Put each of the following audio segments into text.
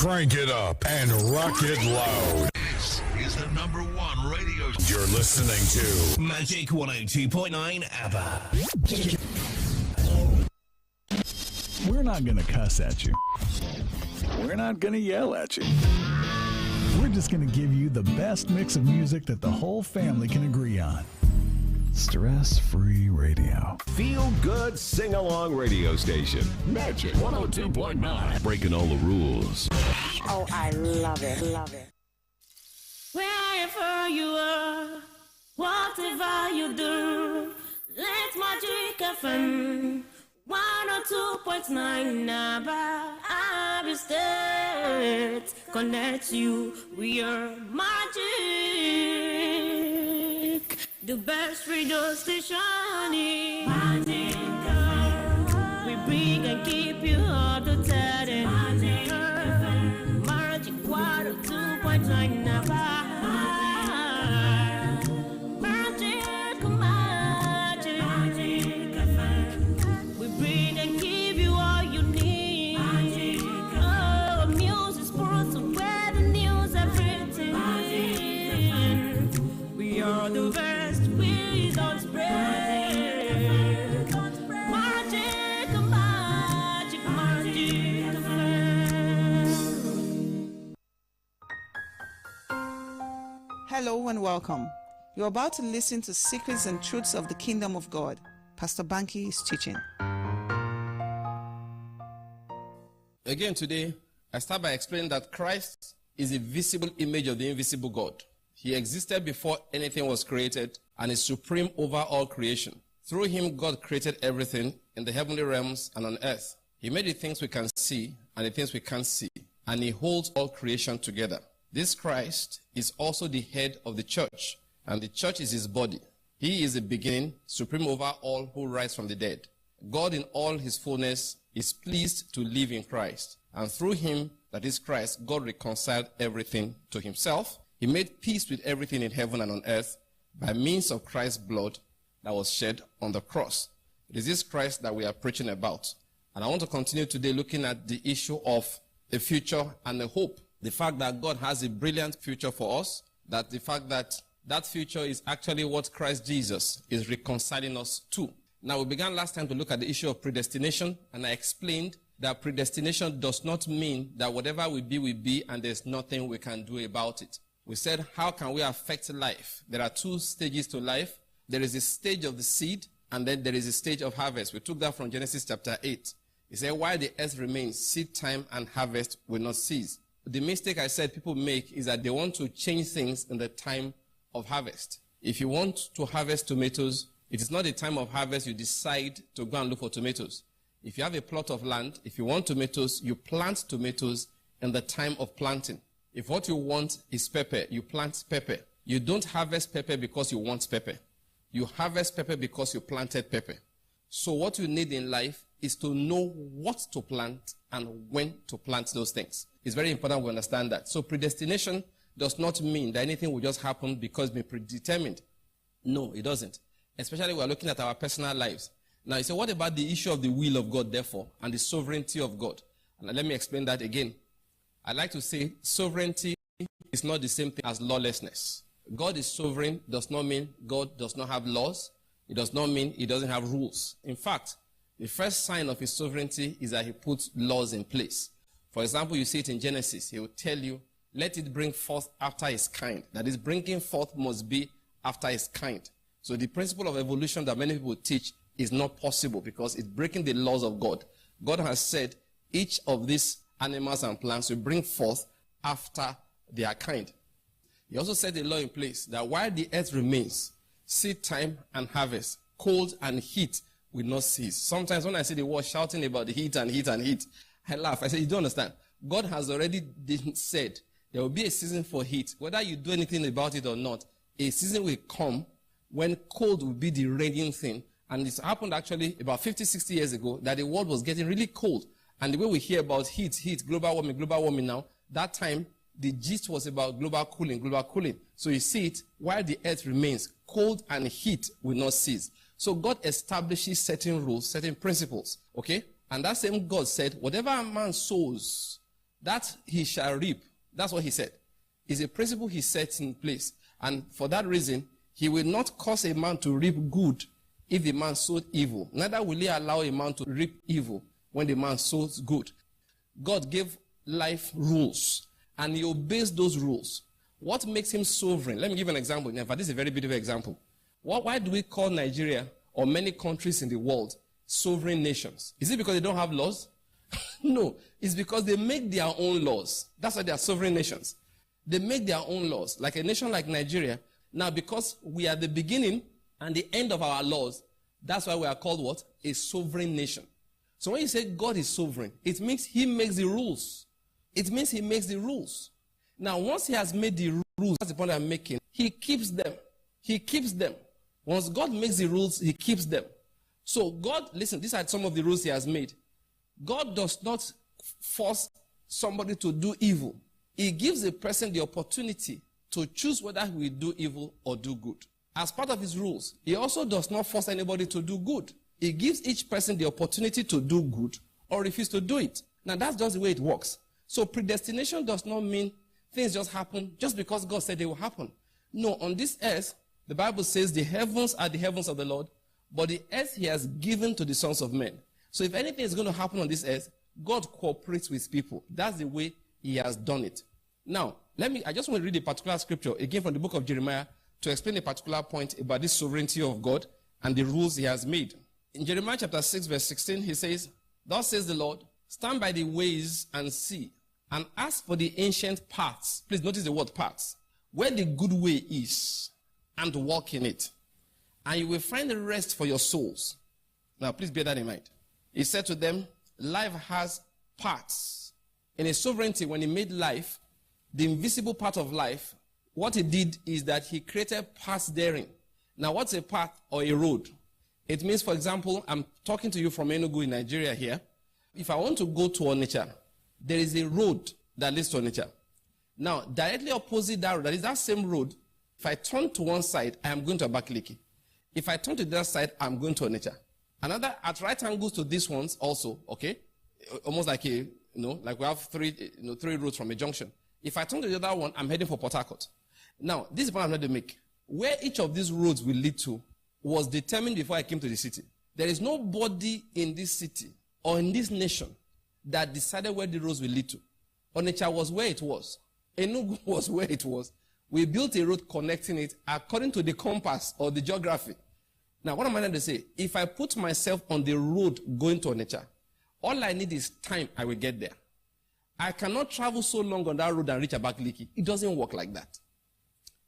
Crank it up and rock it loud. This is the #1 radio. You're listening to Magic 102.9 ABBA. We're not going to cuss at you. We're not going to yell at you. We're just going to give you the best mix of music that the whole family can agree on. Stress-free radio. Feel-good, sing-along radio station. Magic 102.9. Breaking all the rules. Oh, I love it, love it. Wherever you are, whatever you do, let Magic FM 102.9 ABBA Abby State connect you with your magic. The best radio station is Magic FM. We bring and keep you up to date. Magic FM. Magic 102.9 ABBA. Hello and welcome. You're about to listen to Secrets and Truths of the Kingdom of God. Pastor Banky is teaching. Again today, I start by explaining that Christ is a visible image of the invisible God. He existed before anything was created and is supreme over all creation. Through him, God created everything in the heavenly realms and on earth. He made the things we can see and the things we can't see, and he holds all creation together. This Christ is also the head of the church, and the church is his body. He is the beginning, supreme over all who rise from the dead. God in all his fullness is pleased to live in Christ, and through him, that is Christ, God reconciled everything to himself. He made peace with everything in heaven and on earth by means of Christ's blood that was shed on the cross. It is this Christ that we are preaching about. And I want to continue today looking at the issue of the future and the hope. The fact that God has a brilliant future for us, that the fact that that future is actually what Christ Jesus is reconciling us to. Now, we began last time to look at the issue of predestination, and I explained that predestination does not mean that whatever will be, and there's nothing we can do about it. We said, how can we affect life? There are two stages to life. There is a stage of the seed, and then there is a stage of harvest. We took that from Genesis chapter 8. He said, while the earth remains, seed time and harvest will not cease. The mistake I said people make is that they want to change things in the time of harvest. If you want to harvest tomatoes, it is not the time of harvest you decide to go and look for tomatoes. If you have a plot of land, if you want tomatoes, you plant tomatoes in the time of planting. If what you want is pepper, you plant pepper. You don't harvest pepper because you want pepper. You harvest pepper because you planted pepper. So what you need in life is to know what to plant and when to plant those things. It's very important we understand that. So predestination does not mean that anything will just happen because it's been predetermined. No, it doesn't. Especially we are looking at our personal lives. Now you say, what about the issue of the will of God, therefore, and the sovereignty of God? And let me explain that again. I like to say sovereignty is not the same thing as lawlessness. God is sovereign does not mean God does not have laws. It does not mean he doesn't have rules. In fact, the first sign of his sovereignty is that he puts laws in place. For example, you see it in Genesis. He will tell you, let it bring forth after its kind. That is, bringing forth must be after its kind. So the principle of evolution that many people teach is not possible because it's breaking the laws of God. God has said each of these animals and plants will bring forth after their kind. He also set a law in place that while the earth remains, seed time and harvest, cold and heat will not cease. Sometimes when I see the word shouting about the heat and heat and heat, I laugh. I say, you don't understand. God has already said there will be a season for heat. Whether you do anything about it or not, a season will come when cold will be the reigning thing. And it's happened actually about 50, 60 years ago that the world was getting really cold. And the way we hear about heat, global warming now, that time the gist was about global cooling. So you see it, while the earth remains, cold and heat will not cease. So God establishes certain rules, certain principles, okay? And that same God said, whatever a man sows, that he shall reap. That's what he said. It's a principle he sets in place. And for that reason, he will not cause a man to reap good if the man sowed evil. Neither will he allow a man to reap evil when the man sows good. God gave life rules, and he obeys those rules. What makes him sovereign? Let me give an example. In fact, this is a very beautiful example. Why do we call Nigeria or many countries in the world sovereign nations? Is it because they don't have laws? No, it's because they make their own laws. That's why they are sovereign nations. They make their own laws. Like a nation like Nigeria, now because we are the beginning and the end of our laws, that's why we are called what? A sovereign nation. So when you say God is sovereign, it means he makes the rules. It means he makes the rules. Now, once he has made the rules, that's the point I'm making, he keeps them. He keeps them. Once God makes the rules, he keeps them. So God, listen, these are some of the rules he has made. God does not force somebody to do evil. He gives a person the opportunity to choose whether he will do evil or do good. As part of his rules, he also does not force anybody to do good. He gives each person the opportunity to do good or refuse to do it. Now, that's just the way it works. So predestination does not mean things just happen just because God said they will happen. No, on this earth, the Bible says the heavens are the heavens of the Lord, but the earth he has given to the sons of men. So if anything is going to happen on this earth, God cooperates with people. That's the way he has done it. Now, I just want to read a particular scripture, again from the book of Jeremiah, to explain a particular point about this sovereignty of God and the rules he has made. In Jeremiah chapter 6, verse 16, he says, "Thus says the Lord, stand by the ways and see, and ask for the ancient paths." Please notice the word paths. "Where the good way is, and walk in it. And you will find the rest for your souls." Now, please bear that in mind. He said to them, life has parts. In his sovereignty, when he made life, the invisible part of life, what he did is that he created paths therein. Now, what's a path or a road? It means, for example, I'm talking to you from Enugu in Nigeria here. If I want to go to Onitsha, there is a road that leads to Onitsha. Now, directly opposite that road, that is that same road, if I turn to one side, I am going to Abakaliki. If I turn to the other side, I'm going to Onitsha. Another, at right angles to these ones also, okay? Almost like like we have three roads from a junction. If I turn to the other one, I'm heading for Port Harcourt. Now, this is what I'm going to make. Where each of these roads will lead to was determined before I came to the city. There is nobody in this city or in this nation that decided where the roads will lead to. Onitsha was where it was. Enugu was where it was. We built a road connecting it according to the compass or the geography. Now, what am I trying to say? If I put myself on the road going to Onitsha, all I need is time, I will get there. I cannot travel so long on that road and reach Abakaliki. It doesn't work like that.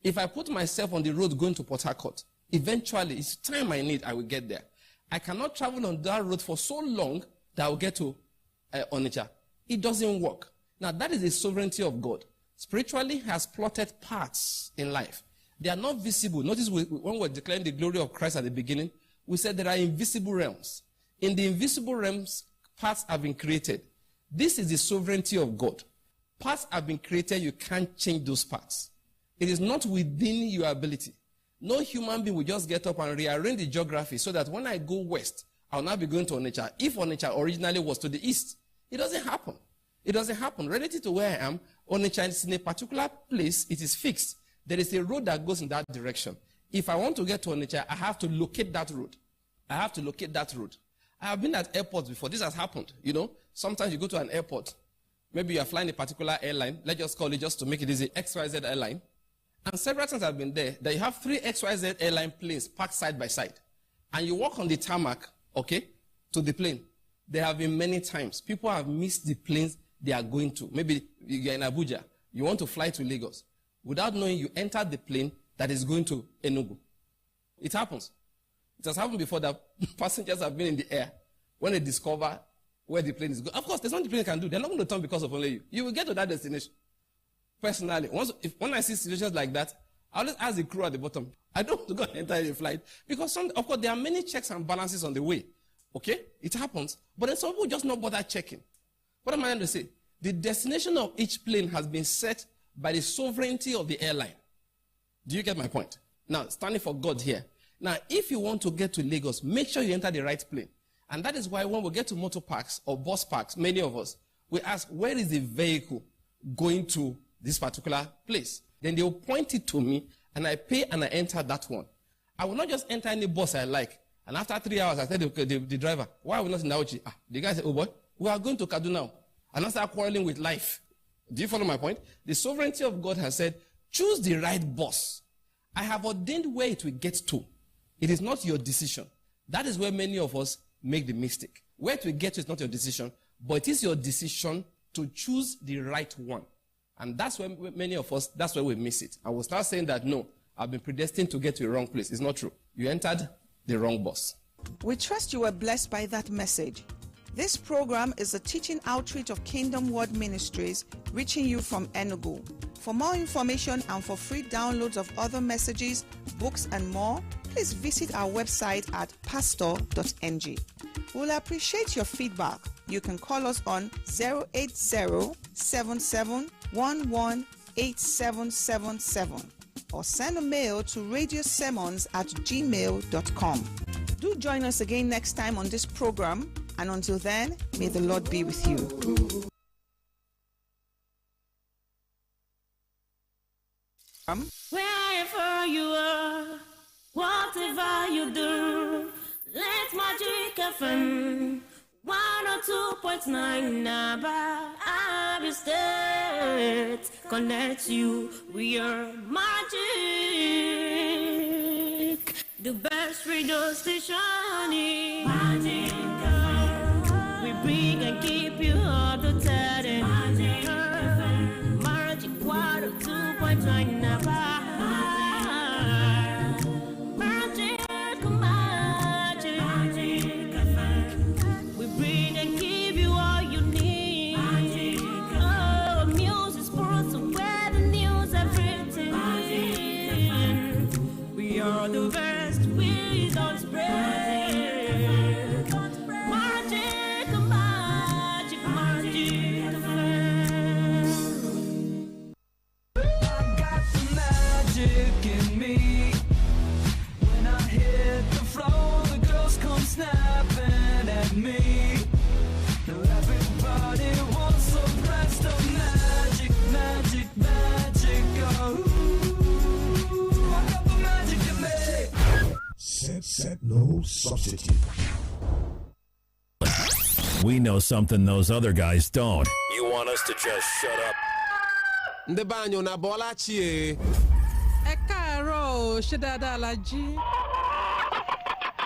If I put myself on the road going to Port Harcourt, eventually, it's time I need, I will get there. I cannot travel on that road for so long that I will get to Onitsha. It doesn't work. Now, that is the sovereignty of God. Spiritually, he has plotted paths in life. They are not visible. Notice when we were declaring the glory of Christ at the beginning, we said there are invisible realms. In the invisible realms, paths have been created. This is the sovereignty of God. Paths have been created, you can't change those paths. It is not within your ability. No human being will just get up and rearrange the geography so that when I go west, I'll now be going to Onitsha. If Onitsha originally was to the east, it doesn't happen. It doesn't happen. Relative to where I am, Onitsha is in a particular place, it is fixed. There is a road that goes in that direction. If I want to get to Onitsha, I have to locate that road. I have to locate that road. I have been at airports before. This has happened. Sometimes you go to an airport. Maybe you are flying a particular airline. Let's just call it, just to make it easy, XYZ airline. And several times I've been there, that you have 3 XYZ airline planes parked side by side. And you walk on the tarmac, okay, to the plane. There have been many times. People have missed the planes they are going to. Maybe you're in Abuja. You want to fly to Lagos. Without knowing, you enter the plane that is going to Enugu. It happens. It has happened before that passengers have been in the air when they discover where the plane is going. Of course, there's nothing the plane can do. They're not going to turn because of only you. You will get to that destination. Personally, when I see situations like that, I always ask the crew at the bottom, I don't want to go and enter the flight. Because, of course, there are many checks and balances on the way. Okay? It happens. But then some people just not bother checking. What am I trying to say? The destination of each plane has been set by the sovereignty of the airline. Do you get my point? Now, standing for God here. Now, if you want to get to Lagos, make sure you enter the right plane. And that is why when we get to motor parks or bus parks, many of us, we ask, where is the vehicle going to this particular place? Then they will point it to me, and I pay and I enter that one. I will not just enter any bus I like. And after 3 hours, I tell the driver, why are we not in Nauchi? The guy said, oh boy, we are going to Kaduna. And I start quarreling with life. Do you follow my point? The sovereignty of God has said, choose the right bus. I have ordained where it will get to. It is not your decision. That is where many of us make the mistake. Where it will get to is not your decision, but it is your decision to choose the right one. And that's where many of us, that's where we miss it. And we'll start saying that, no, I've been predestined to get to a wrong place. It's not true. You entered the wrong bus. We trust you were blessed by that message. This program is a teaching outreach of Kingdom Word Ministries, reaching you from Enugu. For more information and for free downloads of other messages, books, and more, please visit our website at pastor.ng. We'll appreciate your feedback. You can call us on 080-7711-8777 or send a mail to radiosermons@gmail.com. Do join us again next time on this program, and until then, may the Lord be with you. Wherever you are, whatever you do, let MagicFm 102.9 Abba State connect you. We are Magic, the best radio station in Magic. We bring and keep you all the time. Magic 102.9 Abba. We bring and give you all you need. Oh, music's brought to where the news have written. We are the best, we don't spread. Magic, magic, magic. I got the magic in me. When I hit the floor, the girls come snapping at me. Now everybody wants a blast of magic, magic, magic. Oh, I got the magic in me. Set, no substitute. We know something those other guys don't. You want us to just shut up? Ndị banyo na bola chie. Ekaro, shidada laji.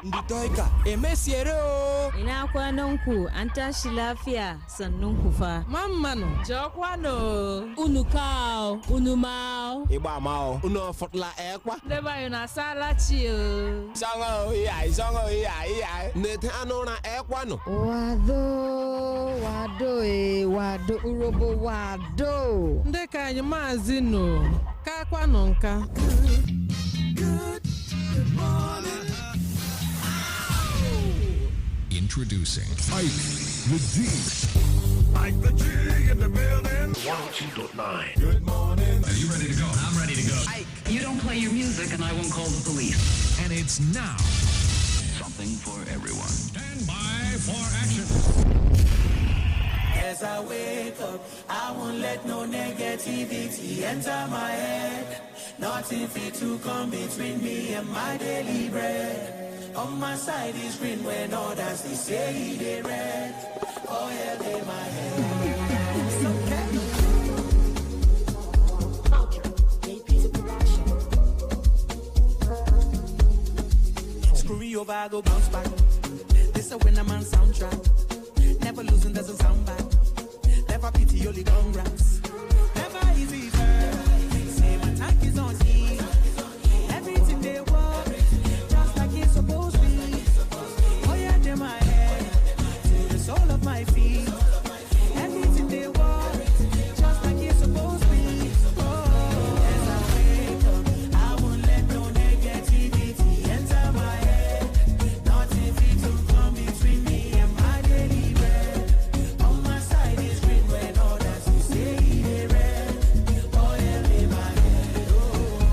Ndị toika, emesiere o. Ina kwanan ku, an tashi lafiya, sannun ku fa. Mammano, jokwano. Unu kao, unu mao. Igba mao, unu fotla ekwa. Leba yuna sala chiyo. Songo iya. Nete ano na ekwa no. Wado, urobo wado. Ndeka anyị maazị no, ka kwano nka. Good morning. Introducing Ike the G. Ike the G in the building. 102.9. Good morning. Are you ready to go? I'm ready to go. Ike, you don't play your music and I won't call the police. And it's now. Something for everyone. Stand by for action. As I wake up, I won't let no negativity enter my head. Nothing fit to come between me and my daily bread. On my side is green when others they say they red. Oh yeah, they my head. It's okay. Screw me over, I go bounce back. This a winner man soundtrack. Never losing doesn't sound bad. Never pity, only congrats. Never easy, sir. Same attack is on me. Everything they want, just like it's supposed to be. Oh yeah, they're my head to the sole of my feet. Everything they want, just like it's supposed to be. Oh, as I wake up, I won't let no negativity enter my head. Nothing fit to come between me and my daily bread. On my side is green when others you say they red. Oh yeah, they my head. Oh.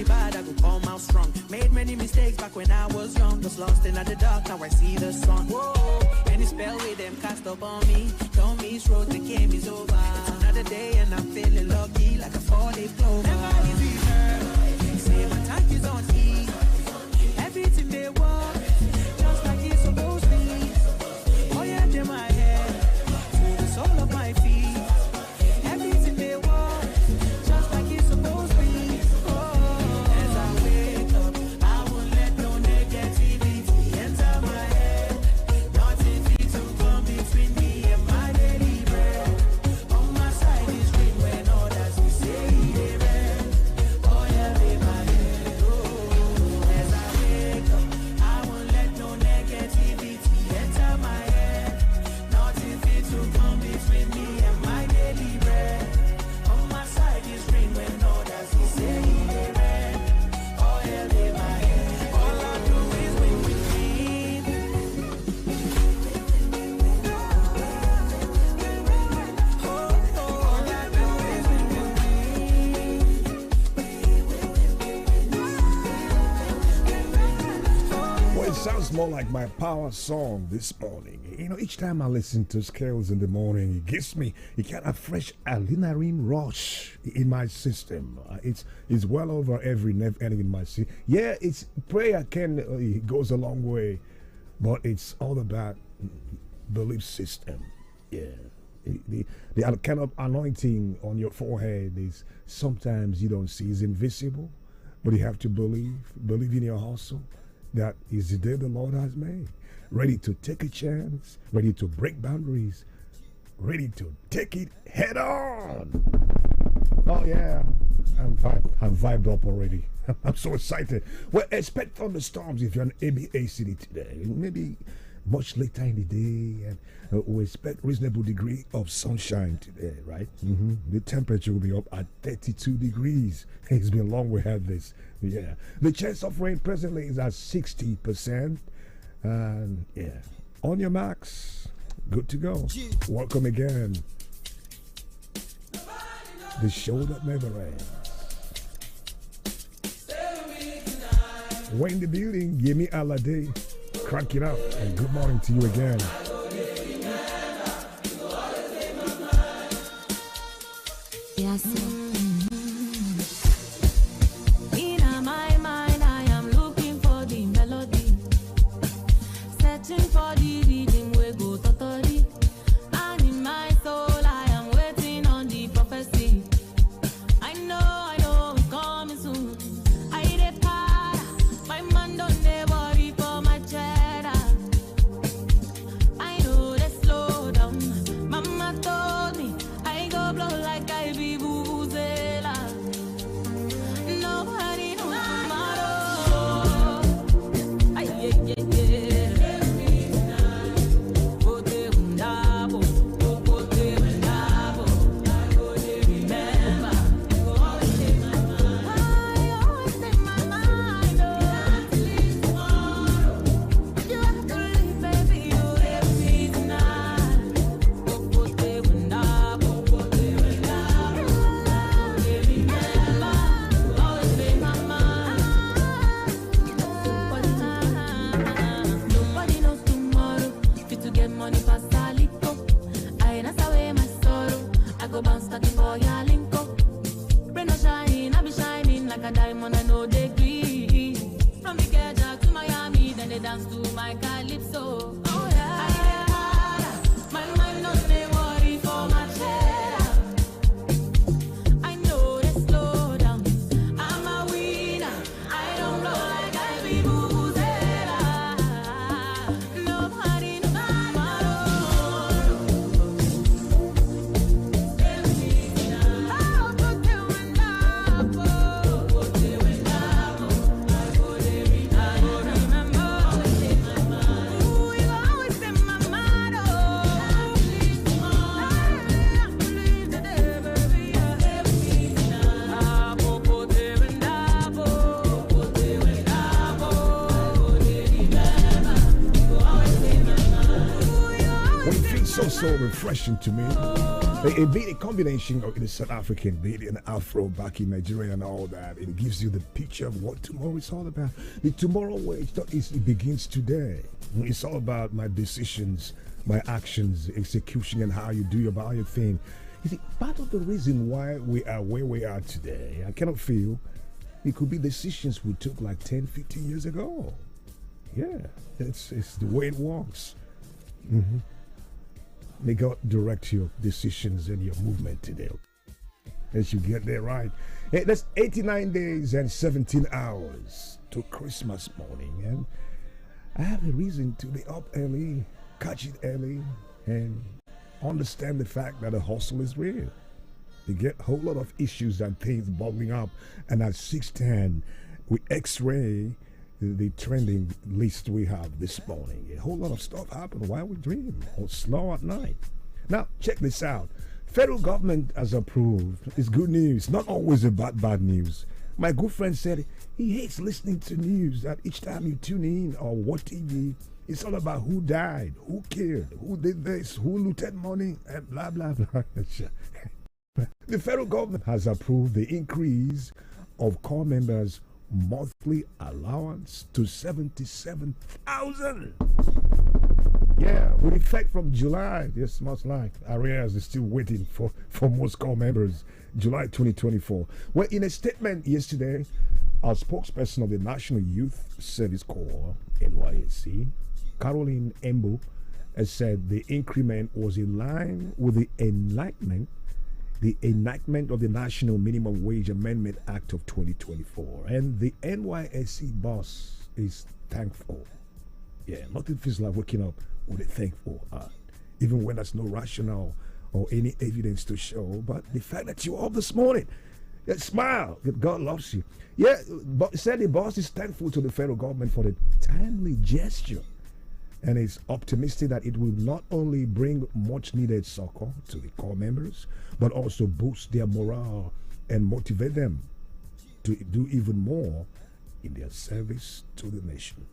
the bad, I go come out strong. Made many mistakes back when I was young. Was lost in the dark, now I see the sun. Whoa, any spell with them cast up on me. Don't miss road, the game is over. It's another day and I'm feeling lucky like a 4-leaf clover. Never easy, girl. Say my tank is on E. Everything they want, just like it's supposed to be. Oh yeah, they're my head, to the sole of my feet. Everything they want, just like it's supposed to be. Oh, as I wake up, I won't let no negativity enter my head. Nothing fit to come between me and my daily bread. On my side is green when others will say they red. Oh yeah, they my head. Oh, as I wake up, I won't let no negativity enter my head. Nothing fit to come between me and my daily bread. On my side is green when others will say they red. Oh yeah, they my head. All I do is win with me. All I do is win with me. Well, it sounds more like my power song this morning. You know, each time I listen to Scales in the morning, it gives me a kind of fresh adrenaline rush in my system. It's well over every nerve ending in my system. Yeah, it's prayer it goes a long way, but it's all about belief system. Yeah. The kind of anointing on your forehead is sometimes you don't see, it's invisible, but you have to believe in your hustle. That is the day the Lord has made. Ready to take a chance, ready to break boundaries, ready to take it head on. Oh yeah, I'm vibed up already. I'm so excited. Well, expect thunderstorms if you're in ABA City today. Maybe much later in the day, and we expect reasonable degree of sunshine today, right? The temperature will be up at 32 degrees. It's been long we had this. Yeah, the chance of rain presently is at 60%, and yeah, on your marks, good to go. Welcome again. The show that never ends. We're in the building. Gimme Alade. Crank it up, and good morning to you again. Yes, in my mind, I am looking for the melody, searching for the rhythm we go totally. And in my soul, I am waiting on the prophecy. I know it's coming soon. I depart, my man don't never worry for my cheddar. I know they slow down. Mama told me I go blow like I be vuvuzela. Nobody knows tomorrow. Ay, yeah. Pote undabo, pote undabo. I go dey remember. I always say my mind. Can't leave tomorrow. You have to leave, baby. You left me tonight. Pote undabo, pote undabo. I go dey remember. Always say my mind. Nobody knows tomorrow. Fit to get money past Alico. I dance away my sorrow. I go bounce starting for your linko. Rain or shine, I be shining like a diamond. I know they agree. From Ikeja to Miami, then they dance to my calypso. Oh yeah, I get harder. My mind don't they worry for my cheddar. I know they slow down. I'm a winner. I don't blow like I be vuvuzela. Nobody knows tomorrow. Oh, pote undabo, pote undabo. I go dey remember. Ooh, you always say my mind. Can't leave tomorrow. Leave the day, baby. Everything now. Pote undabo, pote undabo. I go dey remember. You always say my mind. Ooh, you always Well, it feels so refreshing to me It being a combination of the South African beat and Afro back in Nigeria and all that. It gives you the picture of what tomorrow is all about. The tomorrow way it begins today. It's all about my decisions, my actions, execution, and how you do about your thing. You see, part of the reason why we are where we are today, I cannot feel it could be decisions we took like 10, 15 years ago. Yeah, it's the way it works. May God direct your decisions and your movement today as you get there right. Hey, that's 89 days and 17 hours to Christmas morning, and I have a reason to be up early, catch it early, and understand the fact that the hustle is real. You get a whole lot of issues and things bubbling up, and at 6:10 we x-ray the trending list we have this morning. A whole lot of stuff happened while we dream or slow at night. Now, check this out. Federal government has approved. It's good news, not always about bad news. My good friend said he hates listening to news that each time you tune in or watch TV, it's all about who died, who killed, who did this, who looted money, and blah, blah, blah. The federal government has approved the increase of corps members' monthly allowance to 77,000. Yeah, with effect from July, this much like arrears is still waiting for most corps members, July 2024. Well, in a statement yesterday, our spokesperson of the National Youth Service Corps, NYSC, Caroline Embo, has said the increment was in line with the enactment of the National Minimum Wage Amendment Act of 2024. And the NYSC boss is thankful. Yeah, nothing feels like waking up with a thankful heart, even when there's no rationale or any evidence to show. But the fact that you're up this morning, smile, that God loves you. Yeah, but said the boss is thankful to the federal government for the timely gesture, and is optimistic that it will not only bring much needed succor to the corps members, but also boost their morale and motivate them to do even more in their service to the nation.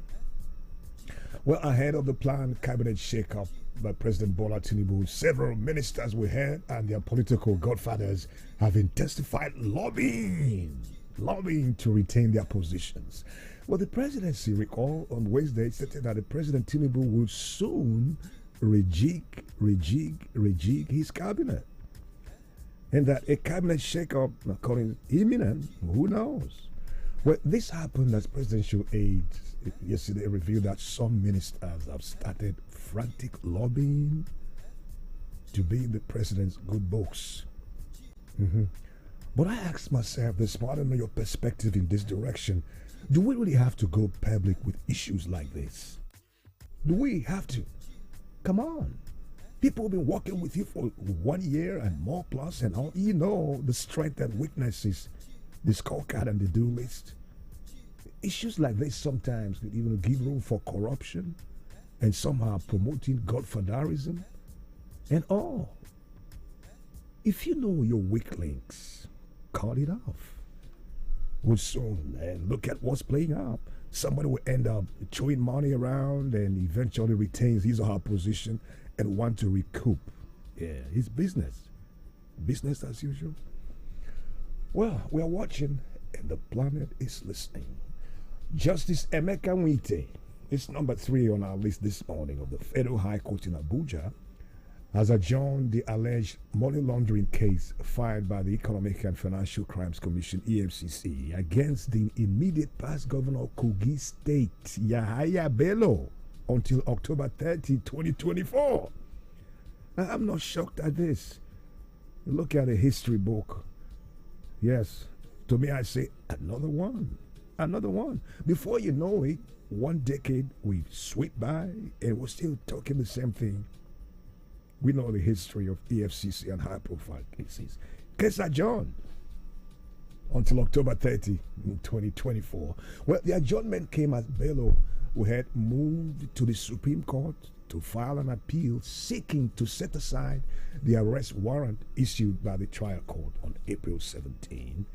Well, ahead of the planned cabinet shake-up by President Bola Tinubu, several ministers we heard and their political godfathers have intensified lobbying to retain their positions. Well, the presidency, recall, on Wednesday stated that the President Tinubu will soon rejig his cabinet, and that a cabinet shake-up, according imminent, who knows? Well, this happened as presidential aides yesterday revealed that some ministers have started frantic lobbying to be in the president's good books. But I asked myself this morning, I don't know your perspective in this direction. Do we really have to go public with issues like this? Do we have to? Come on. People have been working with you for 1 year and more plus, and all you know the strength and weaknesses, the scorecard and the do list. Issues like this sometimes could even give room for corruption and somehow promoting godfatherism and all. If you know your weak links, cut it off. Will soon, and look at what's playing out. Somebody will end up throwing money around and eventually retains his or her position and want to recoup. Yeah, it's business. Business as usual. Well, we are watching and the planet is listening. Justice Emeka Nwite is number 3 on our list this morning of the Federal High Court in Abuja, has adjourned the alleged money laundering case filed by the Economic and Financial Crimes Commission, EFCC, against the immediate past governor of Kogi State, Yahaya Bello, until October 30, 2024. Now, I'm not shocked at this. Look at a history book. Yes, to me, I say, another one. Another one. Before you know it, 1 decade we sweep by and we're still talking the same thing. We know the history of EFCC and high-profile cases. Case adjourned until October 30, 2024. Well, the adjournment came as Bello, who had moved to the Supreme Court to file an appeal seeking to set aside the arrest warrant issued by the trial court on April 17.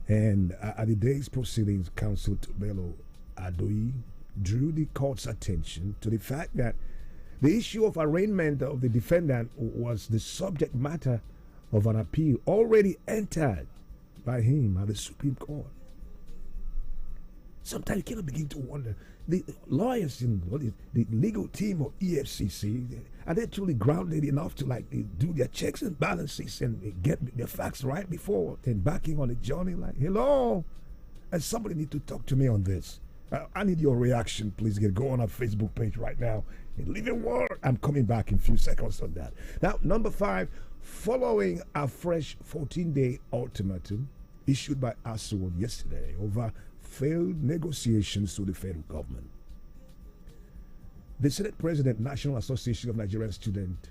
And at the day's proceedings, counsel to Bello Adoyi drew the court's attention to the fact that The issue of arraignment of the defendant was the subject matter of an appeal already entered by him at the Supreme Court. Sometimes you cannot begin to wonder, the lawyers in the legal team of EFCC, are they truly grounded enough to do their checks and balances and get their facts right before embarking on a journey? Like, hello, and somebody need to talk to me on this. I need your reaction. Please go on our Facebook page right now and leave a word. I'm coming back in a few seconds on that. Now, number 5, following a fresh 14-day ultimatum issued by ASU yesterday over failed negotiations with the federal government. The Senate President, National Association of Nigerian Students,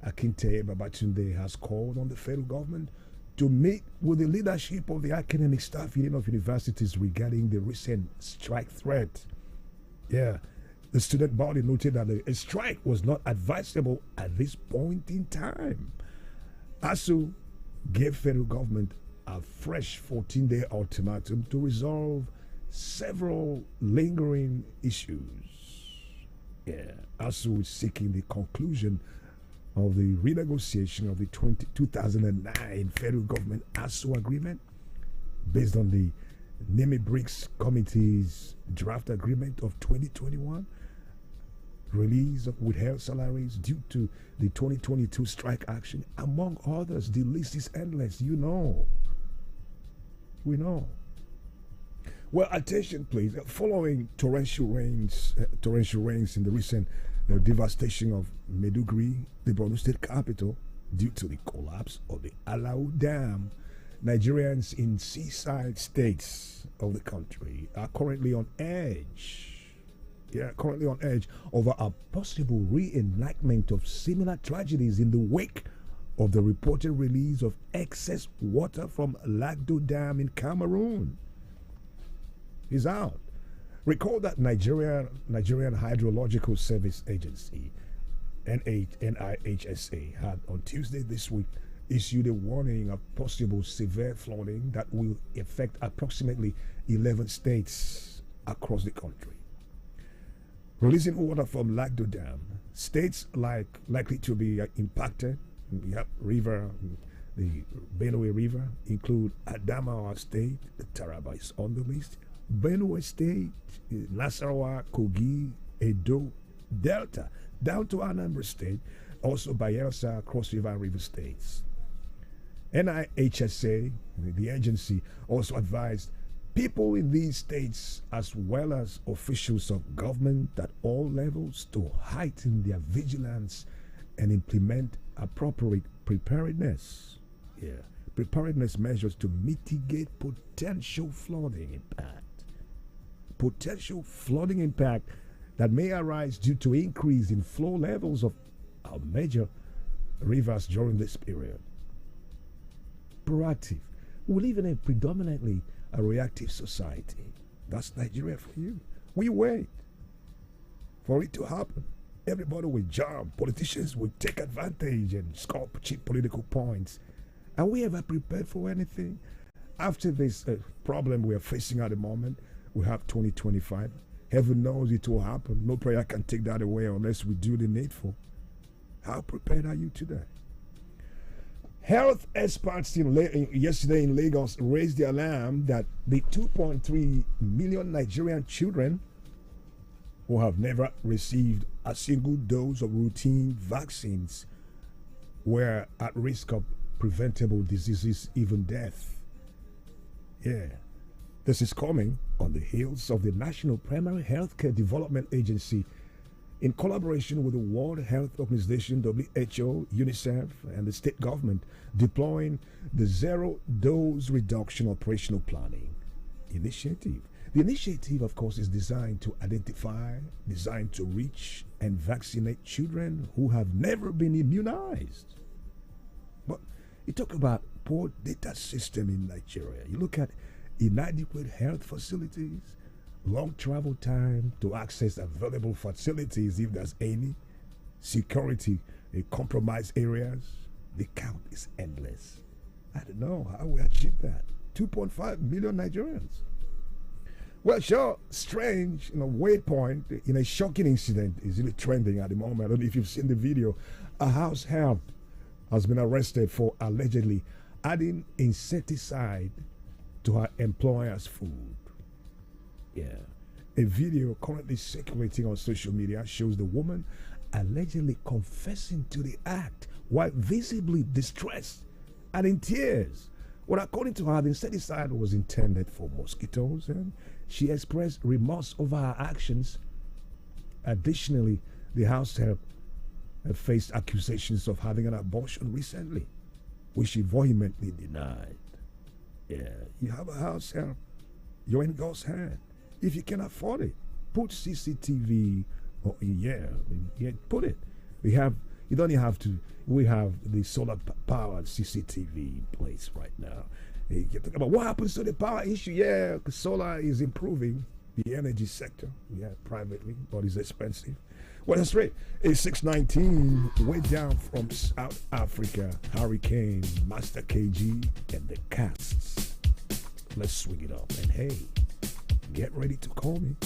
Akinte Babatunde, has called on the federal government to meet with the leadership of the academic staff union of universities regarding the recent strike threat. Yeah, the student body noted that a strike was not advisable at this point in time. ASU gave federal government a fresh 14-day ultimatum to resolve several lingering issues. Yeah, ASU is seeking the conclusion of the renegotiation of the 2009 federal government ASU agreement based on the NIMI BRICS Committee's draft agreement of 2021, release of withheld salaries due to the 2022 strike action, among others. The list is endless, we know. Well, attention please. Following torrential rains in the recent devastation of Maiduguri, the Borno State capital, due to the collapse of the Alau Dam, Nigerians in seaside states of the country are currently on edge. Currently on edge over a possible reenactment of similar tragedies in the wake of the reported release of excess water from Lagdo Dam in Cameroon. Is out. Recall that Nigerian Hydrological Service Agency, NIHSA, had on Tuesday this week issued a warning of possible severe flooding that will affect approximately 11 states across the country. Releasing water from Lagdo Dam, states likely to be impacted, the Benue River, include Adamawa State, Taraba is on the list, Benue State, Nasarawa, Kogi, Edo, Delta, down to Anambra State, also Bayelsa, Cross River and River States. NIHSA, the agency, also advised people in these states as well as officials of government at all levels to heighten their vigilance and implement appropriate preparedness measures to mitigate potential flooding impact that may arise due to increase in flow levels of our major rivers during this period. Proactive. We live in a predominantly a reactive society. That's Nigeria for you. We wait for it to happen. Everybody will jump. Politicians will take advantage and score cheap political points. Are we ever prepared for anything? After this problem we are facing at the moment, we have 2025. Heaven knows it will happen. No prayer can take that away unless we do the needful. How prepared are you today? Health experts yesterday in Lagos raised the alarm that the 2.3 million Nigerian children who have never received a single dose of routine vaccines were at risk of preventable diseases, even death. Yeah, this is coming on the heels of the National Primary Healthcare Development Agency, in collaboration with the World Health Organization, WHO, UNICEF, and the state government, deploying the Zero Dose Reduction Operational Planning Initiative. The initiative, of course, is designed to identify, designed to reach, and vaccinate children who have never been immunized. But you talk about poor data system in Nigeria. You look at inadequate health facilities, long travel time to access available facilities if there's any, security in compromised areas. The count is endless. I don't know how we achieve that. 2.5 million Nigerians. Well, sure, strange, waypoint in a shocking incident is really trending at the moment. I don't know if you've seen the video. A house help has been arrested for allegedly adding insecticide to her employer's food. Yeah. A video currently circulating on social media shows the woman allegedly confessing to the act while visibly distressed and in tears. Well, according to her, the insecticide was intended for mosquitoes, and she expressed remorse over her actions. Additionally, the house help had faced accusations of having an abortion recently, which she vehemently denied. Yeah, you have a house help, you're in God's hand. If you can afford it, put CCTV, put it. You don't even have to. We have the solar powered CCTV in place right now. You talk about what happens to the power issue. Yeah, because solar is improving the energy sector. Yeah, privately, but it's expensive. Well, that's right. It's 619, way down from South Africa. Hurricane, Master KG, and the Casts. Let's swing it up. And hey, get ready to call me.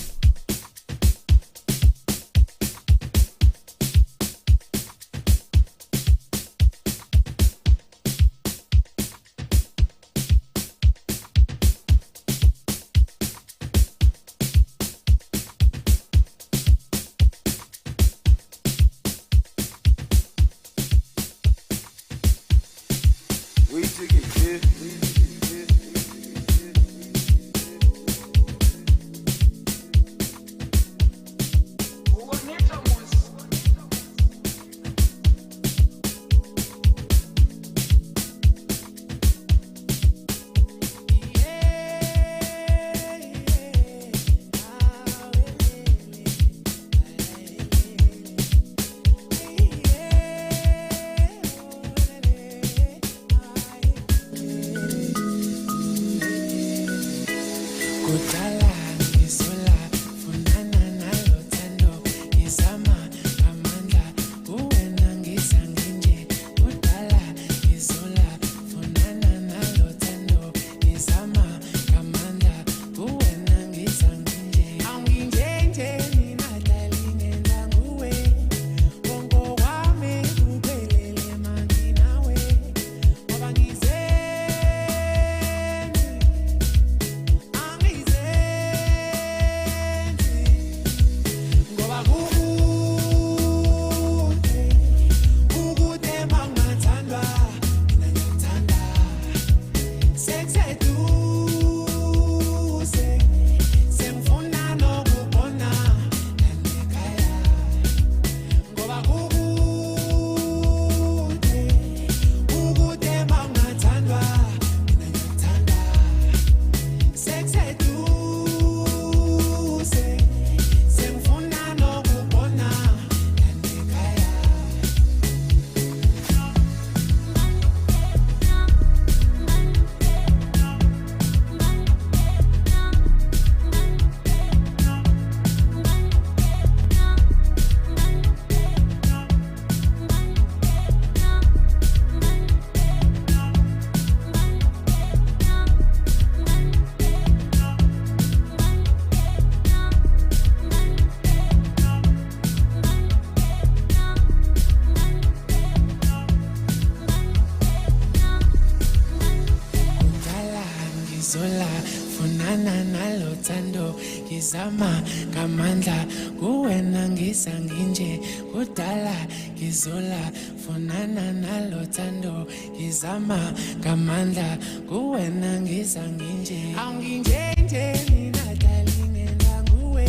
ngizama ngamandla kuwena ngisanginje kudala ngizola funana nalothando ngizama ngamandla kuwena ngisanginje awunginjenje mina darling nguwe.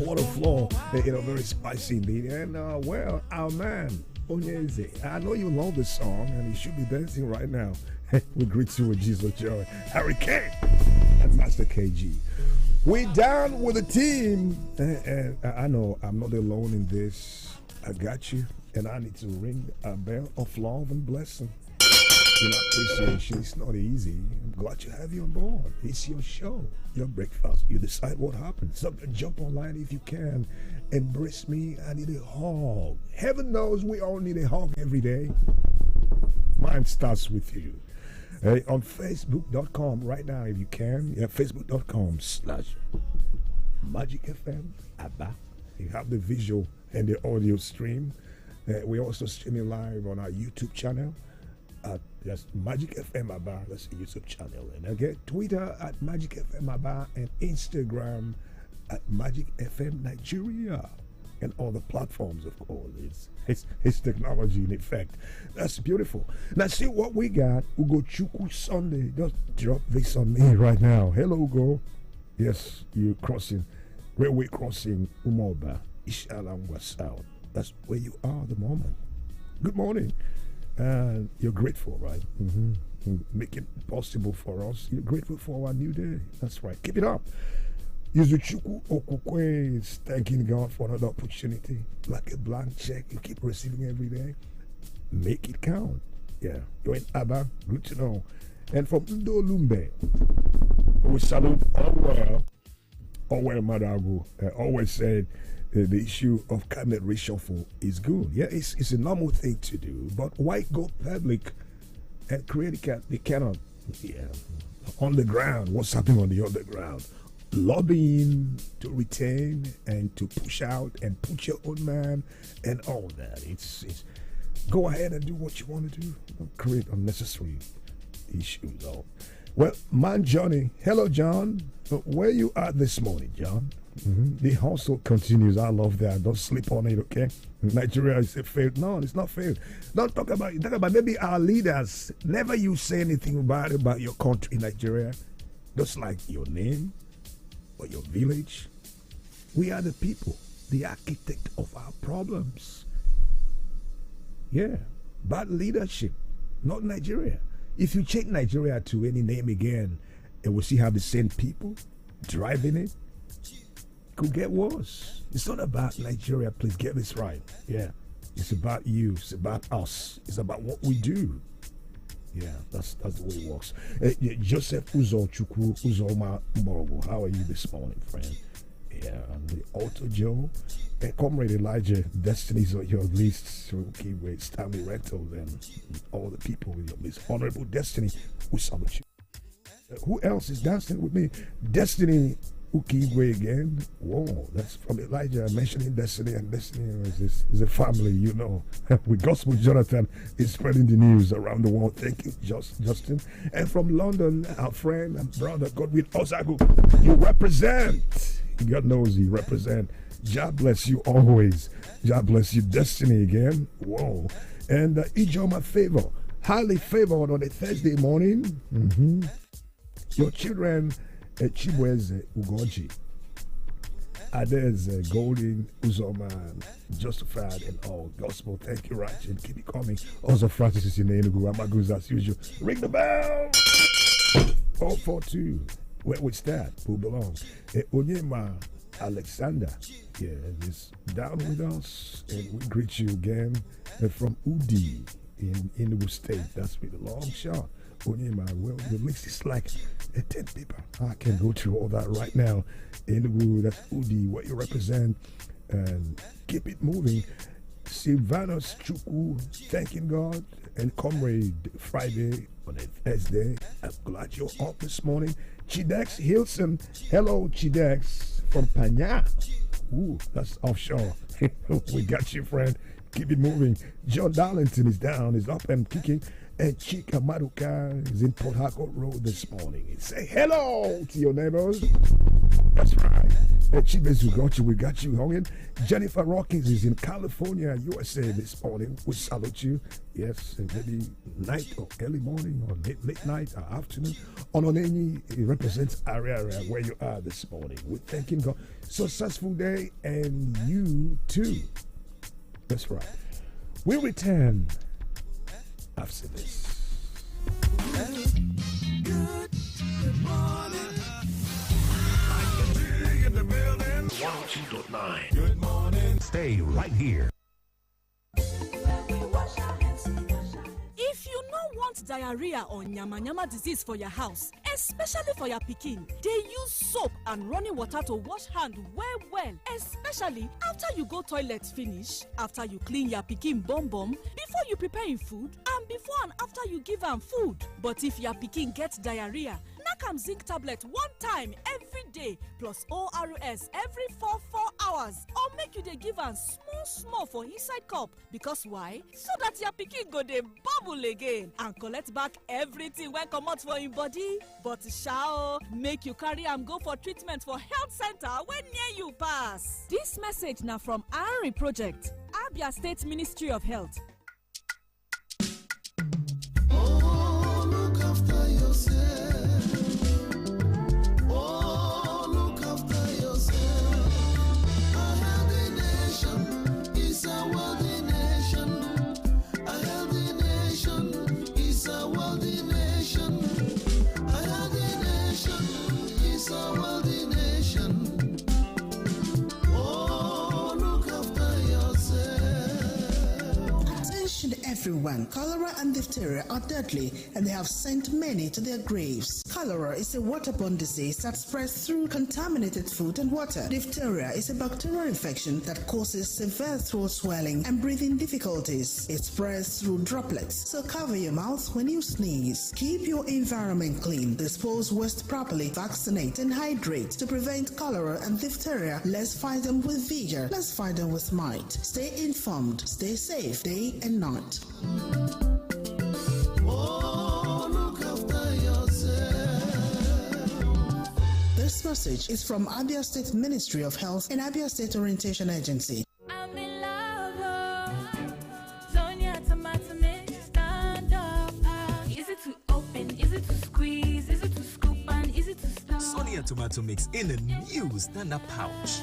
What a flow, very spicy indeed. And well, our man Onyeze, I know you love this song and you should be dancing right now. We greet you with Jesus joy. Hurricane and Master KG. We down with the team, and I know I'm not alone in this. I got you, and I need to ring a bell of love and blessing. Appreciation. It's not easy. I'm glad to have you on board. It's your show, your breakfast. You decide what happens. So jump online if you can. Embrace me. I need a hug. Heaven knows we all need a hug every day. Mine starts with you. On Facebook.com right now, if you can. Yeah, Facebook.com/MagicFmAba. You have the visual and the audio stream. We also streaming live on our YouTube channel. That's MagicFmAba. That's the YouTube channel. And again, Twitter at MagicFmAba and Instagram at MagicFM Nigeria. And all the platforms, of course. It's technology in effect. That's beautiful. Now, see what we got. Ugo Chukwu Sunday. Just drop this on me right now. Hello, Ugo. Yes, you're crossing. Railway crossing Umoba, Ishalangwa South. That's where you are at the moment. Good morning. And you're grateful, right? Make it possible for us. You're grateful for our new day. That's right. Keep it up. Yuzuchuku Okukwe is thanking God for another opportunity. Like a blank check you keep receiving every day. Make it count. Yeah. You're in Abba. Good to know. And from Ndo Lumbe, we salute Orwell Madago. Always said the issue of cabinet reshuffle is good. Yeah, it's a normal thing to do. But why go public and create they cannot. Yeah. On the ground, what's happening on the underground? Lobbying to retain and to push out and put your own man and all that. It's go ahead and do what you want to do. Don't create unnecessary issues. Though. Well, man, Johnny. Hello, John. Where you at this morning, John? The hustle continues. I love that. Don't sleep on it, okay? Nigeria is a failed. No, it's not failed. Don't talk about it. Talk about maybe our leaders. Never you say anything about your country, Nigeria. Just like your name. Or your village. We are the people, the architect of our problems. Yeah, bad leadership, not Nigeria. If you check Nigeria to any name again, and we'll see how the same people driving it, could get worse. It's not about Nigeria, please get this right. Yeah, it's about you, it's about us, it's about what we do. Yeah, that's the way it works. Joseph Uzo Chukwu Uzoma Mborogo, how are you this morning, friend? Yeah, and the Auto Joe and Comrade Elijah, Destiny's on your list. So okay, with Stanley Rentals and all the people in your list. Honorable Destiny, we salute you. Who else is dancing with me? Destiny Ukigwe again. Whoa, that's from Elijah mentioning Destiny, and Destiny is a family, you know. With Gospel Jonathan is spreading the news around the world. Thank you, Justin. And from London, our friend and brother Godwin Osagu, you represent. God knows you represent. God bless you always. God bless you, Destiny again. Whoa. And Ijoma Favor, highly favored on a Thursday morning. Your children. Chibweze Ugoji, Adez Golden Uzoma, Justified and all gospel. Thank you, Raj, and keep it coming. Also, Francis is in the Enugu Amagus as usual. Ring the bell. 042. Where we stand, who belong. Onyema Alexander, yeah, is down with us, and we greet you again from Udi in Enugu State. That's with a long shot. Onyema, well, the list is like 10 people. I can go through all that right now. Enugu, that's Udi, what you represent, and keep it moving. Silvanus Chukwu, thanking God, and Comrade Friday on a Thursday. I'm glad you're up this morning. Chidex Hilson, hello Chidex from Panya. Ooh, that's offshore. We got you, friend. Keep it moving. John Darlington is down, is up and kicking. And Chika Maduka is in Port Harcourt Road this morning. Say hello to your neighbors. That's right. And Chibes, we got you hanging. Jennifer Rockins is in California, USA this morning. We salute you. Yes, maybe night or early morning or late night or afternoon. Ononeni, it represents area where you are this morning. We're thanking God. Successful day, and you too. That's right. We return after this. Good morning. In the building. 102.9. Good morning. Stay right here. If you no want diarrhea or nyama disease for your house, especially for your pikin, they use soap and running water to wash hand well, especially after you go toilet finish, after you clean your pikin bum, before you prepare him food, and before and after you give am food. But if your pikin get diarrhea, knack am zinc tablet 1 time every day plus ORS every 4 hours, or make you dey give am small for inside cup. Because why? So that your pikin go dey bubble again and collect back everything when comot for him body. But sha make you carry am go for treatment for health center wey near you pass. This message na from ARI Project, Abia State Ministry of Health. Oh, look after yourself. Oh, look after yourself. A healthy nation is a wealthy nation. A healthy nation is a wealthy nation. A healthy nation is a wealthy nation. Oh, look after yourself. Attention everyone, cholera and diphtheria are deadly and they have sent many to their graves. Cholera is a waterborne disease that spreads through contaminated food and water. Diphtheria is a bacterial infection that causes severe throat swelling and breathing difficulties. It spreads through droplets, so cover your mouth when you sneeze. Keep your environment clean, dispose waste properly, vaccinate and hydrate to prevent cholera and diphtheria. Let's fight them with vigor. Let's fight them with might. Stay informed, stay safe day and night. Oh, look after yourself. This message is from Abia State Ministry of Health and Abia State Orientation Agency. I'm in love. Sonia tomato mix, stand up. Easy to open, easy to squeeze, easy to scoop and easy to stir. Sonia tomato mix in a new stand-up pouch.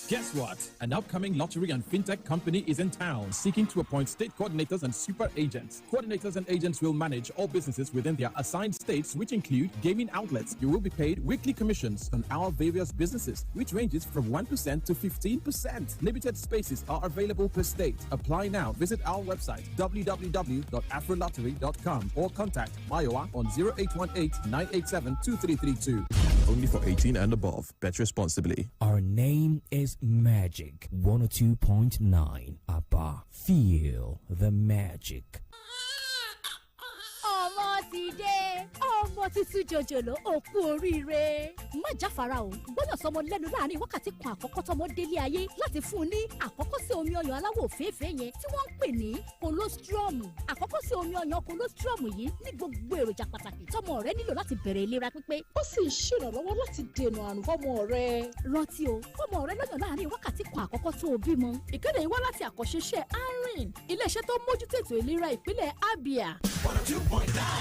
Guess what? An upcoming lottery and fintech company is in town seeking to appoint state coordinators and super agents. Coordinators and agents will manage all businesses within their assigned states, which include gaming outlets. You will be paid weekly commissions on our various businesses, which ranges from 1% to 15%. Limited spaces are available per state. Apply now. Visit our website www.afrolottery.com or contact Mayowa on 0818-987-2332. Only for 18 and above. Bet responsibly. Our name is Magic 102.9 ABBA. Feel the magic. Ọmọ ti dé, ọmọ tuntun jòjòló òkú oríire. Má jáfara o, gbọ́dọ̀ sọmọ lẹ́nu láàrin wákàtí kan àkọ́kọ́ tọmọ délé ayé láti fún un ní àkọ́kọ́ sí omi ọyàn aláwọ̀ òféèfé yẹn tí wọ́n ń pè ní colostrum. Àkọ́kọ́ sí omi ọyàn colostrum yìí ní gbogbo èròjà pàtàkì tọmọ rẹ nílò láti bẹ̀rẹ̀ ìlera pípé. Ó sì ń ṣèrànlọ́wọ́ láti dènà àrùn fọ́mọ rẹ. Rántí o, fọ́mọ rẹ lọ́yàn láàrin wákàtí kan àkọ́kọ́ tó o bímọ. Ìkéde yìí wá láti àkọ́ṣeṣẹ́ ARIN, ilé-iṣẹ́ tó mójútó ètò ìlera ìpínlẹ̀ Abia. 102.9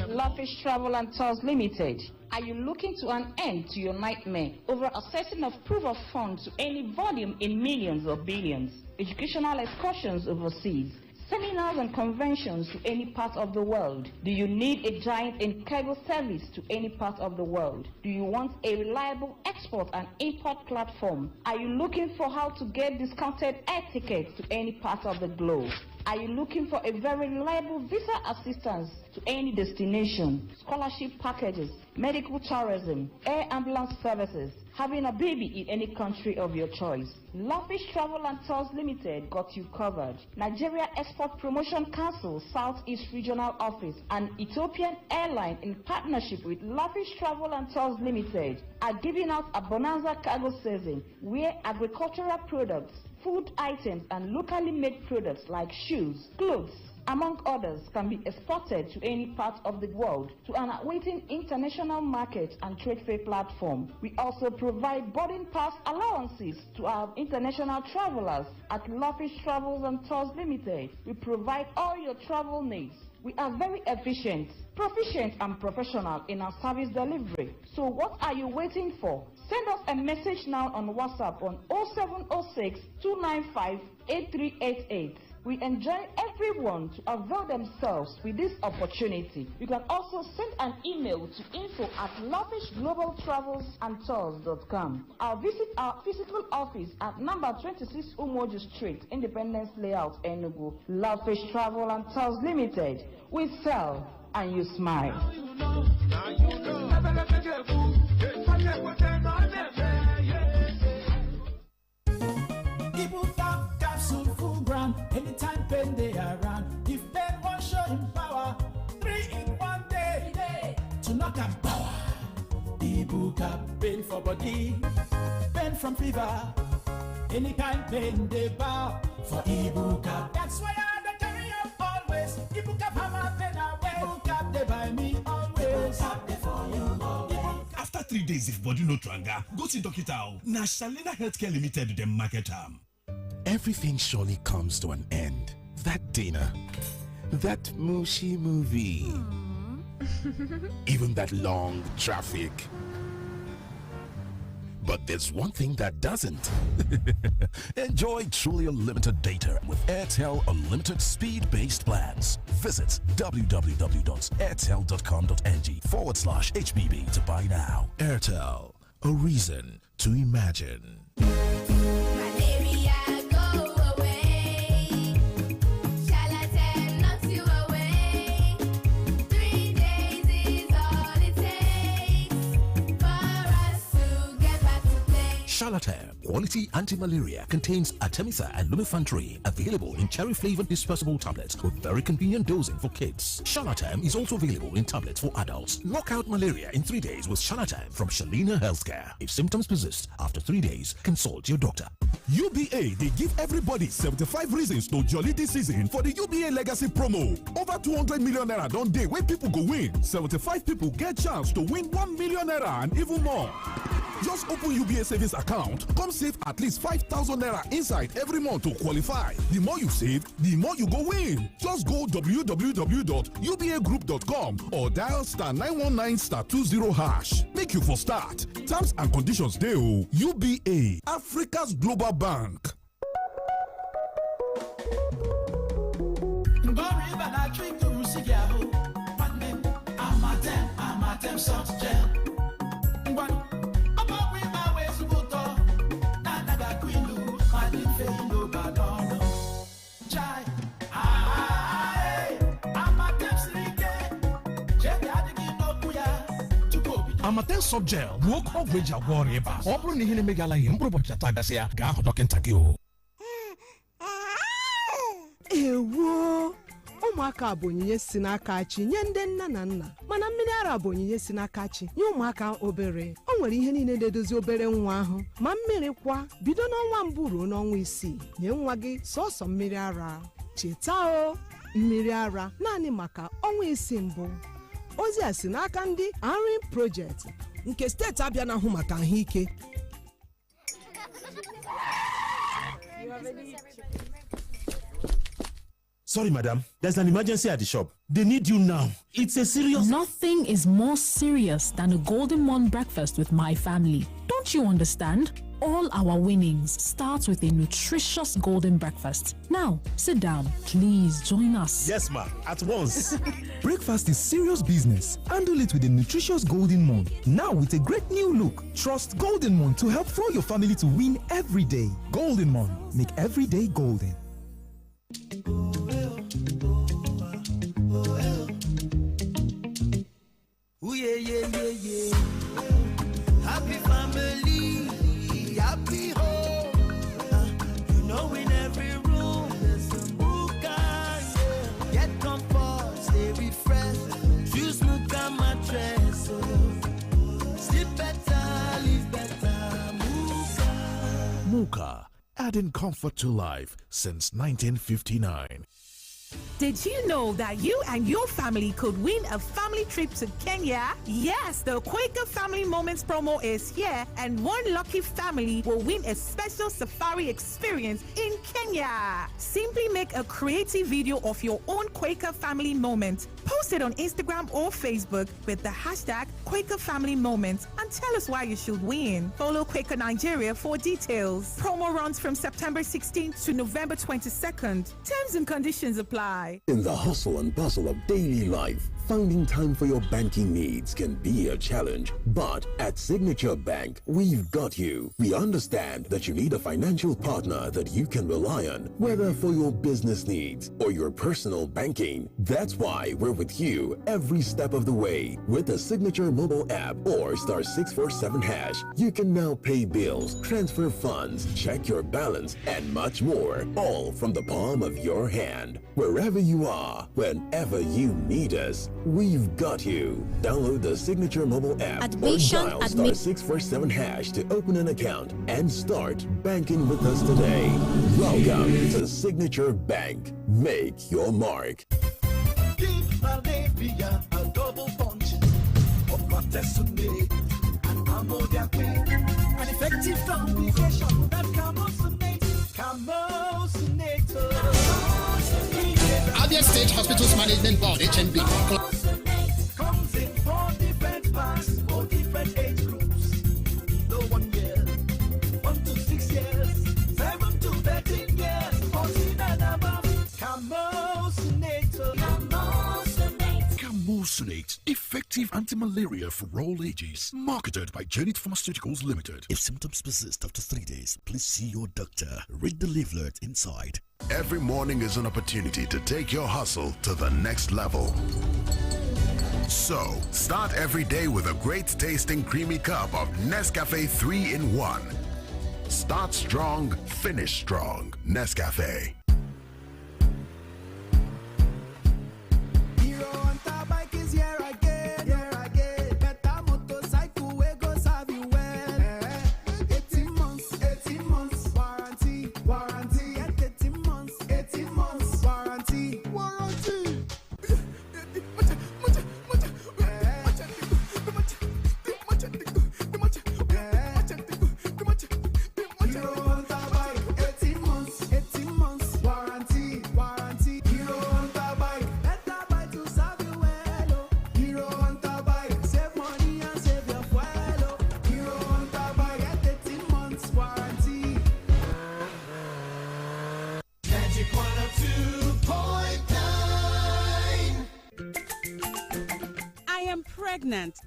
Lavish Travel and Tours Limited. Are you looking to an end to your nightmare over accessing of proof of funds to any volume in millions or billions? Educational excursions overseas, seminars and conventions to any part of the world. Do you need a giant in cargo service to any part of the world? Do you want a reliable export and import platform? Are you looking for how to get discounted air tickets to any part of the globe? Are you looking for a very reliable visa assistance to any destination, scholarship packages, medical tourism, air ambulance services, having a baby in any country of your choice? Lavish Travel and Tours Limited got you covered. Nigeria Export Promotion Council Southeast Regional Office and Ethiopian Airline in partnership with Lavish Travel and Tours Limited are giving out a bonanza cargo season where agricultural products, food items, and locally made products like shoes, clothes, among others, can be exported to any part of the world to an awaiting international market and trade fair platform. We also provide boarding pass allowances to our international travelers at Lawfish Travels and Tours Limited. We provide all your travel needs. We are very efficient, proficient, and professional in our service delivery. So what are you waiting for? Send us a message now on WhatsApp on 0706 295 8388. We enjoin everyone to avail themselves with this opportunity. You can also send an email to info@lavishglobaltravelsandtours.com. Visit our physical office at number 26 Umoju Street, Independence Layout, Enugu. Lavish Travel and Tours Limited. We sell and you smile. Anytime pain they around, if pain won't show him power, 3 in 1 day, to knock and power. Ibuka pain for body, pain from fever, any kind pain they bow for Ibuka. That's why I carry up always. Ibuka hammer pain away. Ibuka they buy me always. Ibuka they for you always. After 3 days, if body no tranga, go see doctor. Na Shalina Healthcare Limited them market am. Everything surely comes to an end. That dinner, that mushy movie, even that long traffic. But there's one thing that doesn't. Enjoy truly unlimited data with Airtel Unlimited Speed-Based Plans. Visit www.airtel.com.ng/HBB to buy now. Airtel, a reason to imagine. Charlatan Quality Anti-Malaria contains Artemisa and Lumefantrine, available in cherry-flavored dispersible tablets with very convenient dosing for kids. Charlatan is also available in tablets for adults. Knock out malaria in 3 days with Charlatan from Shalina Healthcare. If symptoms persist after 3 days, consult your doctor. UBA, they give everybody 75 reasons to jolly this season for the UBA Legacy promo. Over 200 million naira don day where people go win. 75 people get chance to win 1 million naira and even more. Just open UBA savings account, come save at least 5,000 naira inside every month to qualify. The more you save, the more you go win. Just go www.ubagroup.com or dial *919*20#. Make you for start. Terms and conditions dey o. UBA, Africa's Global Bank. Soft gel. Amatem soft gel bụ oke ọgwụ eji agwọ ọrịa ịba. Ọ bụrụ na ihe na-emega ala ihe mkpụrụ ụbọchị atọ agasịa, gaa hụ dọkịta gị o. Ewo, ụmụaka bụ onyinye si n'aka chi nye ndị nne na nna, mana mmiri ara bụ onyinye si n'aka chi nye ụmụaka obere. O nwere ihe niile na-edozi obere nwa ahụ, ma mmiri kwa bido n'ọnwa mbụ ruo n'ọnwa 6. Nye nwa gị sọsọ mmiri ara. Cheta o, mmiri ara naanị maka ọnwa 6 mbụ. Ozi a si n'aka ndị Army Project nke steeti Abịa na-ahụ maka ahụike. Sorry, madam. There's an emergency at the shop. They need you now. It's a serious... Nothing is more serious than a Golden Morn breakfast with my family. Don't you understand? All our winnings start with a nutritious golden breakfast. Now, sit down. Please join us. Yes, ma'am. At once. Breakfast is serious business. Handle it with a nutritious Golden Morn. Now with a great new look. Trust Golden Morn to help fuel your family to win every day. Golden Morn. Make every day golden. Ooh, yeah, yeah, yeah, yeah. Happy family, happy home. You know in every room there's some Muka, yeah. Get comfort, stay refreshed. Choose Muka mattress. Sleep better, live better. Muka. Muka, adding adding comfort to life since 1959. Did you know that you and your family could win a family trip to Kenya? Yes, the Quaker Family Moments promo is here, and one lucky family will win a special safari experience in Kenya. Simply make a creative video of your own Quaker Family Moment. Post it on Instagram or Facebook with the hashtag Quaker Family Moments and tell us why you should win. Follow Quaker Nigeria for details. Promo runs from September 16th to November 22nd. Terms and conditions apply. In the hustle and bustle of daily life, finding time for your banking needs can be a challenge. But at Signature Bank, we've got you. We understand that you need a financial partner that you can rely on, whether for your business needs or your personal banking. That's why we're with you every step of the way. With the Signature mobile app or *647#, you can now pay bills, transfer funds, check your balance, and much more, all from the palm of your hand. Wherever you are, whenever you need us, we've got you. Download the Signature mobile app or dial *647# to open an account and start banking with us today. Welcome to Signature Bank. Make your mark. Give malaria a double punch of Cortesonate and ammonia queen. An effective combination that Abia State Hospitals Management Board, HNB. Comes in 4 different packs for different age groups. No 1 year, 1 to 6 years, 7 to 13 years, 14 and above. Camosunate, effective anti-malaria for all ages. Marketed by Janet Pharmaceuticals Limited. If symptoms persist after 3 days, please see your doctor. Read the leaflet inside. Every morning is an opportunity to take your hustle to the next level. So, start every day with a great tasting creamy cup of Nescafe 3-in-1. Start strong, finish strong. Nescafe.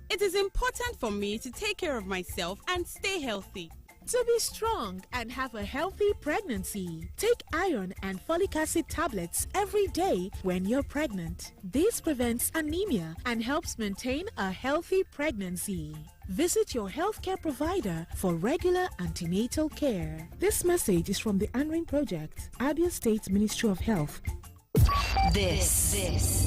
It is important for me to take care of myself and stay healthy. To be strong and have a healthy pregnancy, take iron and folic acid tablets every day when you're pregnant. This prevents anemia and helps maintain a healthy pregnancy. Visit your healthcare provider for regular antenatal care. This message is from the Anring Project, Abia State Ministry of Health. This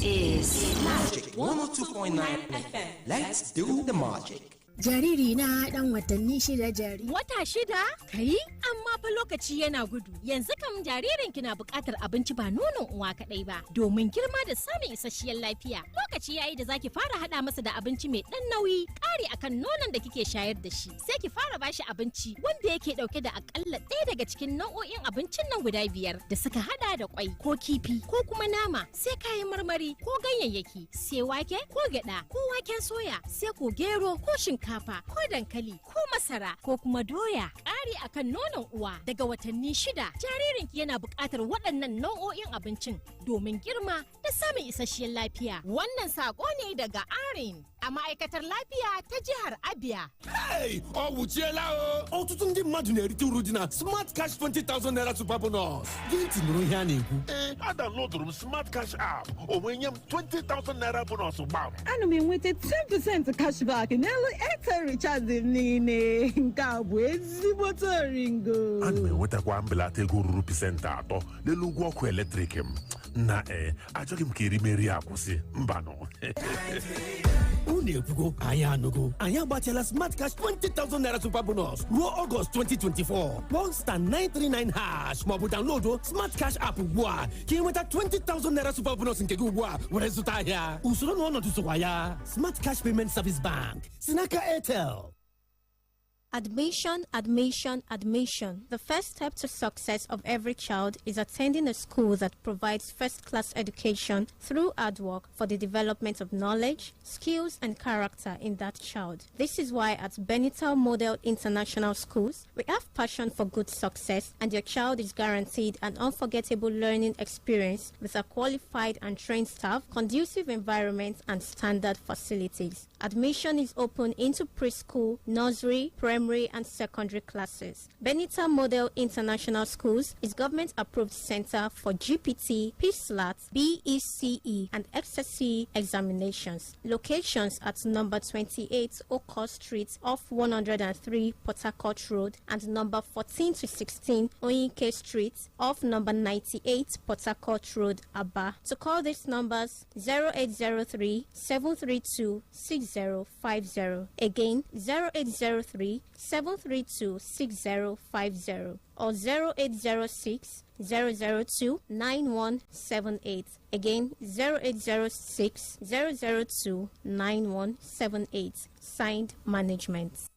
is Magic 102.9 FM. Let's do the magic. Jariri na dan watanni 6 jari. Wata 6? Kai? Amma fa lokaci yana gudu. Yanzu kam jaririn ki na buƙatar abinci ba nonon uwa kadai ba, domin girma da samun isasshiyar lafiya. Lokaci yayi da zaki fara hada masa da abinci mai dan nauyi, ƙari akan nonon da kike shayar da shi. Sai ki fara bashi abinci wanda yake dauke da akalla ɗaya daga cikin nau'o'in abincin nan guda 5 da suka hada da kwai ko kifi ko kuma nama, sai kayan marmari ko ganyayyaki, sai wake ko gyada ko waken soya, sai ko gero ko shinkafa ko dankali ko masara ko kuma doya. Ƙari akan nonon uwa daga watanni 6, jaririnki yana buƙatar waɗannan nau'o'in abincin domin girma da samun isasshiyar lafiya. Wannan sako ne daga Arin a ma'aikatar lafiya ta jihar Abia. Hey! Oh, wuchiela o! Ọtụtụ ndị mmadụ na-erite uru dị na Smart Cash 20,000 Naira Super Bonus. Gị tinụrụ ihe a na-ekwu. Adownloadụrụ m Smart Cash app. O wee nye m 20,000 Naira bonus gbam. Ana m enweta 10% cashback n'elu Airtel recharge m niile. Nke a bụ ezigbote oringo. Ana m enwetakwa mbelata ego ruru 3% n'elu ụgwọ ọkụ eletrik m. Na achọghị m ka erimeri akwụsị mba nọ. Unu ekwugo anyị anụgo anyị agbatịala smart cash 20,000 naira super bonus ruo August 2024 kpọọ star 939 hash maọbụ download smart cash app ugbu a ka ị nweta 20,000 naira super bonus nke gị ugbu a were zụta ahịa usoro na ọnọdụ sokwa ya smart cash payment service bank si n'aka Airtel. Admission, admission, admission. The first step to success of every child is attending a school that provides first-class education through hard work for the development of knowledge, skills, and character in that child. This is why at Benital Model International Schools, we have passion for good success, and your child is guaranteed an unforgettable learning experience with a qualified and trained staff, conducive environment, and standard facilities. Admission is open into preschool, nursery, primary, and secondary classes. Benita Model International Schools is government-approved center for GPT, PSLAT, BECE, and XSE examinations. Locations at number 28 Oka Street off 103 Port Harcourt Road and number 14 to 16 Oyinke Street off number 98 Port Harcourt Road, Aba. To call these numbers 0803 732 6050. Again 0803 732 6050 or 0806 002 9178. Again 0806 002 9178. Signed, Management.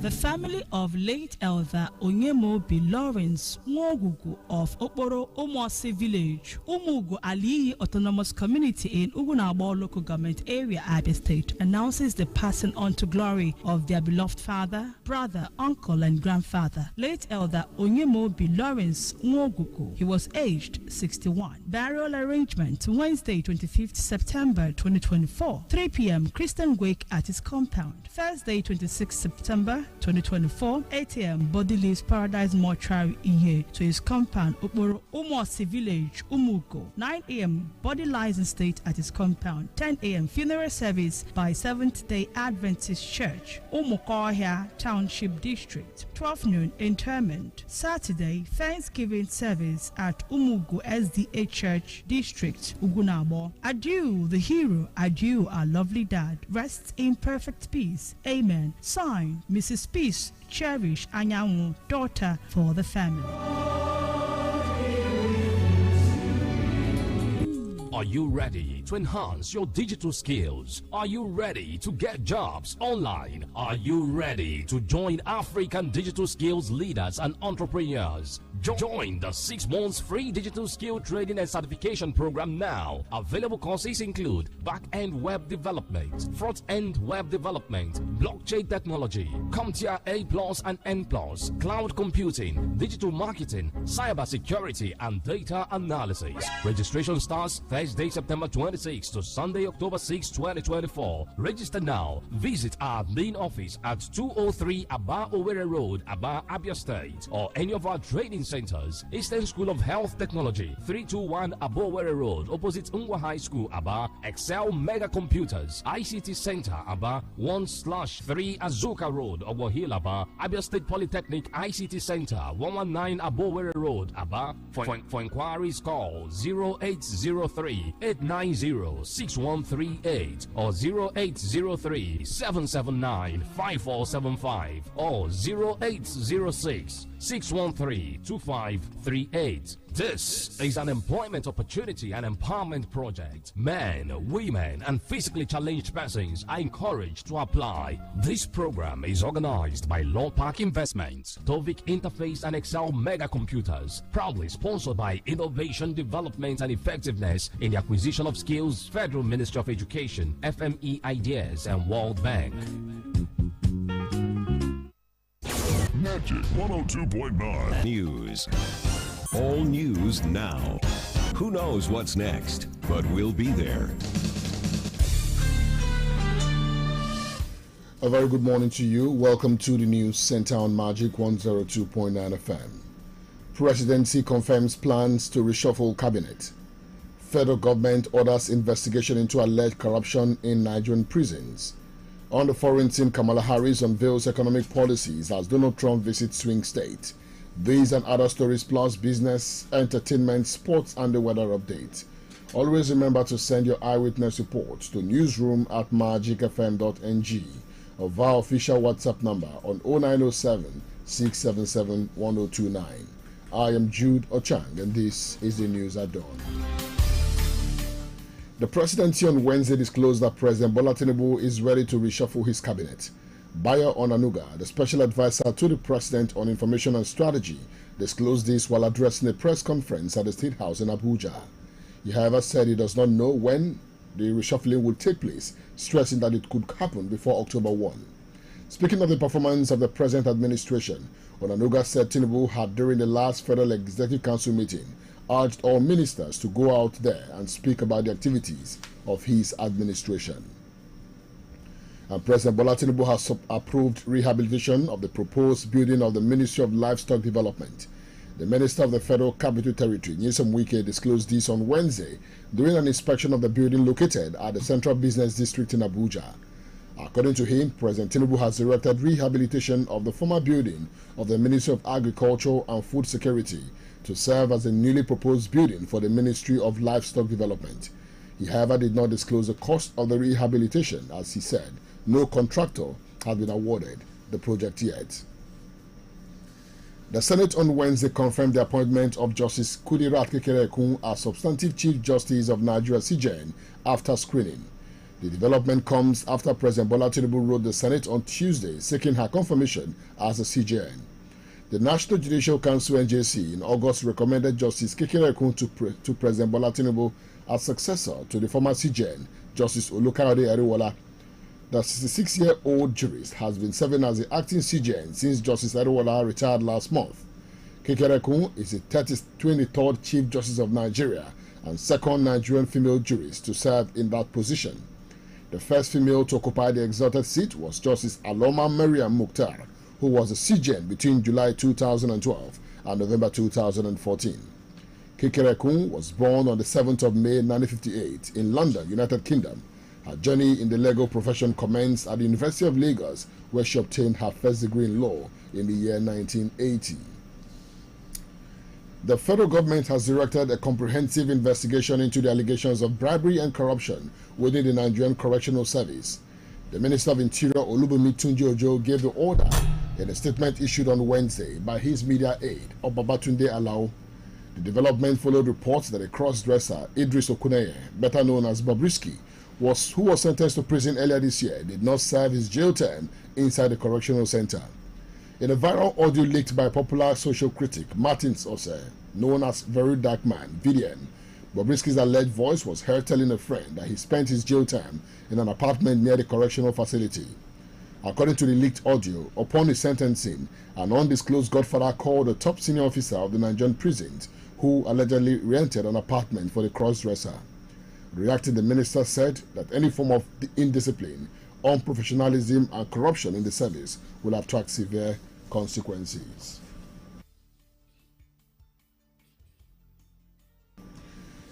The family of late Elder Onyemobi Lawrence Nwogugu of Okporo Umuasi Village, Umugu Aliyi Autonomous Community in Ugunabo Local Government Area, Abia State, announces the passing on to glory of their beloved father, brother, uncle, and grandfather, late Elder Onyemobi Lawrence Nwogugu. He was aged 61. Burial arrangement Wednesday, 25th September 2024, 3 p.m. Christian wake at his compound. Thursday, 26th September 2024, 8 a.m. Body leaves Paradise Mortuary Ihe to his compound, Okporo Umuasi Village, Umugo. 9 a.m. Body lies in state at his compound. 10 a.m. Funeral service by Seventh-day Adventist Church, Umukohia Township District. 12 noon interment. Saturday, Thanksgiving service at Umugu SDA Church District, Ugunabo. Adieu, the hero. Adieu, our lovely dad. Rest in perfect peace. Amen. Signed, Mrs. Peace Cherish Anyanwu, daughter for the family. Are you ready to enhance your digital skills? Are you ready to get jobs online? Are you ready to join African digital skills leaders and entrepreneurs? Join the 6 months free digital skill training and certification program now. Available courses include back-end web development, front-end web development, blockchain technology, CompTIA A+ and N+, cloud computing, digital marketing, cybersecurity, and data analysis. Registration starts Thursday, September 26 to Sunday, October 6, 2024. Register now. Visit our main office at 203 Aba Owerri Road, Aba, Abia State, or any of our training centers. Eastern School of Health Technology, 321 Aba Owerri Road, opposite Ungwa High School, Aba. Excel Mega Computers, ICT Center, Aba, 1/3 Azuka Road, Owohil, Aba. Abia State Polytechnic ICT Center, 119 Aba Owerri Road, Aba. For inquiries, call 0803-890-6138 or 0803-779-5475 or 0806-613-2538. This is an employment opportunity and empowerment project. Men, women, and physically challenged persons are encouraged to apply. This program is organized by Law Park Investments, Tovik Interface, and Excel Mega Computers. Proudly sponsored by Innovation, Development, and Effectiveness in the Acquisition of Skills, Federal Ministry of Education, FME Ideas, and World Bank. Magic 102.9 News. All news now. Who knows what's next, but we'll be there. A very good morning to you. Welcome to the news center on Magic 102.9 FM. Presidency confirms plans to reshuffle cabinet. Federal government orders investigation into alleged corruption in Nigerian prisons. On the foreign scene, Kamala Harris unveils economic policies as Donald Trump visits swing state. These and other stories plus business, entertainment, sports and the weather update. Always remember to send your eyewitness reports to newsroom@magicfm.ng or via official WhatsApp number on 0907 677 1029. I am Jude Ochang and this is the news at dawn. The presidency on Wednesday disclosed that President Bola Tinubu is ready to reshuffle his cabinet. Bayo Onanuga, the special advisor to the president on information and strategy, disclosed this while addressing a press conference at the State House in Abuja. He, however, said he does not know when the reshuffling will take place, stressing that it could happen before October 1. Speaking of the performance of the present administration, Onanuga said Tinubu had, during the last Federal Executive Council meeting, urged all ministers to go out there and speak about the activities of his administration. And President Bola Tinubu has approved rehabilitation of the proposed building of the Ministry of Livestock Development. The Minister of the Federal Capital Territory, Nyesom Wike, disclosed this on Wednesday during an inspection of the building located at the Central Business District in Abuja. According to him, President Tinubu has directed rehabilitation of the former building of the Ministry of Agriculture and Food Security to serve as a newly proposed building for the Ministry of Livestock Development. He, however, did not disclose the cost of the rehabilitation, as he said no contractor has been awarded the project yet. The Senate on Wednesday confirmed the appointment of Justice Kudirat Kekerekun as substantive Chief Justice of Nigeria CJN after screening. The development comes after President Bola Tinubu wrote the Senate on Tuesday seeking her confirmation as a CJN. The National Judicial Council NJC in August recommended Justice Kekerekun to President Bola Tinubu as successor to the former CJN, Justice Olukayode Ariwola. The 66-year-old jurist has been serving as the acting CJN since Justice Ariwola retired last month. Kekerekun is the 23rd Chief Justice of Nigeria and second Nigerian female jurist to serve in that position. The first female to occupy the exalted seat was Justice Aloma Mariam Mukhtar, who was a CJN between July 2012 and November 2014. Kekerekun was born on the 7th of May 1958 in London, United Kingdom. Her journey in the legal profession commenced at the University of Lagos, where she obtained her first degree in law in the year 1980. The federal government has directed a comprehensive investigation into the allegations of bribery and corruption within the Nigerian Correctional Service. The Minister of Interior, Olubunmi Tunji Ojo, gave the order in a statement issued on Wednesday by his media aide, Obabatunde Alao. The development followed reports that a cross-dresser, Idris Okuneye, better known as Bobrisky, who was sentenced to prison earlier this year, did not serve his jail term inside the correctional center. In a viral audio leaked by popular social critic Martins Ose, known as Very Dark Man, VDM, Bobrisky's alleged voice was heard telling a friend that he spent his jail term in an apartment near the correctional facility. According to the leaked audio, upon his sentencing, an undisclosed godfather called a top senior officer of the Nigerian prisons who allegedly rented an apartment for the cross-dresser. Reacting, the minister said that any form of indiscipline, unprofessionalism and corruption in the service will attract severe consequences.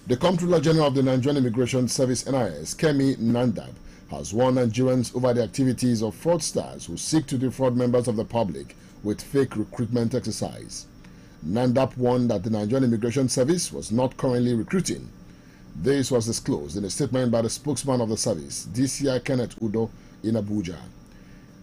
The Comptroller General of the Nigerian Immigration Service NIS, Kemi Nandab, has warned Nigerians over the activities of fraudsters who seek to defraud members of the public with fake recruitment exercise. Nandab warned that the Nigerian Immigration Service was not currently recruiting. This was disclosed in a statement by the spokesman of the service, DCI Kenneth Udo, in Abuja.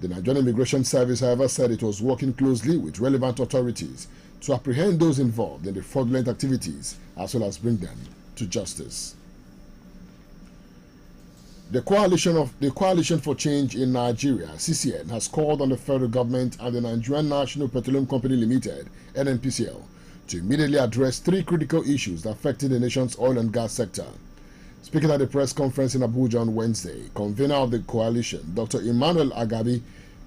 The Nigerian Immigration Service, however, said it was working closely with relevant authorities to apprehend those involved in the fraudulent activities as well as bring them to justice. The Coalition for Change in Nigeria, CCN, has called on the federal government and the Nigerian National Petroleum Company Limited, NNPCL, to immediately address three critical issues affecting the nation's oil and gas sector. Speaking at a press conference in Abuja on Wednesday, convener of the coalition, Dr. Emmanuel Agabi,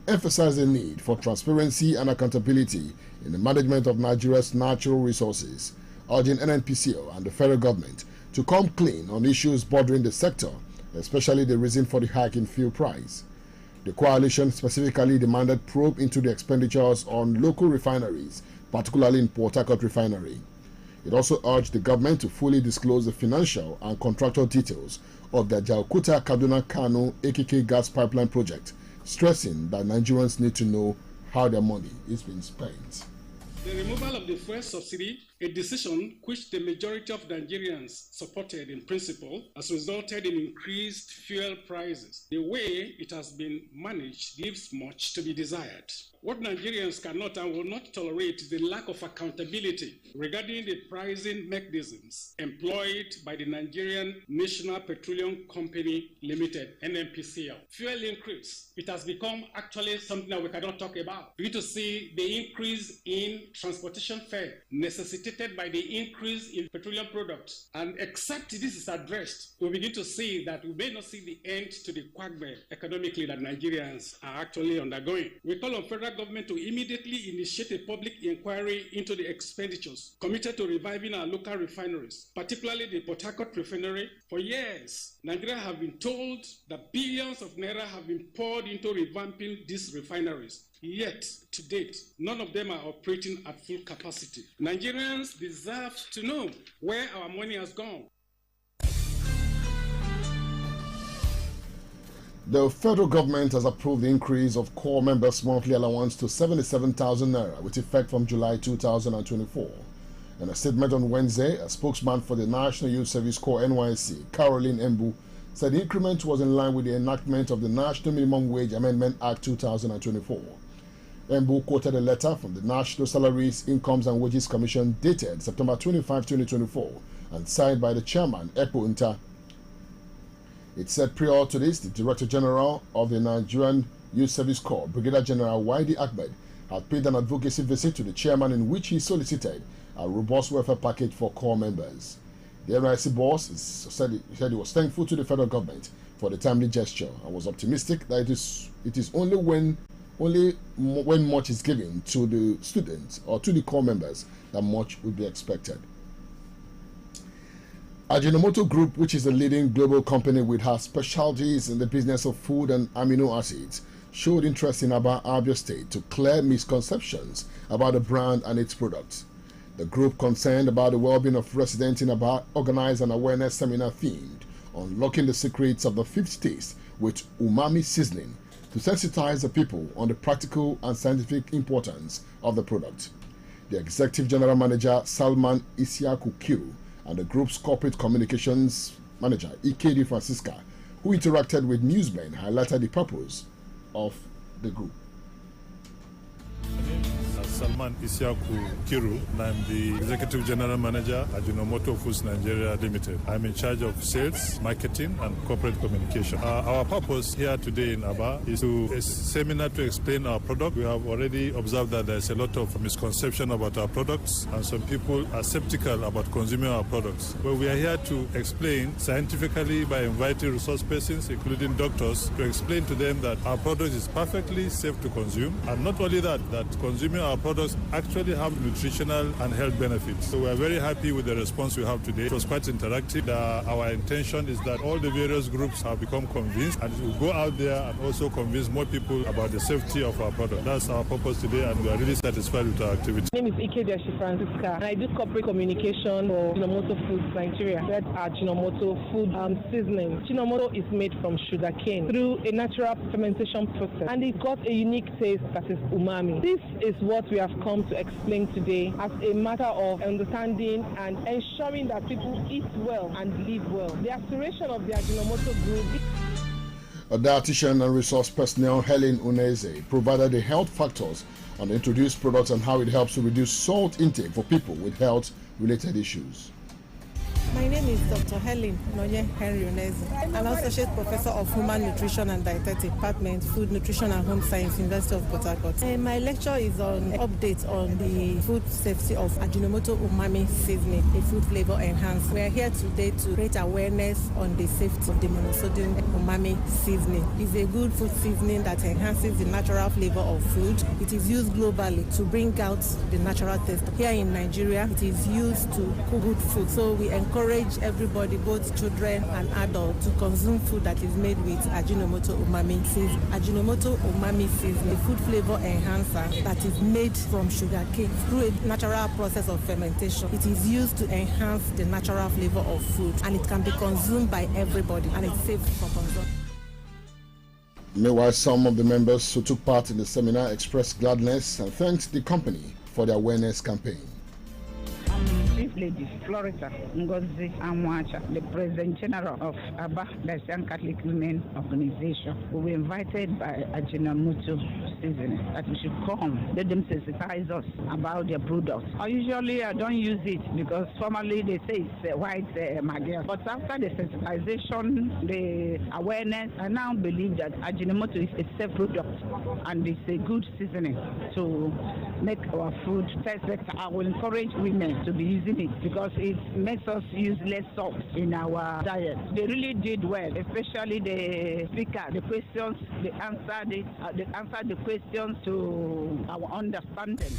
emphasized the need for transparency and accountability in the management of Nigeria's natural resources, urging NNPCL and the federal government to come clean on issues bordering the sector, especially the reason for the hike in fuel price. The coalition specifically demanded probe into the expenditures on local refineries, particularly in Port Harcourt Refinery. It also urged the government to fully disclose the financial and contractual details of the Jalkuta Kaduna Kano AKK gas pipeline project, stressing that Nigerians need to know how their money is being spent. The removal of the fuel subsidy, a decision which the majority of Nigerians supported in principle, has resulted in increased fuel prices. The way it has been managed leaves much to be desired. What Nigerians cannot and will not tolerate is the lack of accountability regarding the pricing mechanisms employed by the Nigerian National Petroleum Company Limited, NNPCL. Fuel increase, it has become actually something that we cannot talk about. We need to see the increase in transportation fare necessitated by the increase in petroleum products. And except this is addressed, we begin to see that we may not see the end to the quagmire economically that Nigerians are actually undergoing. We call on federal government to immediately initiate a public inquiry into the expenditures committed to reviving our local refineries, particularly the Port Harcourt refinery. For years, Nigeria have been told that billions of naira have been poured into revamping these refineries. Yet, to date, none of them are operating at full capacity. Nigerians deserve to know where our money has gone. The federal government has approved the increase of core members' monthly allowance to 77,000 naira with effect from July 2024. In a statement on Wednesday, a spokesman for the National Youth Service Corps NYSC, Caroline Embu, said the increment was in line with the enactment of the National Minimum Wage Amendment Act 2024. Embu quoted a letter from the National Salaries, Incomes and Wages Commission dated September 25, 2024 and signed by the chairman, Ekpo Nta. It said prior to this, the Director General of the Nigerian Youth Service Corps, Brigadier General Waidi Ahmed, had paid an advocacy visit to the chairman in which he solicited a robust welfare package for corps members. The NYSC boss said he was thankful to the federal government for the timely gesture and was optimistic that it is only when much is given to the students or to the corps members that much would be expected. Ajinomoto Group, which is a leading global company with her specialties in the business of food and amino acids, showed interest in Aba, Abia State to clear misconceptions about the brand and its products. The group, concerned about the well-being of residents in Aba, organized an awareness seminar themed on unlocking the secrets of the fifth taste with umami seasoning to sensitize the people on the practical and scientific importance of the product. The Executive General Manager, Salman Isiaku Kiru, and the group's corporate communications manager, Ikedi Francisca, who interacted with newsmen, highlighted the purpose of the group. Salman Isiaku Kiru, and I'm the Executive General Manager at Ajinomoto Foods Nigeria Limited. I'm in charge of sales, marketing, and corporate communication. Our purpose here today in Aba is a seminar to explain our product. We have already observed that there's a lot of misconception about our products, and some people are skeptical about consuming our products. But we are here to explain scientifically by inviting resource persons, including doctors, to explain to them that our product is perfectly safe to consume, and not only that consuming our products actually have nutritional and health benefits. So we are very happy with the response we have today. It was quite interactive. Our intention is that all the various groups have become convinced, and we'll go out there and also convince more people about the safety of our product. That's our purpose today, and we are really satisfied with our activity. My name is Ikedi Francisca, and I do corporate communication for Ajinomoto Foods Nigeria. That's Ajinomoto Food Seasoning. Ajinomoto is made from sugarcane through a natural fermentation process, and it got a unique taste that is umami. This is what we have come to explain today as a matter of understanding and ensuring that people eat well and live well. The aspiration of the Ajinomoto Group. A dietitian and resource personnel, Helen Uneze, provided the health factors on the introduced products and how it helps to reduce salt intake for people with health-related issues. My name is Dr. Helen Noye Henry Uneze. I'm an Associate Professor of Human Nutrition and Dietetics Department, Food, Nutrition and Home Science, University of Port Harcourt. And my lecture is on updates on the food safety of Ajinomoto Umami Seasoning, a food flavor enhancer. We are here today to create awareness on the safety of the monosodium umami seasoning. It's a good food seasoning that enhances the natural flavor of food. It is used globally to bring out the natural taste. Here in Nigeria, it is used to cook good food. So we encourage encourage everybody, both children and adults, to consume food that is made with Ajinomoto umami seasoning. Ajinomoto umami seasoning, a food flavor enhancer that is made from sugarcane through a natural process of fermentation. It is used to enhance the natural flavor of food, and it can be consumed by everybody, and it's safe for consumption. Meanwhile, some of the members who took part in the seminar expressed gladness and thanked the company for the awareness campaign. Chief Lady Florita Ngozi Amwacha, the President General of ABA, the Young Catholic Women Organization. We were invited by Ajinomoto seasoning that we should come, let them sensitize us about their products. I don't use it because formerly they say it's white maggia. But after the sensitization, the awareness, I now believe that Ajinomoto is a safe product and it's a good seasoning to make our food taste better. I will encourage women to be using it because it makes us use less salt in our diet. They really did well, especially the speaker. The questions, they answered the questions to our understanding.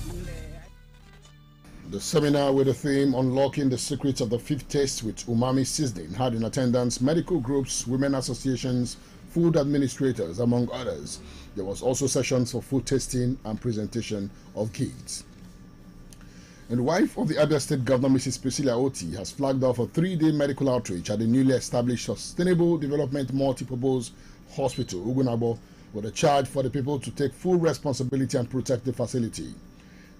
The seminar with the theme Unlocking the Secrets of the Fifth Taste with Umami Seasoning had in attendance medical groups, women associations, food administrators, among others. There was also sessions for food tasting and presentation of gifts. And the wife of the Abia State Governor, Mrs. Priscilla Oti, has flagged off a 3-day medical outreach at the newly established Sustainable Development Multipurpose Hospital, Ugunabo, with a charge for the people to take full responsibility and protect the facility.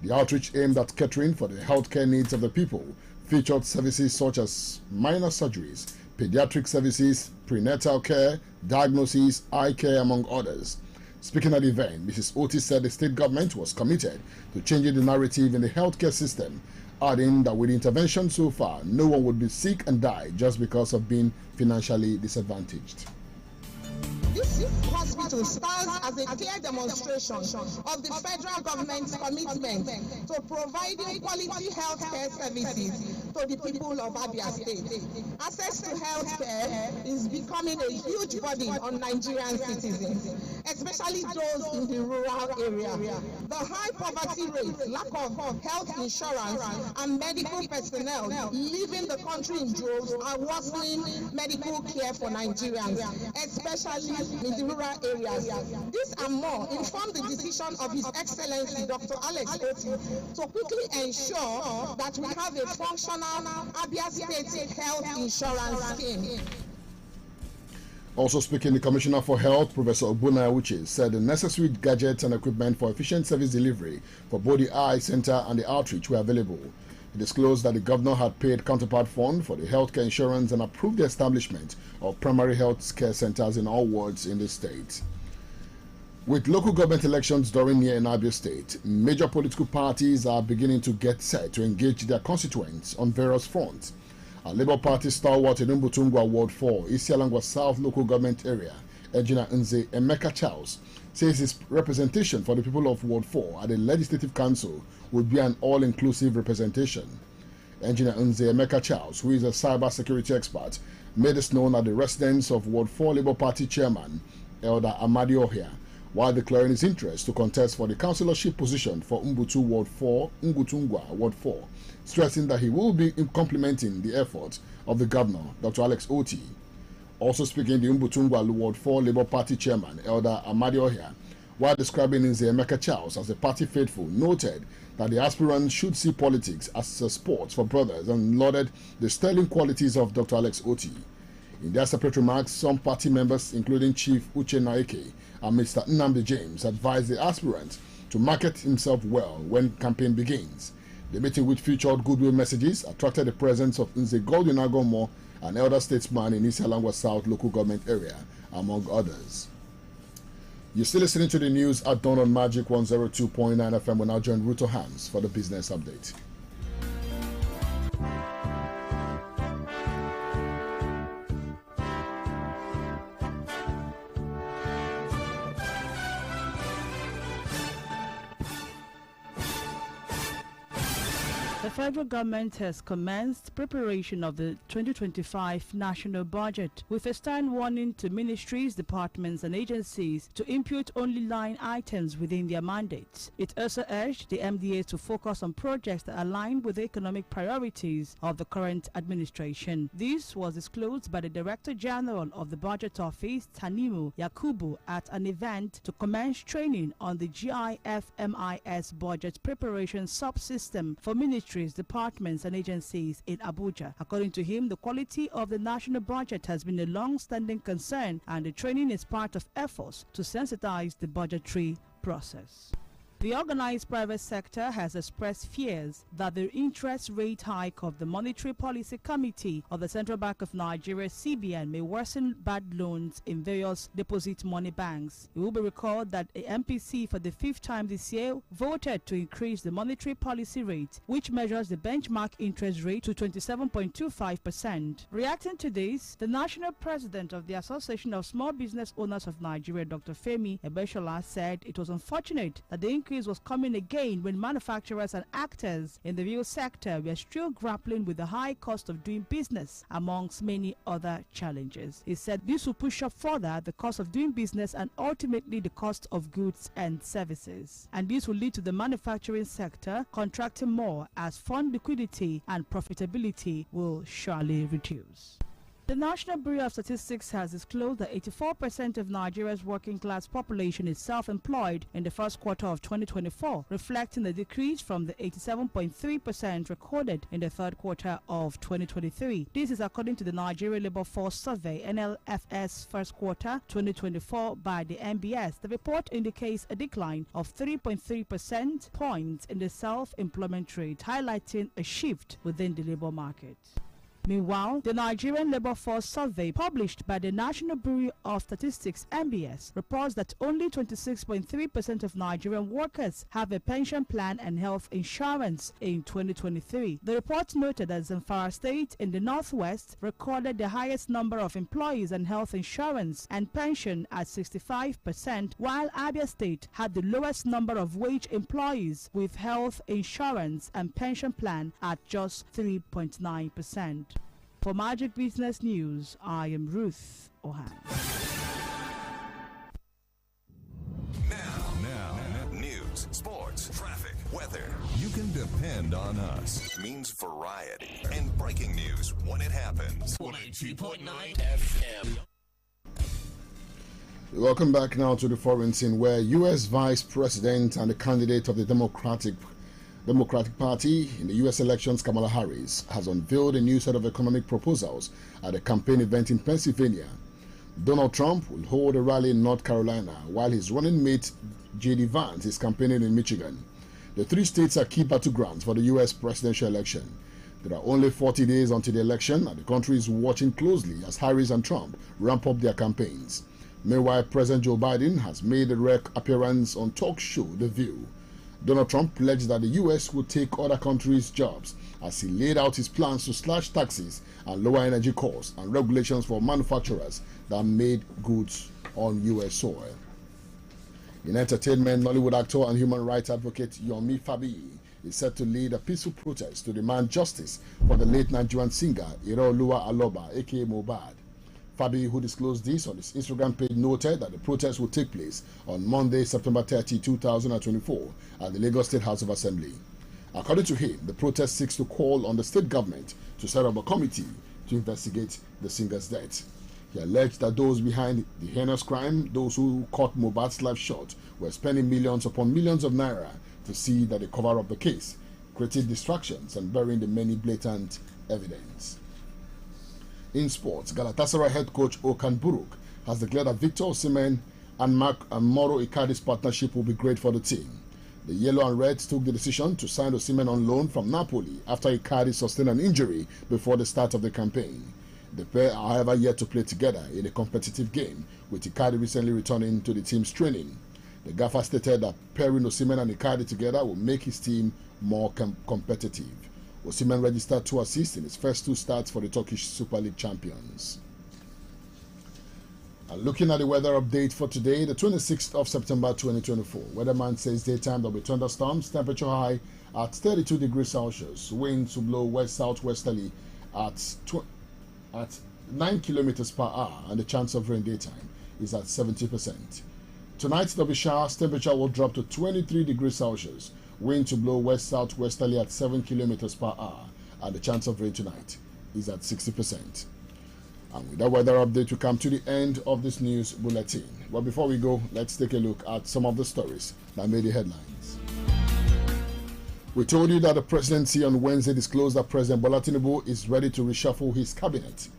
The outreach aimed at catering for the healthcare needs of the people featured services such as minor surgeries, pediatric services, prenatal care, diagnosis, eye care, among others. Speaking at the event, Mrs. Otis said the state government was committed to changing the narrative in the healthcare system, adding that with intervention so far, no one would be sick and die just because of being financially disadvantaged. This hospital stands as a clear demonstration of the federal government's commitment to providing quality health care services to the people of Abia State. Access to health care is becoming a huge burden on Nigerian citizens, especially those in the rural area. The high poverty rate, lack of health insurance, and medical personnel leaving the country in droves are worsening medical care for Nigerians, especially in the rural areas. This and more informed the decision of His Excellency Dr. Alex Oti to quickly ensure that we have a functional Abia State health insurance scheme. Also speaking, the Commissioner for Health, Professor Obuna Uche, said the necessary gadgets and equipment for efficient service delivery for both the eye center and the outreach were available. He disclosed that the governor had paid counterpart fund for the healthcare insurance and approved the establishment of primary health care centers in all wards in the state. With local government elections drawing near in Abia State, major political parties are beginning to get set to engage their constituents on various fronts. A Labour Party stalwart in Umbutungwa Ward 4, Isialangwa South local government area, Engineer Nze Emeka Charles, says his representation for the people of Ward 4 at the Legislative Council would be an all-inclusive representation. Engineer Nze Emeka Charles, who is a cyber security expert, made this known at the residence of Ward 4 Labour Party Chairman, Elder Amadi Ohia, while declaring his interest to contest for the councillorship position for Umbutu Ward 4, Ngutungwa Ward 4, stressing that he will be complementing the efforts of the governor, Dr. Alex Oti. Also speaking, the Umbutungwa Ward 4 Labour Party Chairman, Elder Amadi Ohia, while describing Nze Emeka Charles as a party faithful, noted that the aspirant should see politics as a sport for brothers and lauded the sterling qualities of Dr. Alex Oti. In their separate remarks, some party members, including Chief Uche Naike and Mr. Nnamdi James, advised the aspirant to market himself well when campaign begins. The meeting, which featured goodwill messages, attracted the presence of Nze Godwin Agomo, an elder statesman in Isialangwa South local government area, among others. You're still listening to the news at dawn on Magic 102.9 FM. We're now joined Ruto Hans for the business update. The federal government has commenced preparation of the 2025 national budget with a stern warning to ministries, departments and agencies to impute only line items within their mandates. It also urged the MDA to focus on projects that align with the economic priorities of the current administration. This was disclosed by the Director General of the Budget Office, Tanimu Yakubu, at an event to commence training on the GIFMIS budget preparation subsystem for ministries, departments and agencies in Abuja. According to him, the quality of the national budget has been a long-standing concern, and the training is part of efforts to sensitize the budgetary process. The organized private sector has expressed fears that the interest rate hike of the Monetary Policy Committee of the Central Bank of Nigeria (CBN) may worsen bad loans in various deposit money banks. It will be recalled that a MPC for the 5th time this year voted to increase the monetary policy rate, which measures the benchmark interest rate, to 27.25%. Reacting to this, the national president of the Association of Small Business Owners of Nigeria, Dr. Femi Ebeshola, said it was unfortunate that the increase was coming again when manufacturers and actors in the real sector were still grappling with the high cost of doing business, amongst many other challenges. He said this will push up further the cost of doing business and ultimately the cost of goods and services. And this will lead to the manufacturing sector contracting more, as fund liquidity and profitability will surely reduce. The National Bureau of Statistics has disclosed that 84% of Nigeria's working class population is self-employed in the first quarter of 2024, reflecting a decrease from the 87.3% recorded in the third quarter of 2023. This is according to the Nigeria Labour Force Survey (NLFS) first quarter 2024 by the NBS. The report indicates a decline of 3.3% points in the self-employment rate, highlighting a shift within the labour market. Meanwhile, the Nigerian Labour Force Survey published by the National Bureau of Statistics (NBS) reports that only 26.3% of Nigerian workers have a pension plan and health insurance in 2023. The report noted that Zamfara State in the Northwest recorded the highest number of employees and health insurance and pension at 65%, while Abia State had the lowest number of wage employees with health insurance and pension plan at just 3.9%. For Magic Business News, I am Ruth Ohan. Now, news, sports, traffic, weather. You can depend on us. It means variety and breaking news when it happens. 182.9 FM. Welcome back now to the foreign scene, where U.S. Vice President and the candidate of the Democratic Party in the U.S. elections, Kamala Harris, has unveiled a new set of economic proposals at a campaign event in Pennsylvania. Donald Trump will hold a rally in North Carolina, while his running mate J.D. Vance is campaigning in Michigan. The three states are key battlegrounds for the U.S. presidential election. There are only 40 days until the election, and the country is watching closely as Harris and Trump ramp up their campaigns. Meanwhile, President Joe Biden has made a rare appearance on talk show The View. Donald Trump pledged that the U.S. would take other countries' jobs as he laid out his plans to slash taxes and lower energy costs and regulations for manufacturers that made goods on U.S. soil. In entertainment, Nollywood actor and human rights advocate Yomi Fabiyi is set to lead a peaceful protest to demand justice for the late Nigerian singer Ireoluwa Aloba, aka Mohbad. Fabiyi, who disclosed this on his Instagram page, noted that the protest will take place on Monday, September 30, 2024 at the Lagos State House of Assembly. According to him, the protest seeks to call on the state government to set up a committee to investigate the singer's death. He alleged that those behind the heinous crime, those who caught Mohbad's life short, were spending millions upon millions of naira to see that they cover up the case, creating distractions and burying the many blatant evidence. In sports, Galatasaray head coach Okan Buruk has declared that Victor Osimhen and Mauro Icardi's partnership will be great for the team. The Yellow and Reds took the decision to sign Osimhen on loan from Napoli after Icardi sustained an injury before the start of the campaign. The pair are, however, yet to play together in a competitive game, with Icardi recently returning to the team's training. The gaffer stated that pairing Osimhen and Icardi together will make his team more competitive. Osimhen registered 2 assists in his first 2 starts for the Turkish Super League champions. And looking at the weather update for today, the 26th of September 2024. Weatherman says daytime there'll be thunderstorms, temperature high at 32 degrees Celsius. Winds will blow west-southwesterly at 9 kilometers per hour, and the chance of rain daytime is at 70%. Tonight there'll be showers, temperature will drop to 23 degrees Celsius. Wind to blow west-southwesterly at 7 kilometers per hour, and the chance of rain tonight is at 60%. And with that weather update, we come to the end of this news bulletin. But before we go, let's take a look at some of the stories that made the headlines. We told you that the presidency on Wednesday disclosed that President Bola Tinubu is ready to reshuffle his cabinet.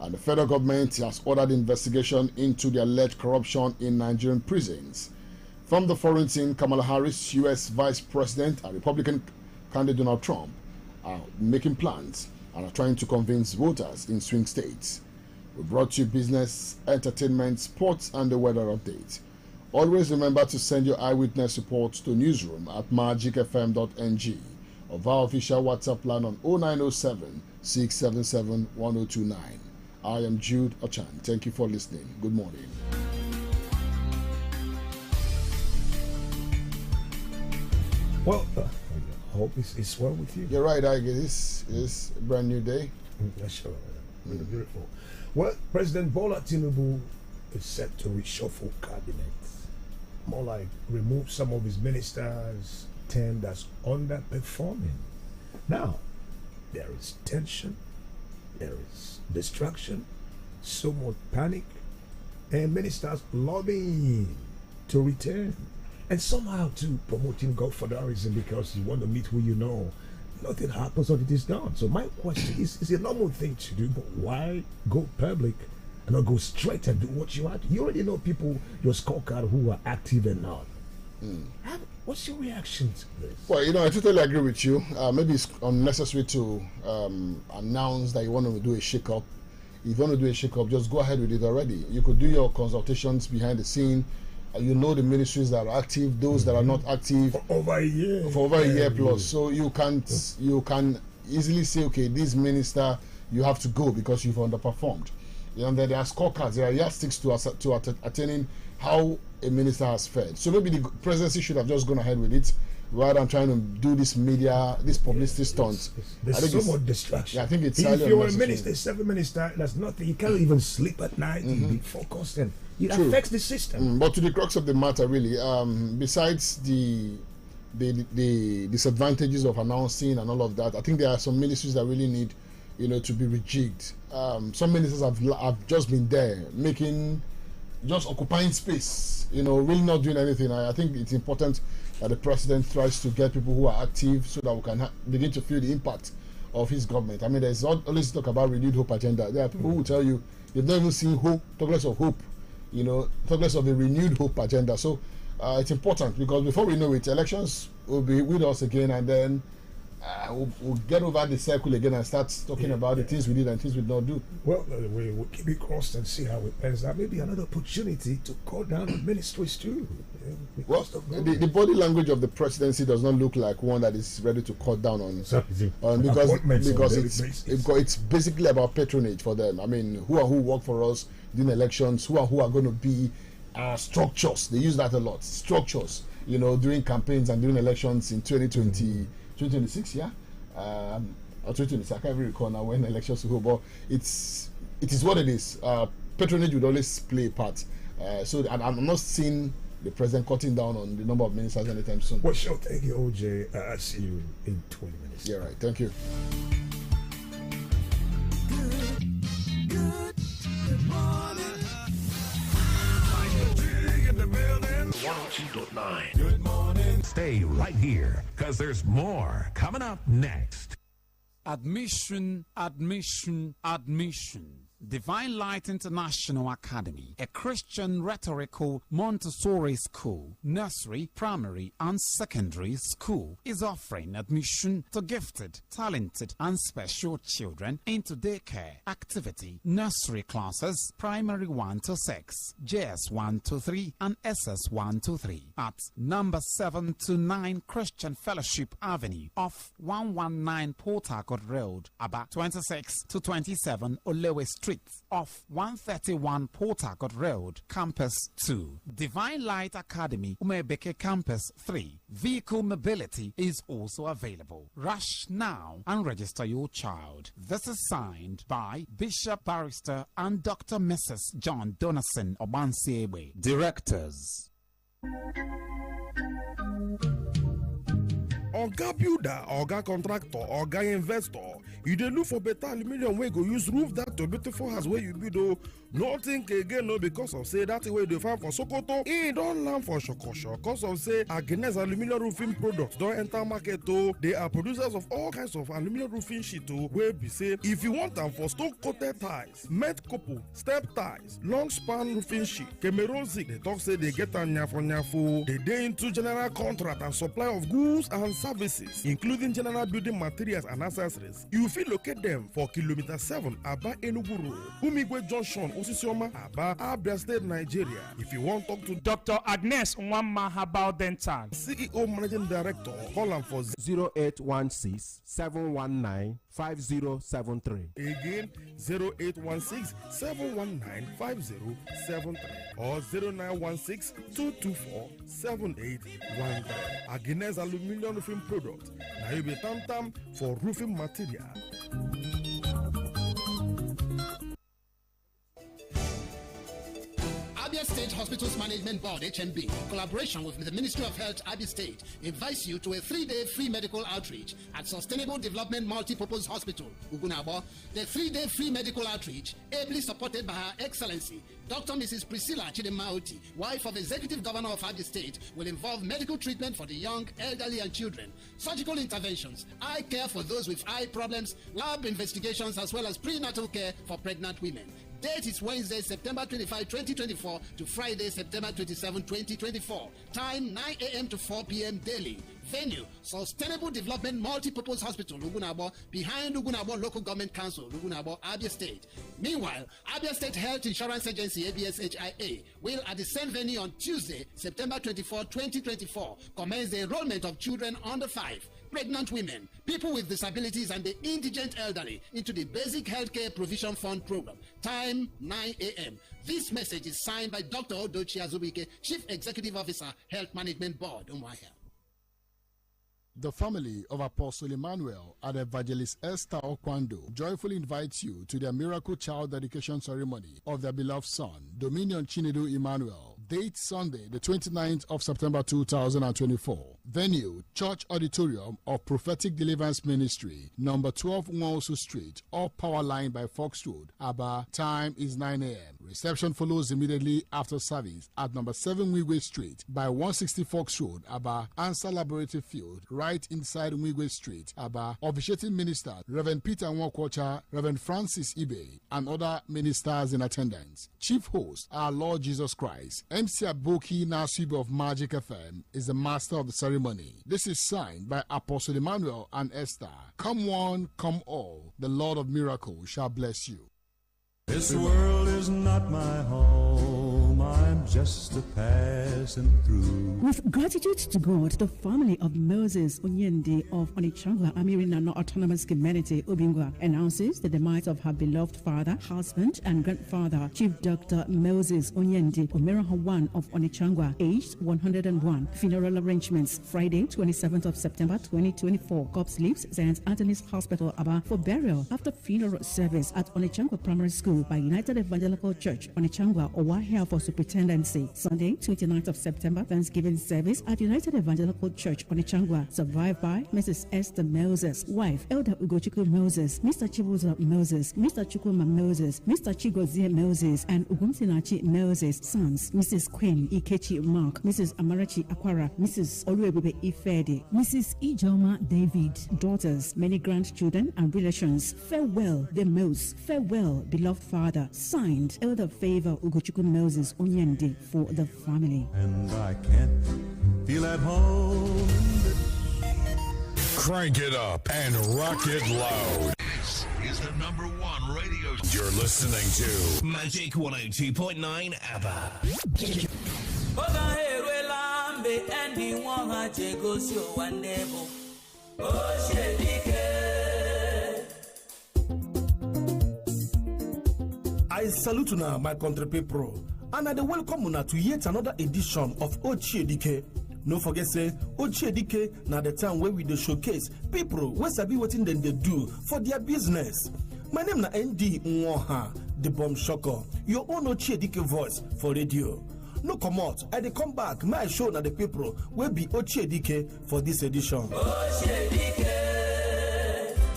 And the federal government has ordered investigation into the alleged corruption in Nigerian prisons. From the foreign scene, Kamala Harris, U.S. Vice President, and Republican candidate Donald Trump are making plans and are trying to convince voters in swing states. We brought you business, entertainment, sports, and the weather update. Always remember to send your eyewitness reports to newsroom at magicfm.ng or via official WhatsApp line on 0907 677 1029. I am Jude Ochan. Thank you for listening. Good morning. Well, I hope it's well with you. You're right, I guess. It's a brand new day. That's sure. Really beautiful. Well, President Bola Tinubu is set to reshuffle cabinet. More like remove some of his ministers termed as underperforming. Now, there is tension, there is distraction, so much panic, and ministers lobbying to return. And somehow to promoting God for that reason, because you want to meet who you know. Nothing happens until it is done. So my question is, it's a normal thing to do, but why go public and not go straight and do what you want? You already know people, your scorecard, who are active and not. What's your reaction to this? Well, I totally agree with you. Maybe it's unnecessary to announce that you want to do a shake-up. If you want to do a shake-up, just go ahead with it already. You could do your consultations behind the scene. You know the ministries that are active, those that are not active for over a year. For over a year plus. So you can easily say, okay, this minister, you have to go because you've underperformed. And then there are scorecards, there are yardsticks to attaining how a minister has fared. So maybe the presidency should have just gone ahead with it rather than trying to do this media, this publicity stunt. There's so much distraction. Yeah, I think it's if you're a minister, 7 minister, that's nothing. You can't even sleep at night. You be focused, and it affects the system. But to the crux of the matter, really, besides the disadvantages of announcing and all of that, I think there are some ministries that really need, to be rejigged. Some ministers have just been there, just occupying space, really not doing anything. I think it's important that the president tries to get people who are active so that we can begin to feel the impact of his government. I mean, there's always talk about renewed hope agenda. There are people who will tell you they've not even seen hope, talk less of hope, talk less of a renewed hope agenda. So it's important, because before we know it, elections will be with us again, and then we'll get over the circle again and start talking about the things we did and things we did not do. Well, we'll keep it crossed and see how it ends. That may be another opportunity to cut down on ministries too. Well, the body language of the presidency does not look like one that is ready to cut down on because it's basically about patronage for them. I mean, who work for us during elections, who are going to be structures. They use that a lot. Structures, during campaigns and during elections in 2020. 2026, yeah, or 2026. I can't even recall now when elections will go, but it is what it is. Patronage would always play a part. So I'm not seeing the president cutting down on the number of ministers anytime soon. Well, sure. Thank you, OJ. I'll see you in 20 minutes. Yeah, right. Thank you. Good morning. 102.9. Good morning. Stay right here, because there's more coming up next. Admission. Divine Light International Academy, a Christian rhetorical Montessori school, nursery, primary, and secondary school, is offering admission to gifted, talented, and special children into daycare, activity, nursery classes, primary 1 to 6, JS 1 to 3, and SS 1 to 3 at number 7 to 9 Christian Fellowship Avenue off 119 Port Harcourt Road, about 26 to 27 Olewe Street, Street off 131 Port Harcourt Road, Campus 2. Divine Light Academy, Umebeke Campus 3. Vehicle mobility is also available. Rush now and register your child. This is signed by Bishop Barrister and Dr. Mrs. John Donaldson Obansiebe, Directors. Oga builder, Oga contractor, Oga investor, you dey look for better aluminium wey go use roof that to beautiful house wey you build o. No think again no because of say that way dey find for Sokoto, e don land for Shokosho because of say Agnes aluminium roofing products don enter market o. They are producers of all kinds of aluminium roofing sheet o wey be say if you want am for stone coated tiles, met couple, step tiles, long span roofing sheet, Cameroon zinc, they talk say they get am nyafo. They dey into general contract and supply of goods and services, including general building materials and accessories. You fit locate them for kilometer 7 Aba Enugu Road, Umigwe Junction, Osisioma, Aba, Abia State, Nigeria. If you want to talk to Dr. Agnes Nwamma Herbal Dental, CEO Managing Director, call am for 0816-719-5073. Again, 0816-719-5073 or 0916-224-7813. Agnes Aluminium Roofing Product. Now you be tam for roofing material. Abia State Hospitals Management Board, HMB, in collaboration with the Ministry of Health, Abia State, invites you to a 3-day free medical outreach at Sustainable Development Multipurpose Hospital, Ugunabo. The 3-day free medical outreach, ably supported by Her Excellency, Dr. Mrs. Priscilla Chidemauti, wife of Executive Governor of Abia State, will involve medical treatment for the young, elderly, and children, surgical interventions, eye care for those with eye problems, lab investigations, as well as prenatal care for pregnant women. Date is Wednesday, September 25, 2024 to Friday, September 27, 2024. Time 9 a.m. to 4 p.m. daily. Venue, Sustainable Development Multipurpose Hospital, Ugunabo, behind Ugunabo Local Government Council, Ugunabo, Abia State. Meanwhile, Abia State Health Insurance Agency, ABSHIA, will at the same venue on Tuesday, September 24, 2024, commence the enrollment of children under 5, pregnant women, people with disabilities, and the indigent elderly into the Basic Healthcare Provision Fund program. Time 9 a.m. This message is signed by Dr. Odochi Azubike, Chief Executive Officer, Health Management Board, Umuahia. The family of Apostle Emmanuel and Evangelist Esther Okwando joyfully invites you to their miracle child dedication ceremony of their beloved son, Dominion Chinedu Emmanuel. Date Sunday, the 29th of September 2024. Venue, Church Auditorium of Prophetic Deliverance Ministry, number 12 Nwosu Street, off Power Line by Fox Road, Aba. Time is 9 a.m. Reception follows immediately after service at number 7 Wigwe Street by 160 Fox Road, Aba. Answer Laboratory Field, right inside Wigwe Street, Aba. Officiating minister, Reverend Peter Nwokwocha, Reverend Francis Ibe, and other ministers in attendance. Chief host, our Lord Jesus Christ. MC Aboki Nasibu of Magic FM is the master of the ceremony. This is signed by Apostle Emmanuel and Esther. Come one, come all. The Lord of miracles shall bless you. This world is not my home, I'm just a passing through. With gratitude to God, the family of Moses Onyende of Onichangwa Amirinano Autonomous Community, Ubingwa, announces the demise of her beloved father, husband, and grandfather, Chief Dr. Moses Onyende Omerahawan of Onichangwa, aged 101. Funeral arrangements, Friday, 27th of September 2024. Corpse leaves St. Anthony's Hospital, Aba, for burial after funeral service at Onichangwa Primary School by United Evangelical Church, Onichangwa, Owahia for superintendency. Sunday, 29th of September, Thanksgiving service at United Evangelical Church, Onichangwa, survived by Mrs. Esther Moses, wife, Elder Ugochukwu Moses, Mr. Chibuzo Moses, Mr. Chukwuma Moses, Mr. Chigozie Moses, and Ugumsinachi Moses, sons, Mrs. Queen Ikechi Mark, Mrs. Amarachi Akwara, Mrs. Oluebube Ifede, Mrs. Ijoma David, daughters, many grandchildren and relations. Farewell, the most, farewell, beloved father. Signed, Elder Favor Ugochukwu Moses Onyende for the family. And I can't feel at home. Crank it up and rock it loud. This is the #1 radio. You're listening to Magic 102.9 ABBA. I salute una my country people, and I welcome una to yet another edition of Ochiedike. No forget say Ochiedike na the time where we dey showcase people wey sabi wetin dem dey do for their business. My name na ND Nwoha, the bomb shocker, your own Ochiedike voice for radio. No comot, I dey come back, may I show na the people wey be Ochiedike for this edition. Ochiedike.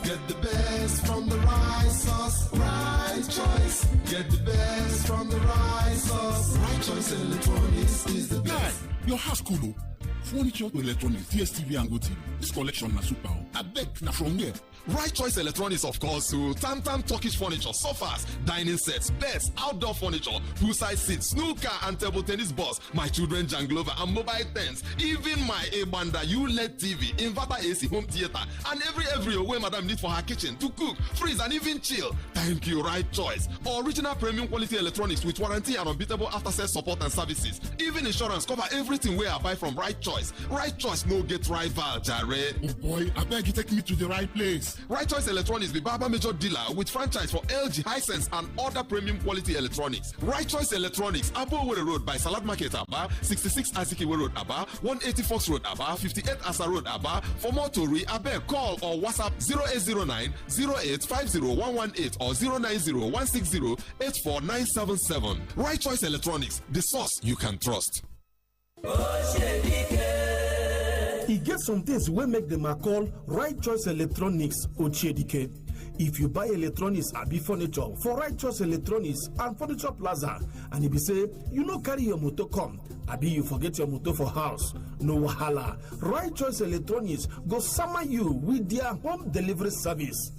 Get the best from the rice sauce, right choice. Get the best from the rice sauce. Right Choice Electronics is the best. Guy, your house cool. Furniture to electronics, DSTV and GoTV. This collection na super. I beg na from here. Right Choice Electronics, of course, so Tam Turkish furniture, sofas, dining sets, beds, outdoor furniture, poolside seats, snooker and table tennis balls, my children Janglover and mobile tents, even my A-Banda ULED TV, inverter AC, home theater, and every way madam need for her kitchen to cook, freeze, and even chill. Thank you, Right Choice. Original premium quality electronics with warranty and unbeatable after-sales support and services. Even insurance cover everything where I buy from Right Choice. Right Choice no get rival, Jare. Oh boy, I beg you take me to the right place. Right Choice Electronics be Baba major dealer with franchise for LG, Hisense, and other premium quality electronics. Right Choice Electronics, Abowere Road by Salad Market, Aba, 66 Azikiwe Road, Aba, 180 Fox Road, Aba, 58 Asa Road, Aba. For more Tori, Abeg call or WhatsApp 0809 0850118 or 090 160 84977. Right Choice Electronics, the source you can trust. E get some things wey make them a call Right Choice Electronics Ochiedike. If you buy electronics abi furniture for Right Choice Electronics and Furniture Plaza, and if you say you no carry your motor come, abi you forget your motor for house, no wahala. Right Choice Electronics go sama you with their home delivery service.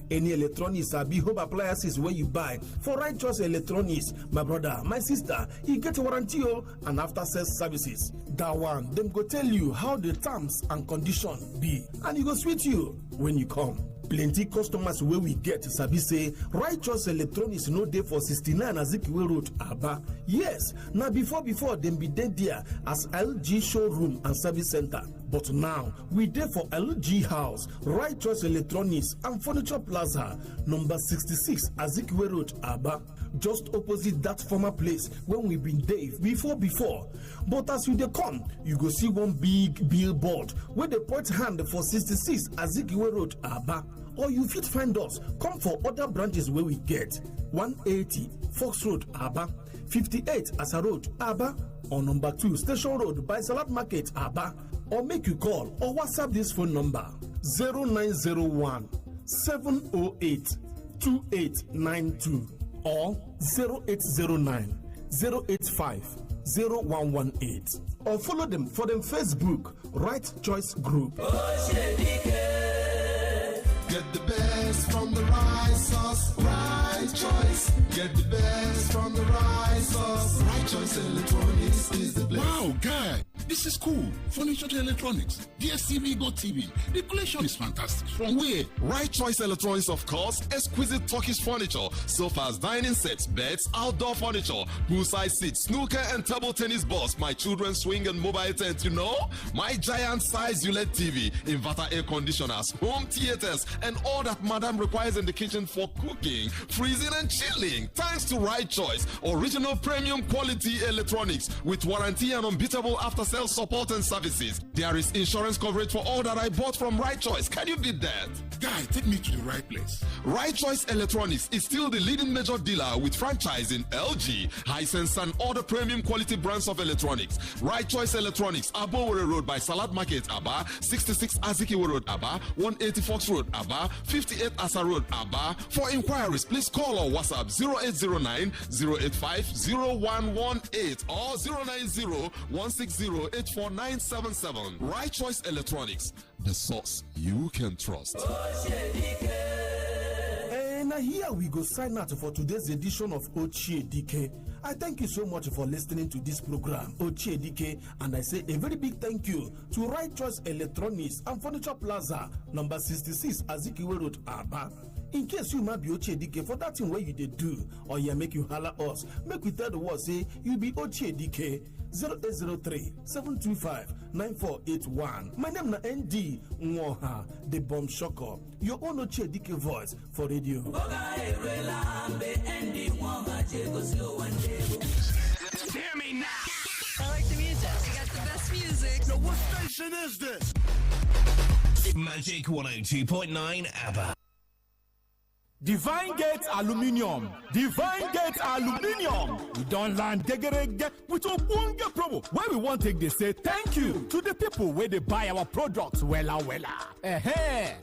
Any electronics abi home appliances where you buy for Right Choice Electronics, my brother, my sister, you get a warranty and after sales services. That one, them go tell you how the terms and conditions be, and you go sweet you when you come. Plenty customers where we get sabi say Right Choice Electronics no dey for 69 Azikiwe Road, Aba. Yes, now before them be dead there as LG showroom and service center. But now we dey for LG House, Right Choice Electronics and Furniture Plaza, number 66 Azikiwe Road, Aba. Just opposite that former place when we been there before. But as you dey come, you go see one big billboard where they point hand for 66 Azikiwe Road, Aba. Or you fit find us, come for other branches where we get 180 Fox Road, Aba, 58 Asa Road, Aba, or number 2 Station Road by Salad Market, Aba. Or make you call or WhatsApp this phone number 0901 708 2892 or 0809 085 0118, or follow them for them Facebook Right Choice Group. Get the best from the rice sauce, Right Choice. Get the best from the rice sauce. Right Choice Electronics is the best. Wow, guy, this is cool. Furniture to electronics, DSTV, GoTV. The collection is fantastic. From where? Right Choice Electronics, of course. Exquisite Turkish furniture, sofas, dining sets, beds, outdoor furniture, poolside seats, snooker and table tennis balls, my children's swing and mobile tent, you know, my giant size ULED TV, inverter air conditioners, home theaters, and all that madam requires in the kitchen for cooking, freezing, and chilling. Thanks to Right Choice, original premium quality electronics with warranty and unbeatable after-sales support and services. There is insurance coverage for all that I bought from Right Choice. Can you beat that? Guy, take me to the right place. Right Choice Electronics is still the leading major dealer with franchise in LG, Hisense, and other premium quality brands of electronics. Right Choice Electronics, Abowere Road by Salad Market, Aba, 66 Azikiwe Road, Aba, 180 Fox Road, Aba, 58 Asa Road, Aba. For inquiries, please call or WhatsApp 0809 085 0118 or 090 160 84977. Right Choice Electronics, the source you can trust. And here we go sign out for today's edition of Ochiedike. I thank you so much for listening to this program, Ochiedike, and I say a very big thank you to Right Choice Electronics and Furniture Plaza, number 66 Azikiwe Road, Aba. In case you might be Ochiedike for that thing where you did do, or yeah, make you holler us, make we tell the world say you be Ochiedike. 0803-725-9481. My name na ND Nwoha, the bomb shocker. Your own Oche Dike voice for radio. Hear me now. I like the music. You got the best music. Yo, what station is this? Magic 102.9 ABBA. Divine Gate Aluminium. Divine Gate Aluminium. We don't land degerege with a wonga promo. Where we want to take they say thank you to the people where they buy our products wella.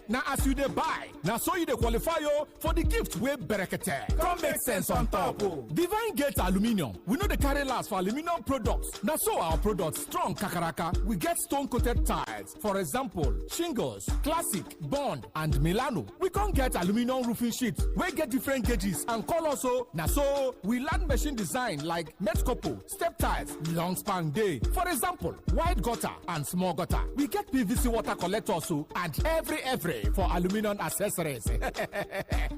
Now as you they buy, now so you they qualify you for the gift where berekete. Come make sense on top. Divine Gate Aluminium. We know the carry last for aluminium products. Now so our products strong kakaraka. We get stone coated tiles. For example, shingles, classic, bond, and Milano. We can't get aluminium roofing sheet. We get different gauges and colors. So now so we land machine design like met couple, step tiles, long span day. For example, wide gutter and small gutter. We get PVC water collector so and every for aluminum accessories.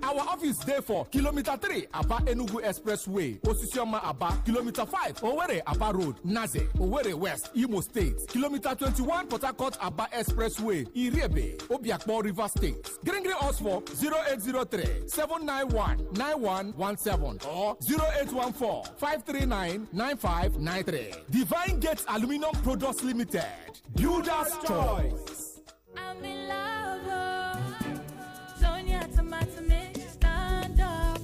Our office there for kilometer 3 Aba Enugu Expressway, Osisioma Aba, kilometer 5 Owerri Aba Road, Naze, Owerri West, Imo State, kilometer 21 Port Harcourt Aba Expressway, Irebe, Obiakpor River State. Green us for 0803-791-9117 or 0814-539-9593. Divine Gates Aluminum Products Limited. Builder's Choice. I'm in love. Sonia tomato mix, stand up.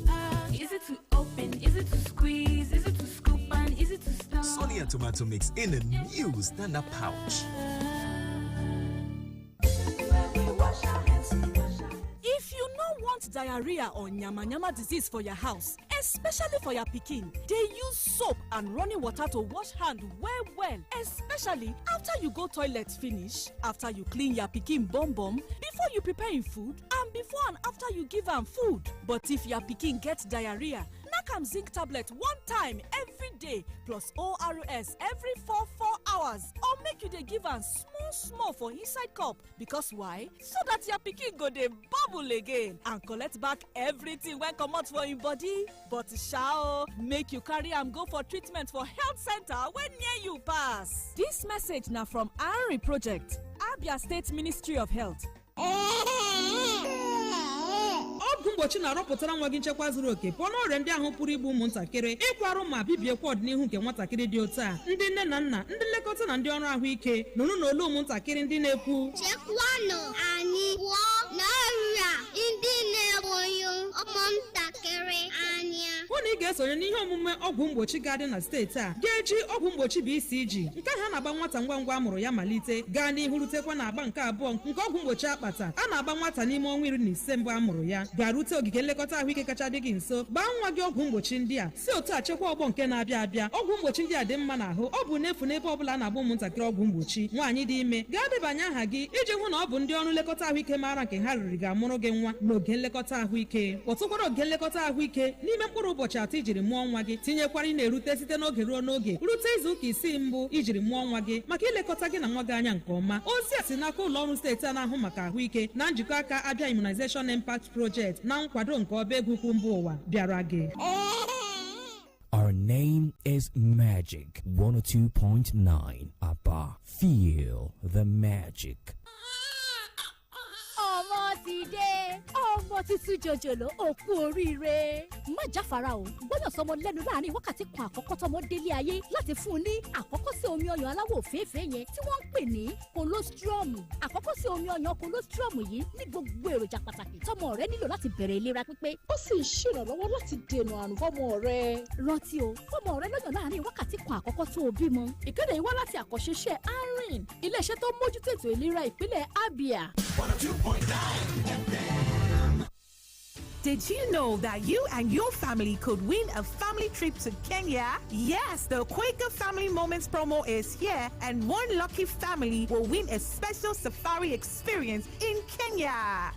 Easy to open, easy to squeeze, easy to scoop, and easy to stir. Sonia tomato mix in a new stand-up pouch. If you no want diarrhea or nyama disease for your house, especially for your pikin, they use soap and running water to wash hand well, especially after you go toilet finish, after you clean your pikin bum, before you prepare him food, and before and after you give am food. But if your pikin get diarrhea, Nakam zinc tablet one time every day plus ORS every 4 hours, or make you dey give am small for inside cup. Because why? So that your pikin go dey bubble again and collect back everything when comot for im body. But shao, make you carry am go for treatment for health center wey near you pass. This message na from ARI Project, Abia State Ministry of Health. ọgwụ mgbochi na-arọpụtara nwa gị nchekwa zuru oke pụọ n'ọrịa ndị ahụ pụrụ igbu ụmụntakịrị, ịkwarụ ma bibiekwa ọdịnihu nke nwatakịrị dị otu a. Ndị nne na nna, ndị nlekọta na ndị ọrụ ahụike nụrụ n'olu ụmụntakịrị ndị na-ekwu chekwanụ anyị pụọ n'ọrịa ndị na-egbu ụmụntakịrị anya. Hụ na ị ga-esonye n'ihe omume ọgwụ mgbochi ga-adị na steeti a ga-eji ọgwụ mgbochi BCG nke ha na-agba nwata ngwa amụrụ ya malite gaa n'ihu rutekwa na agba nke abụọ nke ọgwụ mgbochi akpata a na-agba nwata n'ime ọnwa 15 mbụ amụrụ ya. Garute ogige nlekọta ahụike kacha dị gị nso, gbaa nwa gị ọgwụ mgbochi ndị a si otu a chekwa ọgbọ nke na-abịa abịa. Ọgwụ mgbochi ndị a dị mma n'ahụ, ọ bụ n'efu n'ebe ọ bụla na-agba ụmụntakịrị ọgwụ mgbochi. Nwaanyị dị ime gaa debanye aha gị iji hụ na ọ bụ ndị ọrụ nlekọta ahụike maara nke ha riri ga-amụrụ gị nwa n'oge nlekọta ahụike. Kpọtụkwara oge nlekọta ahụike n'ime mkpụrụ ụbọchị atọ ijiri mụọ nwa gị, tinyekwara ị na-erute site n'oge ruo n'oge rute izu ụka 6 mbụ ijiri mụọ nwa gị maka ilekọta gị na nwa gị anya nke ọma. Ozi a si n'aka ụlọ ọrụ steeti a na-ahụ maka ahụike na njikọ aka Abia Immunization Impact Project na nkwado nke ọba egwu ukwu mba ụwa bịara gị. Our name is Magic 102.9 ABBA. Feel the magic. Ọmọ ti dé, ọmọ tuntun jòjòló òkú oríire. Má jáfara o, gbọ́dọ̀ sọmọ lẹ́nu láàrin wákàtí kan àkọ́kọ́ tọmọ délé ayé láti fún un ní àkọ́kọ́ sí omi ọyàn aláwọ̀ òféèfé yẹn tí wọ́n ń pè ní colostrum. Àkọ́kọ́ sí omi ọyàn colostrum yìí ní gbogbo èròjà pàtàkì tọmọ rẹ nílò láti bẹ̀rẹ̀ ìlera pípé. Ó sì ń ṣèrànlọ́wọ́ láti dènà àrùn fọ́mọ rẹ. Rántí o, fọ́mọ rẹ lọ́yàn láàrin wákàtí kan àkọ́kọ́ tó o bímọ. Ìkéde yìí wá láti àkọ́ṣeṣẹ́ ARIN, ilé-iṣẹ́ tó mójútó ètò ìlera ìpínlẹ̀ Abia. 102.9 FM. Did you know that you and your family could win a family trip to Kenya? Yes, the Quaker Family Moments promo is here, and one lucky family will win a special safari experience in Kenya.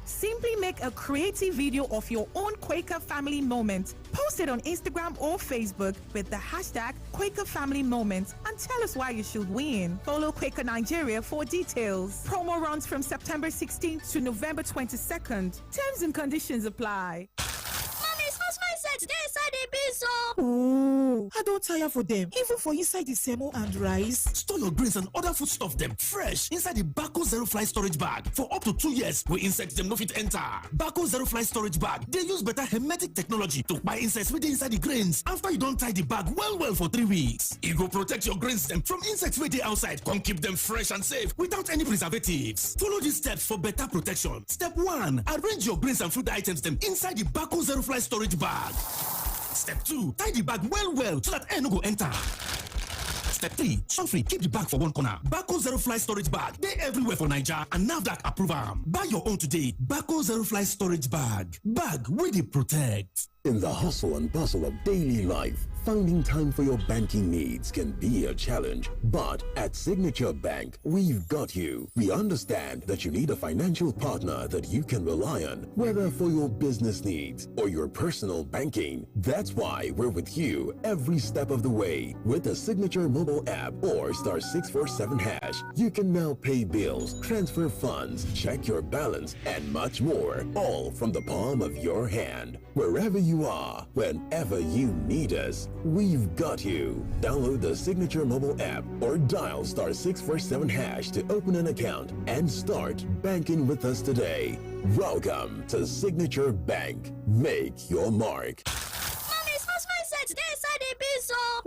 Simply make a creative video of your own Quaker Family Moments. Post it on Instagram or Facebook with the hashtag Quaker Family Moments and tell us why you should win. Follow Quaker Nigeria for details. Promo runs from September 16th to November 22nd. Terms and conditions apply. Mommy, how's my sex? They inside the bin so. Ooh, Oh, I don't tire for them. Even for inside the semo and rice. Store your grains and other foodstuff them fresh inside the Bako Zero Fly storage bag for up to 2 years where insects them no fit enter. Bako Zero Fly storage bag, they use better hermetic technology to buy insects within inside the grains after you don't tie the bag well for 3 weeks. It will protect your grains them from insects within outside. Come keep them fresh and safe without any preservatives. Follow these steps for better protection. Step 1, arrange your grains and food items them inside the Bako Zero Fly storage bag. Step 2, tie the bag well so that air no go enter. Step 3, free, keep the bag for one corner. Bako Zero Fly storage bag, they everywhere for Nigeria and NAFDAC approve am. Buy your own today. Bako Zero Fly storage bag. Bag with it protect. In the hustle and bustle of daily life, finding time for your banking needs can be a challenge. But at Signature Bank, we've got you. We understand that you need a financial partner that you can rely on, whether for your business needs or your personal banking. That's why we're with you every step of the way. With the Signature mobile app or *647#, you can now pay bills, transfer funds, check your balance, and much more, all from the palm of your hand. Wherever you are, whenever you need us, we've got you. Download the Signature mobile app or dial *647# to open an account and start banking with us today. Welcome to Signature Bank. Make your mark.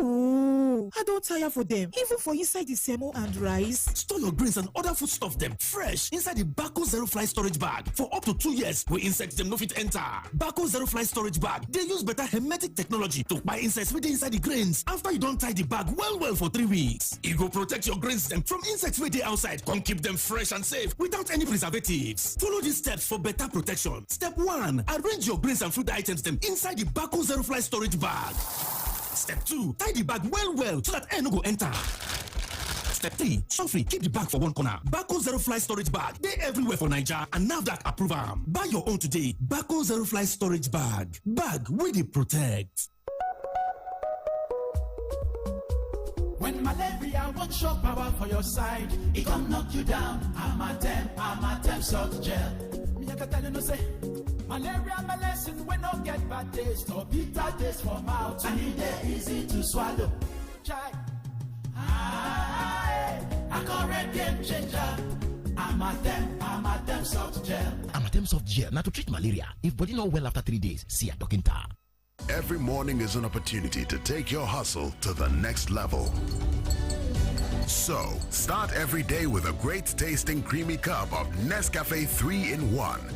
Oh, I don't tire for them. Even for inside the semo and rice. Store your grains and other foodstuff them fresh inside the Bako Zero Fly storage bag for up to 2 years where insects them no fit enter. Bako Zero Fly storage bag, they use better hermetic technology to buy insects within inside the grains after you don't tie the bag well for 3 weeks. It will protect your grains them from insects within outside. Come keep them fresh and safe without any preservatives. Follow these steps for better protection. Step 1, arrange your grains and food items them inside the Bako Zero Fly storage bag. Step 2, tie the bag well so that air no go enter. Step 3, free, keep the bag for one corner. Bako Zero Fly storage bag, they everywhere for Nigeria and NAFDAC approve am. Buy your own today. Bako Zero Fly storage bag. Bag with it protect. When malaria won't show power for your side, it can knock you down. I'm a temp salt gel. Me I can tell you no say. Malaria medicine when no get bad taste or bitter taste for mouth. And it easy to swallow. Try. I correct game changer. I'm a temp soft gel. Amatem soft gel now to treat malaria. If body not well after 3 days, see a doctor. Every morning is an opportunity to take your hustle to the next level. So, start every day with a great tasting creamy cup of Nescafe 3-in-1.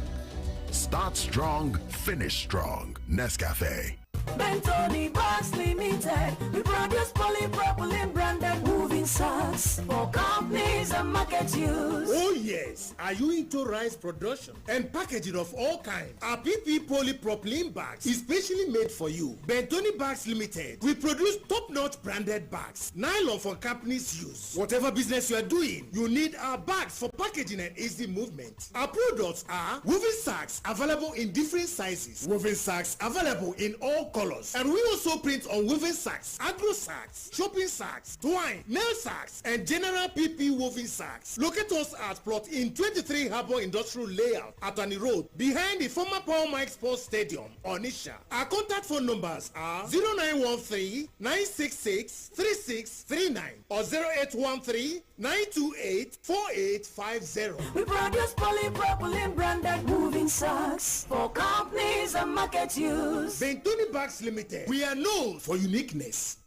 Start strong, finish strong. Nescafe. Bentoni Box Limited. We produce polypropylene branded moving socks for companies and market use. Oh yes, are you into rice production and packaging of all kinds? Our PP polypropylene bags is specially made for you. Bentoni Bags Limited. We produce top-notch branded bags, nylon for companies' use. Whatever business you are doing, you need our bags for packaging and easy movement. Our products are woven sacks available in different sizes, woven sacks available in all colors, and we also print on woven sacks, agro sacks, shopping sacks, twine, nail sacks, and general PP woven sacks. Locate us at plot in 23 Harbour Industrial Layout, Atani Road, behind the former Paul Mike Sports Stadium, Onisha. Our contact phone numbers are 0913-966-3639 or 0813-928-4850. We produce polypropylene branded moving socks for companies and market use. Bentoni Bags Limited. We are known for uniqueness.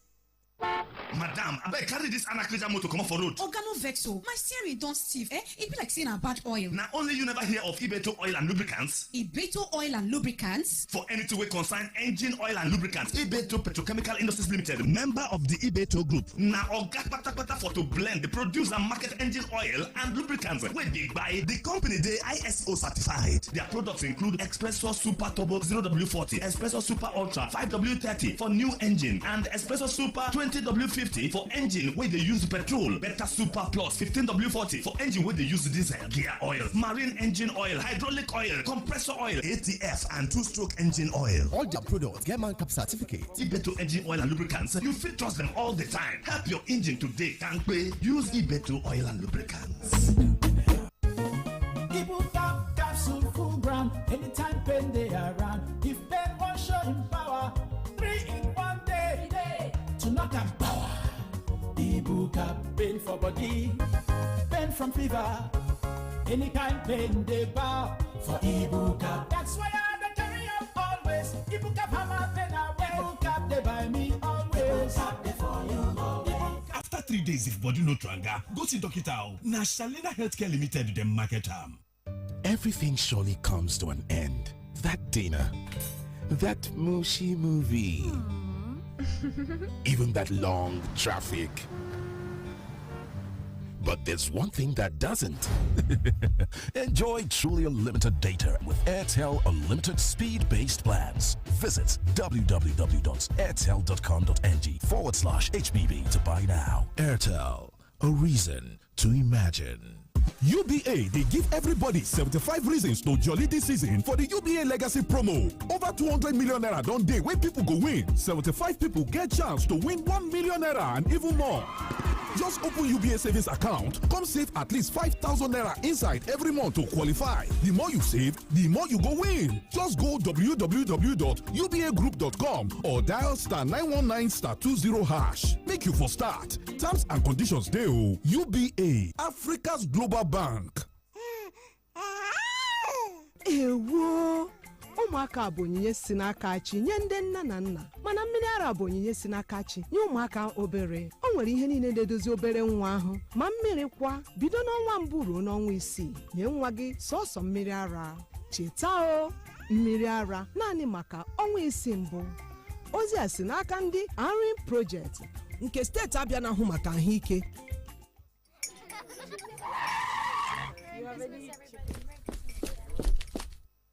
Madam, I better carry this Anakrija motor come off for road. Oga no vex o. My steering don stiff. It be like saying a bad oil. Now only you never hear of Ibeto Oil and Lubricants. Ibeto Oil and Lubricants? For anything we concern engine oil and lubricants, Ibeto Petrochemical Industries Limited, member of the Ibeto Group. Now Oga Pata for to blend, produce and market engine oil and lubricants. Wey big buy, the company they ISO certified. Their products include Espresso Super Turbo 0W40, Espresso Super Ultra 5W30 for new engine, and Espresso Super 20W50 for engine where they use petrol, Beta Super Plus 15W40 for engine where they use diesel, gear oil, marine engine oil, hydraulic oil, compressor oil, ATF, and two-stroke engine oil. All their products get man cap certificate. Ibeto engine oil and lubricants, you fit trust them all the time. Help your engine today, can't pay. Use Ibeto oil and lubricants. People tap capsule full brand anytime pen they around. If pen won't show him power, 3 in 1 day. body. Pain from fever, any kind pain they bow for Ibuka. That's why I carry up always. Ibuka hammer pain away. Ibuka they buy me always. Ibuka they for you always. After 3 days, if body no tranga, go see doctor. Na Shalina Healthcare Limited dem market am. Everything surely comes to an end. That dinner, that mushy movie, even that long traffic. But there's one thing that doesn't. Enjoy truly unlimited data with Airtel Unlimited Speed-Based Plans. Visit www.airtel.com.ng/HBB to buy now. Airtel, a reason to imagine. UBA, they give everybody 75 reasons to jolly this season for the UBA Legacy promo. Over 200 million naira don't day where people go win. 75 people get chance to win 1 million naira and even more. Just open UBA savings account, come save at least 5,000 naira inside every month to qualify. The more you save, the more you go win. Just go www.ubagroup.com or dial *919*20#. Make you for start. Terms and conditions dey o. UBA, Africa's global bank. Ewo, ụmụaka bụ onyinye si n'aka chi nye ndị nna na nna, mana mmiri ara bụ onyinye si n'aka chi nye ụmụaka obere. O nwere ihe niile na-edozi obere nwa ahụ, ma mmiri kwa bido n'ọnwa mbụ ruo n'ọnwa 6. Nye nwa gị sọsọ mmiri ara. Cheta o, mmiri ara naanị maka ọnwa 6 mbụ. Ozi a si n'aka ndị Army Project nke steeti Abịa na-ahụ maka ahụike.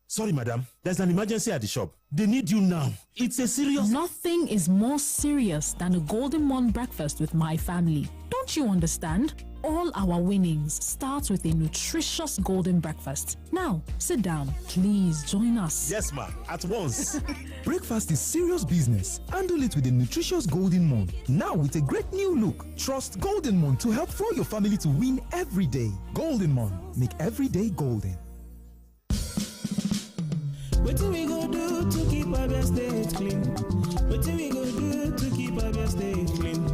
Sorry, madam. There's an emergency at the shop. They need you now. It's a serious... Nothing is more serious than a Golden Morn breakfast with my family. Don't you understand? All our winnings start with a nutritious golden breakfast. Now, sit down. Please join us. Yes, ma'am. At once. Breakfast is serious business. Handle it with a nutritious Golden Morn. Now with a great new look. Trust Golden Morn to help fuel your family to win every day. Golden Morn. Make every day golden. What do we go do to keep our state clean? What do we go do to keep our state clean?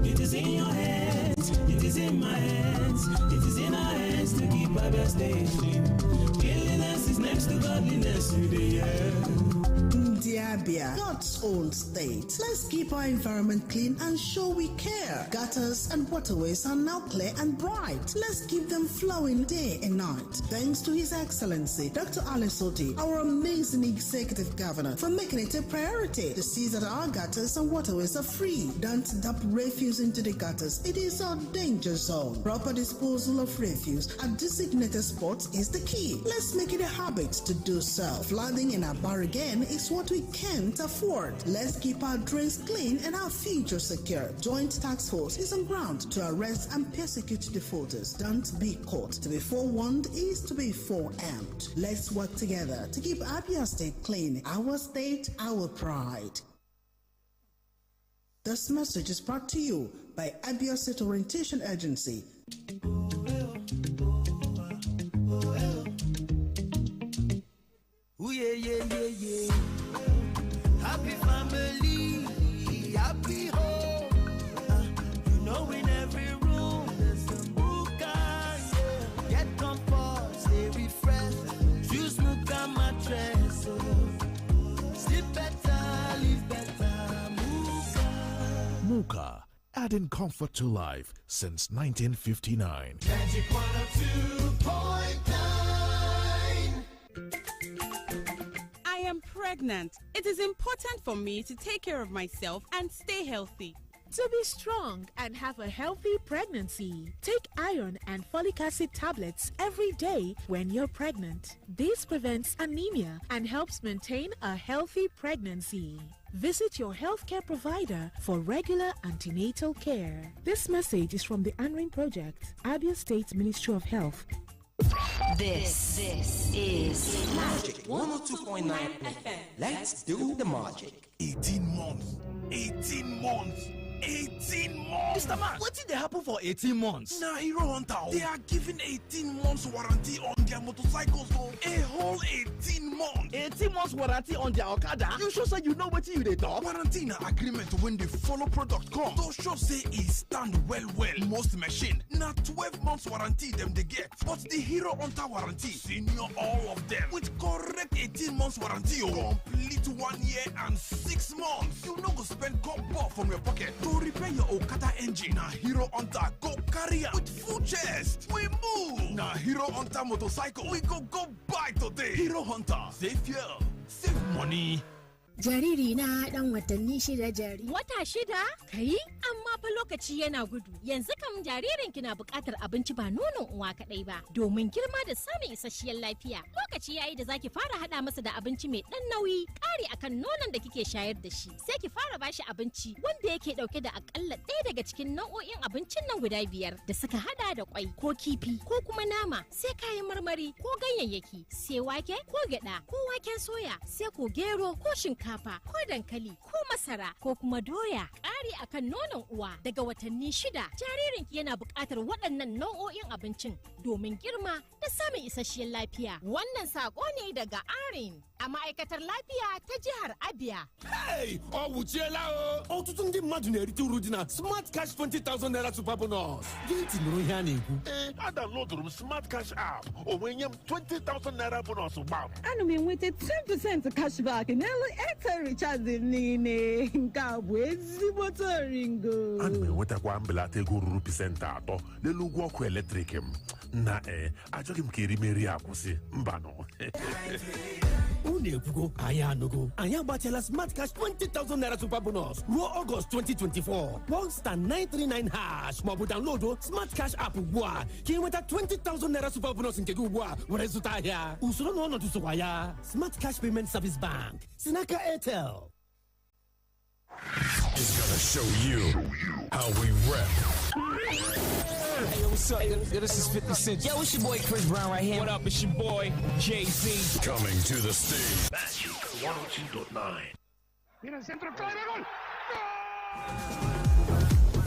It is in your hands, it is in my hands, it is in our hands to keep our state clean. Cleanliness is next to godliness in the air. Diabia, God's own state. Let's keep our environment clean and show we care. Gutters and waterways are now clear and bright. Let's keep them flowing day and night. Thanks to His Excellency, Dr. Alice Odi, our amazing executive governor, for making it a priority to see that our gutters and waterways are free. Don't dump refuse into the gutters. It is a danger zone. Proper disposal of refuse at designated spots is the key. Let's make it a habit to do so. Flooding in our bar again is what we can't afford. Let's keep our drains clean and our future secure. Joint Task Force is on ground to arrest and persecute defaulters. Don't be caught. To be forewarned is to be forearmed. Let's work together to keep Abia State clean. Our state, our pride. This message is brought to you by Abia State Orientation Agency. Ooh, yeah, yeah, yeah, yeah. Happy family, happy home. You know in every room there's a Muka, yeah. Get comfort, stay refreshed. Choose Muka mattress. Sleep better, live better. Muka. Muka, adding comfort to life since 1959. Magic 102.9. I am pregnant. It is important for me to take care of myself and stay healthy. To be strong and have a healthy pregnancy, take iron and folic acid tablets every day when you're pregnant. This prevents anemia and helps maintain a healthy pregnancy. Visit your healthcare provider for regular antenatal care. This message is from the Anring Project, Abia State Ministry of Health. This is Magic 102.9 FM. Let's do the magic. 18 months. 18 months. 18 months. Mr. Man, what did they happen for 18 months? Nah, Hero Hunter. They are giving 18 months warranty on their their motorcycles for a whole 18 months. 18 months warranty on their Okada? You sure say you know what you dey talk? Warranty na agreement when they follow product come. To show say e stand well. Most machine na 12 months warranty them they get. But the Hero Hunter warranty, senior all of them with correct 18 months warranty. Complete 1 year and 6 months. You no go spend copper from your pocket to repair your Okada engine. Na Hero Hunter go carry with full chest. We move. Na Hero Hunter motorcycle. We go buy today. Hero Hunter. Save fuel. Save money. Jariri na dan watanni shida jari. Wata shida? Kai? Amma fa lokaci yana gudu. Yanzu kam jaririn ki na buƙatar abinci ba nonon uwa kadai ba, domin girma da samun isasshiyar lafiya. Lokaci yayi da zaki fara hada masa da abinci mai dan nauyi, ƙari akan nonon da kike shayar da shi. Sai ki fara bashi abinci wanda yake dauke da akalla ɗaya daga cikin nau'o'in abincin nan guda 5 da suka hada da kwai ko kifi ko kuma nama, sai kayan marmari ko ganyayyaki, sai wake ko gyada ko waken soya, sai ko gero ko shinkafa ko dankali ko masara ko kuma doya. Ƙari akan nonon uwa daga watanni 6 jaririnki yana buƙatar waɗannan nau'o'in abincin domin girma da samun isasshiyar lafiya. Wannan saƙo ne daga Arin a ma'aikatar lafiya ta jihar Abia. Hey! Wuchiela o! Ọtụtụ ndị mmadụ na-erite uru dị na Smart Cash 20,000 naira super bonus. Gị tinụrụ ihe a na-ekwu. Adownloadụrụ m Smart Cash app. O wee nye m 20,000 naira bonus gbam. Ana m enweta 10% cashback n'elu Airtel recharge m niile. Nke a bụ ezigbote oringo. Ana m enwetakwa mbelata ego ruru pasentị 3 n'elu ụgwọ ọkụ eletrik m. Na achọghị m ka erimeri akwụsị. Mbanụ. Unu ekwugo, anyị anụgo. Anyị agbatịala Smart Cash 20,000 naira super bonus ruo Ọgọst 2024. Kpọọ star 939 hash maọbụ download Smart Cash app ugbu a ka ị nweta 20,000 naira super bonus nke gị ugbu a were zụta ahịa. Usoro na ọnọdụ sokwa ya. Smart Cash Payment Service Bank si n'aka Airtel. It's gonna show you how we rep. Hey, yo, what's up? Yo, this is 50 Cent. Yo, it's your boy Chris Brown right here. What up? It's your boy Jay-Z. Coming to the stage. Magic 102.9.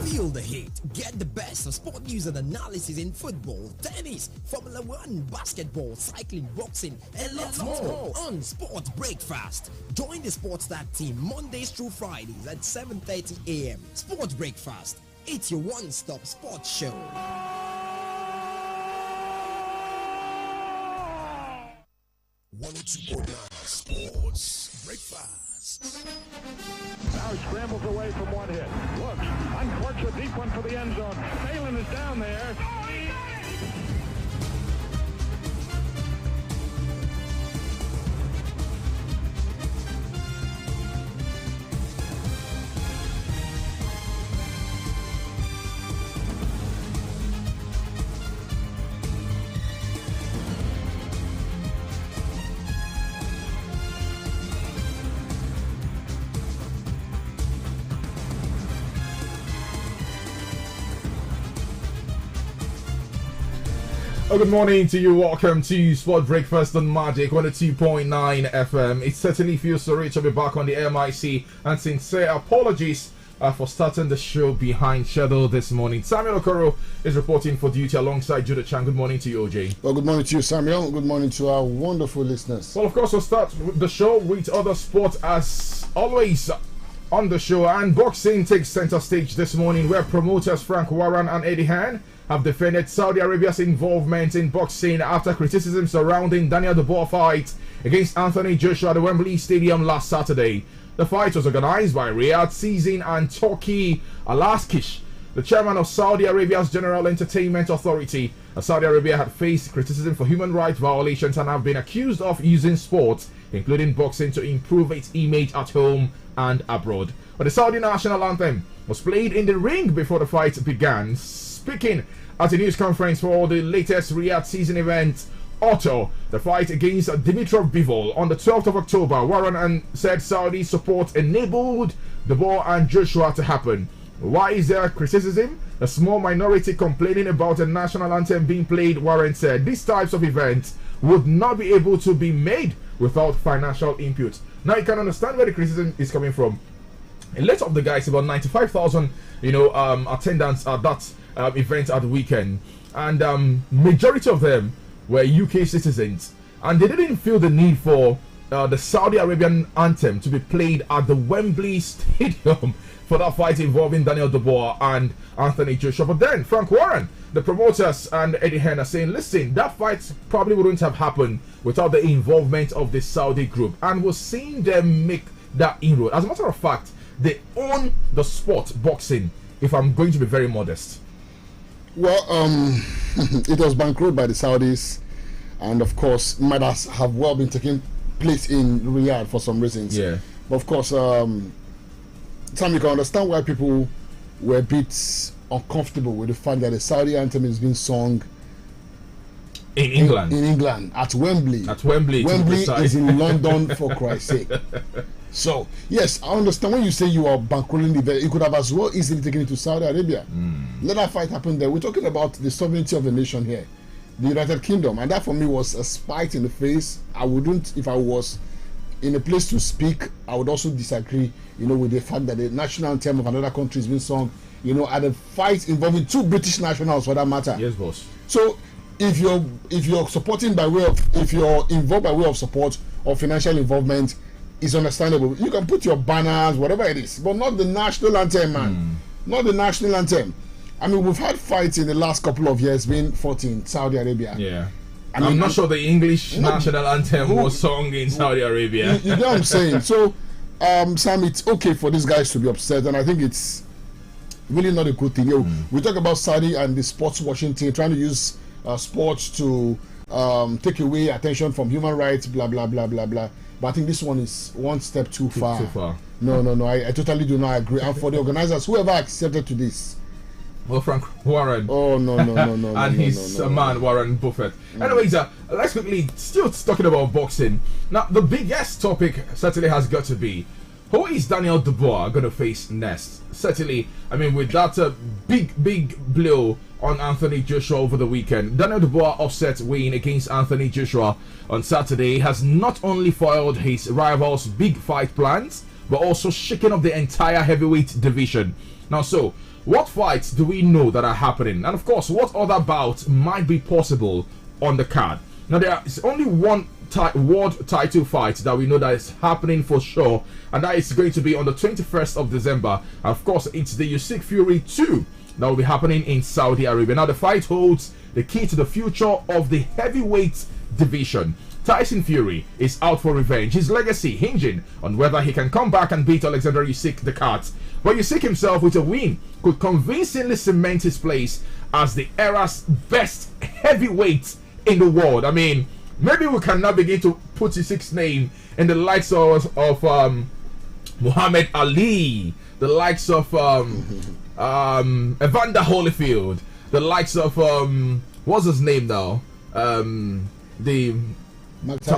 Feel the heat. Get the best of sport news and analysis in football, tennis, Formula One, basketball, cycling, boxing, and lots more on Sport Breakfast. Join the Sports Tag team Mondays through Fridays at 7:30 a.m. Sport Breakfast. It's your one-stop sports show. 102.9 Sports Breakfast. Now scrambles away from one hit. Looks, uncorks a deep one for the end zone. Phelan is down there. Oh, good morning to you. Welcome to Sport Breakfast on Magic 102.9 FM. It certainly feels so rich to be back on the MIC, and sincere apologies for starting the show behind schedule this morning. Samuel Okoro is reporting for duty alongside Judah Chan. Good morning to you, OJ. Well, good morning to you, Samuel. Good morning to our wonderful listeners. Well, of course, we'll start the show with other sports as always on the show. And boxing takes center stage this morning, where promoters Frank Warren and Eddie Hearn have defended Saudi Arabia's involvement in boxing after criticism surrounding Daniel Dubois fight against Anthony Joshua at the Wembley Stadium last Saturday. The fight was organized by Riyadh Season and Turkey Alaskish, the chairman of Saudi Arabia's General Entertainment Authority. Saudi Arabia had faced criticism for human rights violations and have been accused of using sports, including boxing, to improve its image at home and abroad. But the Saudi national anthem was played in the ring before the fight began. Speaking at a news conference for the latest Riyadh Season event, Otto, the fight against Dimitrov Bivol on the 12th of October, Warren said Saudi support enabled Dubois and Joshua to happen. Why is there criticism? A small minority complaining about a national anthem being played, Warren said. These types of events would not be able to be made without financial input. Now you can understand where the criticism is coming from. A lot of the guys, about 95,000, attendance at that event at the weekend, and majority of them were UK citizens, and they didn't feel the need for the Saudi Arabian anthem to be played at the Wembley Stadium for that fight involving Daniel Dubois and Anthony Joshua. But then Frank Warren, the promoters, and Eddie Hearn are saying, listen, that fight probably wouldn't have happened without the involvement of the Saudi group, and we're seeing them make that inroad. As a matter of fact, they own the sport boxing, if I'm going to be very modest. Well, it was bankrolled by the Saudis, and of course matters have well been taking place in Riyadh for some reasons. Yeah. But of course, Sam, you can understand why people were a bit uncomfortable with the fact that the Saudi anthem is being sung in England. In England, at Wembley. At Wembley. Wembley is in London, for Christ's sake. So, yes, I understand when you say you are bankrolling the event, you could have as well easily taken it to Saudi Arabia. Let that fight happen there. We're talking about the sovereignty of the nation here, the United Kingdom, and that for me was a spite in the face. I wouldn't, if I was in a place to speak, I would also disagree, with the fact that the national anthem of another country is being sung, at a fight involving two British nationals, for that matter. Yes, boss. So, if you're supporting by way of, if you're involved by way of support or financial involvement, it's understandable. You can put your banners, whatever it is, but not the national anthem, man. Not the national anthem. I mean, we've had fights in the last couple of years being fought in Saudi Arabia. Yeah. I'm not sure the English national anthem was sung in Saudi Arabia. You know what I'm saying? So, Sam, it's okay for these guys to be upset, and I think it's really not a good thing. We talk about Saudi and the sports washing team trying to use sports to take away attention from human rights, blah, blah, blah, blah, blah. But I think this one is one step too far. Too far. No, I totally do not agree. And for the organizers, whoever accepted to this. Well, Frank Warren. Oh, no. And his man, Warren Buffett. Anyways, let's quickly, still talking about boxing. Now, the biggest topic certainly has got to be, who is Daniel Dubois going to face next? Certainly, I mean, with that big blow on Anthony Joshua over the weekend, Daniel Dubois' upset win against Anthony Joshua on Saturday has not only foiled his rival's big fight plans, but also shaken up the entire heavyweight division. Now, so, what fights do we know that are happening? And of course, what other bouts might be possible on the card? Now, there is only one world title fight that we know that is happening for sure, and that is going to be on the 21st of December. And of course, it's the Usyk Fury 2 that will be happening in Saudi Arabia. Now, the fight holds the key to the future of the heavyweight division. Tyson Fury is out for revenge, his legacy hinging on whether he can come back and beat Alexander Usyk the Cat. But Usyk himself, with a win, could convincingly cement his place as the era's best heavyweight in the world. I mean, maybe we can now begin to put Usyk's name in the likes of Muhammad Ali, the likes of Evander Holyfield, the likes of what's his name now? The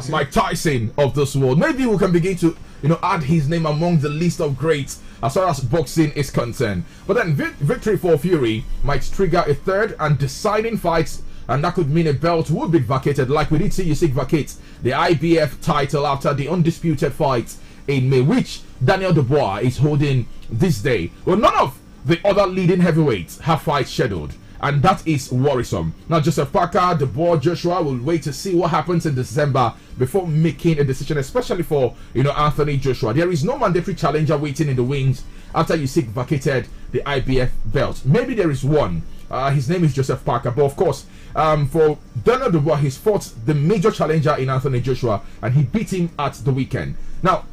Mike Tyson of this world. Maybe we can begin to add his name among the list of greats as far as boxing is concerned. But then victory for Fury might trigger a third and deciding fight, and that could mean a belt would be vacated, like we did see Usyk vacate the IBF title after the undisputed fight in May, which Daniel Dubois is holding this day. Well, none of the other leading heavyweights have fights scheduled, and that is worrisome. Now, Joseph Parker, Dubois, Joshua will wait to see what happens in December before making a decision, especially for Anthony Joshua. There is no mandatory challenger waiting in the wings after Usyk vacated the IBF belt. Maybe there is one. His name is Joseph Parker, but of course, for Daniel Dubois, he's fought the major challenger in Anthony Joshua, and he beat him at the weekend. Now,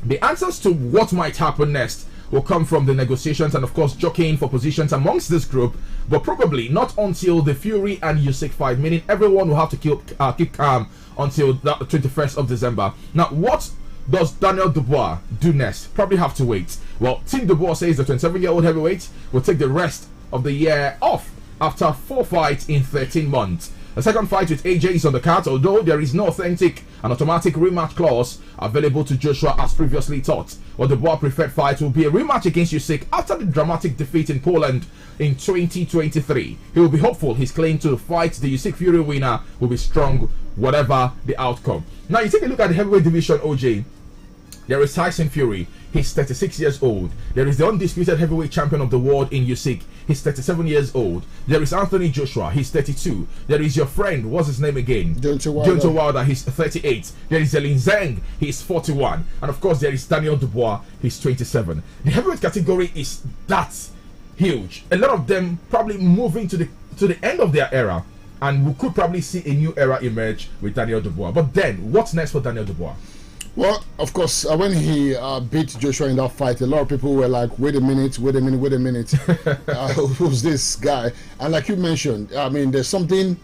the answers to what might happen next will come from the negotiations and of course jockeying for positions amongst this group, but probably not until the Fury and Usyk fight, meaning everyone will have to keep calm until the 21st of December. Now, what does Daniel Dubois do next? Probably have to wait. Well, Team Dubois says the 27-year-old heavyweight will take the rest of the year off after 4 fights in 13 months. A second fight with AJ is on the card, although there is no authentic and automatic rematch clause available to Joshua as previously thought. Well, the Dubois preferred fight will be a rematch against Usyk after the dramatic defeat in Poland in 2023. He will be hopeful his claim to fight the Usyk Fury winner will be strong, whatever the outcome. Now, you take a look at the heavyweight division, OJ. There is Tyson Fury. He's 36 years old. There is the undisputed heavyweight champion of the world in Usyk. He's 37 years old. There is Anthony Joshua. He's 32. There is your friend. What's his name again? Deontay Wilder. He's 38. There is Zhang Zhang. He's 41. And of course, there is Daniel Dubois. He's 27. The heavyweight category is that huge. A lot of them probably moving to the end of their era. And we could probably see a new era emerge with Daniel Dubois. But then, what's next for Daniel Dubois? Well, of course, when he beat Joshua in that fight, a lot of people were like, wait a minute. Who's this guy? And like you mentioned, I mean, there's something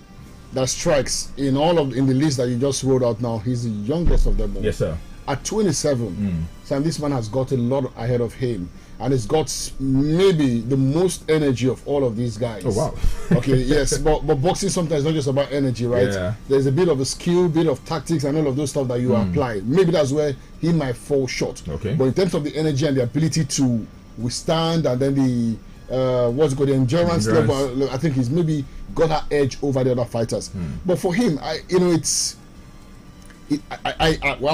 that strikes in the list that you just wrote out now. He's the youngest of them all. Yes, sir. At 27, Sam, this man has got a lot ahead of him. And he's got maybe the most energy of all of these guys. Oh, wow. Okay, yes, but boxing sometimes is not just about energy, right? Yeah. There's a bit of a skill, bit of tactics, and all of those stuff that you apply. Maybe that's where he might fall short. Okay. But in terms of the energy and the ability to withstand, and then the the endurance level, I think he's maybe got that edge over the other fighters. But for him, I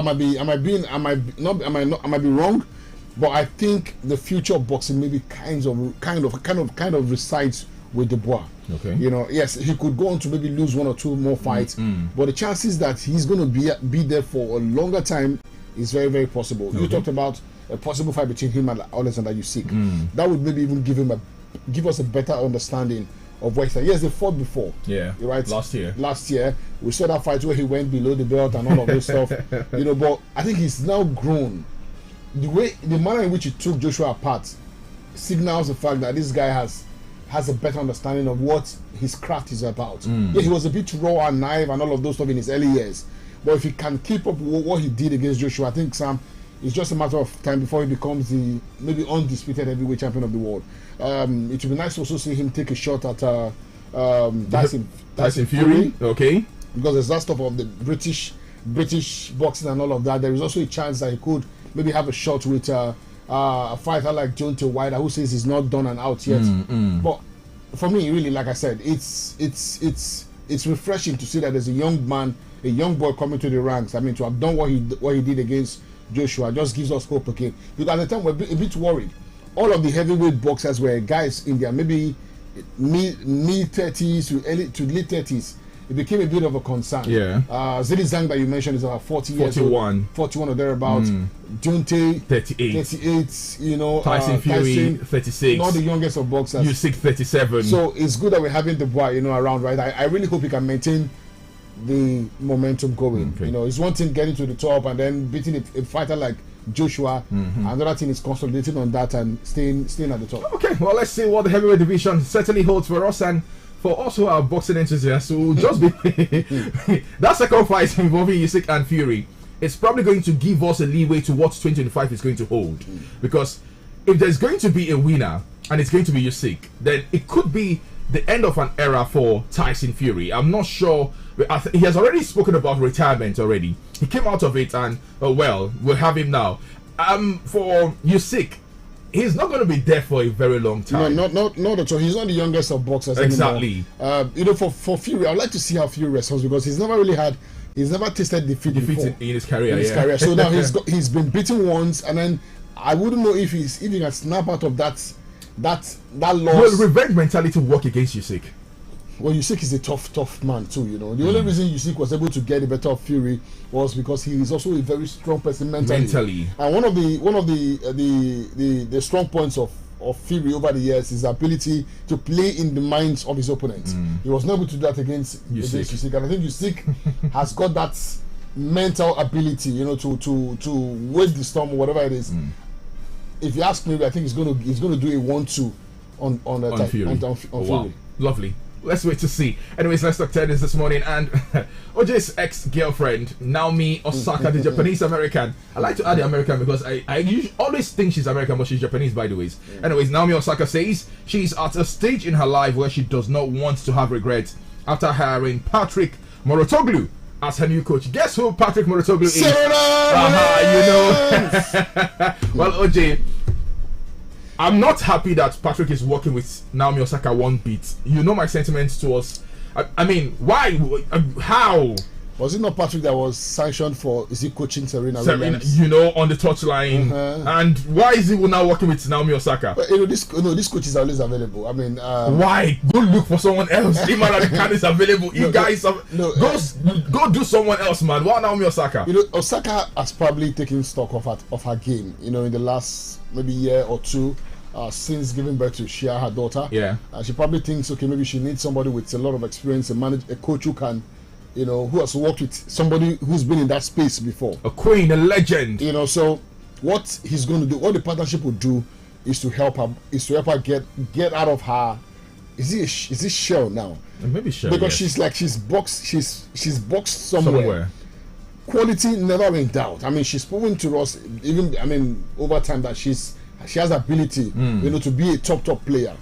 might be wrong. But I think the future of boxing maybe kind of resides with Dubois. Okay. Yes, he could go on to maybe lose one or two more fights, but the chances that he's going to be there for a longer time is very, very possible. Okay. You talked about a possible fight between him and Alexander Usyk. That would maybe even give us a better understanding of what he's like. Yes, they fought before. Yeah. Right. Last year, we saw that fight where he went below the belt and all of this stuff. But I think he's now grown. The manner in which he took Joshua apart signals the fact that this guy has a better understanding of what his craft is about. Yeah, he was a bit raw and naive and all of those stuff in his early years. But if he can keep up what he did against Joshua, I think, Sam, it's just a matter of time before he becomes the maybe undisputed heavyweight champion of the world. It would be nice to also see him take a shot at Tyson Fury. Okay. Because there's that stuff of the British boxing and all of that. There is also a chance that he could maybe have a shot with a fighter like Deontay Wilder, who says he's not done and out yet. But for me, really, like I said, it's refreshing to see that there's a young boy coming to the ranks. I mean, to have done what he did against Joshua just gives us hope again. Because at the time we're a bit worried. All of the heavyweight boxers were guys in their maybe mid 30s to late 30s. It became a bit of a concern. Yeah. Zhang that you mentioned is about 41 or thereabouts. Deontay 38. Tyson Fury 36. Not the youngest of boxers. Usyk 37. So it's good that we're having the boy, around, right? I really hope he can maintain the momentum going. Okay. It's one thing getting to the top and then beating a fighter like Joshua. Another thing is consolidating on that and staying at the top. Okay, well, let's see what the heavyweight division certainly holds for us, and for also our boxing enthusiasts who just be that second fight involving Usyk and Fury, it's probably going to give us a leeway to what 2025 is going to hold. Because if there's going to be a winner and it's going to be Usyk, then it could be the end of an era for Tyson Fury. I'm not sure. He has already spoken about retirement already. He came out of it and, we'll have him now. For Usyk, he's not going to be there for a very long time. No, not at all. He's not the youngest of boxers exactly. Anymore. For Fury, I'd like to see how Fury responds because he's never tasted defeat before in his career. So now he's been beaten once, and then I wouldn't know if he can snap out of that loss. Will revenge mentality work against Usyk? Well, Usyk is a tough man too. The only reason Usyk was able to get the better of Fury was because he is also a very strong person mentally. And one of the strong points of Fury over the years is the ability to play in the minds of his opponents. He was not able to do that against Usyk, and I think Usyk has got that mental ability, to wade the storm or whatever it is. If you ask me, I think he's going to do a 1-2 on Fury. Wow, lovely. Let's wait to see. Anyways, let's talk tennis this morning. And OJ's ex-girlfriend, Naomi Osaka, the Japanese American. I like to add the American because I always think she's American, but she's Japanese, by the way. Anyways, Naomi Osaka says she's at a stage in her life where she does not want to have regrets after hiring Patrick Mouratoglou as her new coach. Guess who Patrick Mouratoglou is? Well, OJ, I'm not happy that Patrick is working with Naomi Osaka one bit. You know my sentiments towards. I mean, why? How? Was it not Patrick that was sanctioned for, is he coaching Serena Williams? You know, on the touchline. And why is he now working with Naomi Osaka? But, this coach is always available. I mean, why? Go look for someone else. Imran Khan is available. You guys go do someone else, man. Why Naomi Osaka? Osaka has probably taken stock of her game, in the last maybe year or two. Since giving birth to Shia, her daughter. Yeah. She probably thinks, okay, maybe she needs somebody with a lot of experience and a coach who can, who has worked with somebody who's been in that space before. A queen, a legend. So what he's going to do, what the partnership will do, is to help her get out of her. Is it shell now? Maybe shell. Because yes. she's boxed somewhere. Quality never went out. I mean, she's proven to us, over time, that she has ability, to be a top player.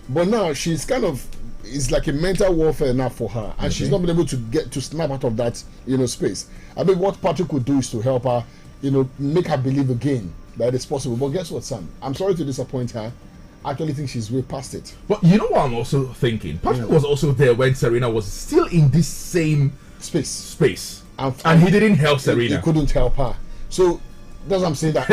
But now she's kind of, it's like a mental warfare now for her, and she's not been able to snap out of that, space. I mean, what Patrick could do is to help her, make her believe again that it's possible. But guess what, Sam? I'm sorry to disappoint her. I actually think she's way past it. But you know what I'm also thinking? Patrick was also there when Serena was still in this same space. And he didn't help Serena. He couldn't help her. So that's what I'm saying, that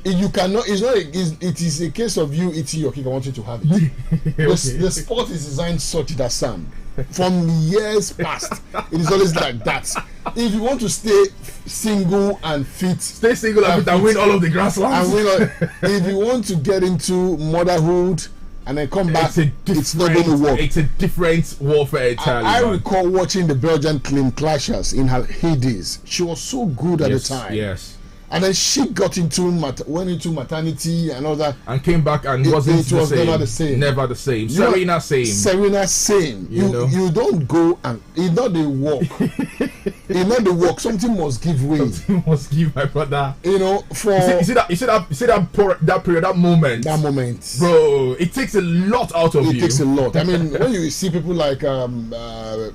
you cannot. It is a case of you eating your cake. I want you to have it. The sport is designed such that, Sam, from years past, it is always like that. If you want to stay single and fit, stay single and fit and win all of the Grand Slams. If you want to get into motherhood and then come back, it's not going to work. It's a different warfare entirely. I recall watching the Belgian Clashers in her heydays. She was so good at the time. Yes. And then she went into maternity and all that, and came back and it was never the same. Never the same. Serena same. You don't go and it's not the walk. Something must give way. Something must give, my brother. For you see that period, that moment, bro. It takes a lot out of you. It takes a lot. I mean, when you see people like Iga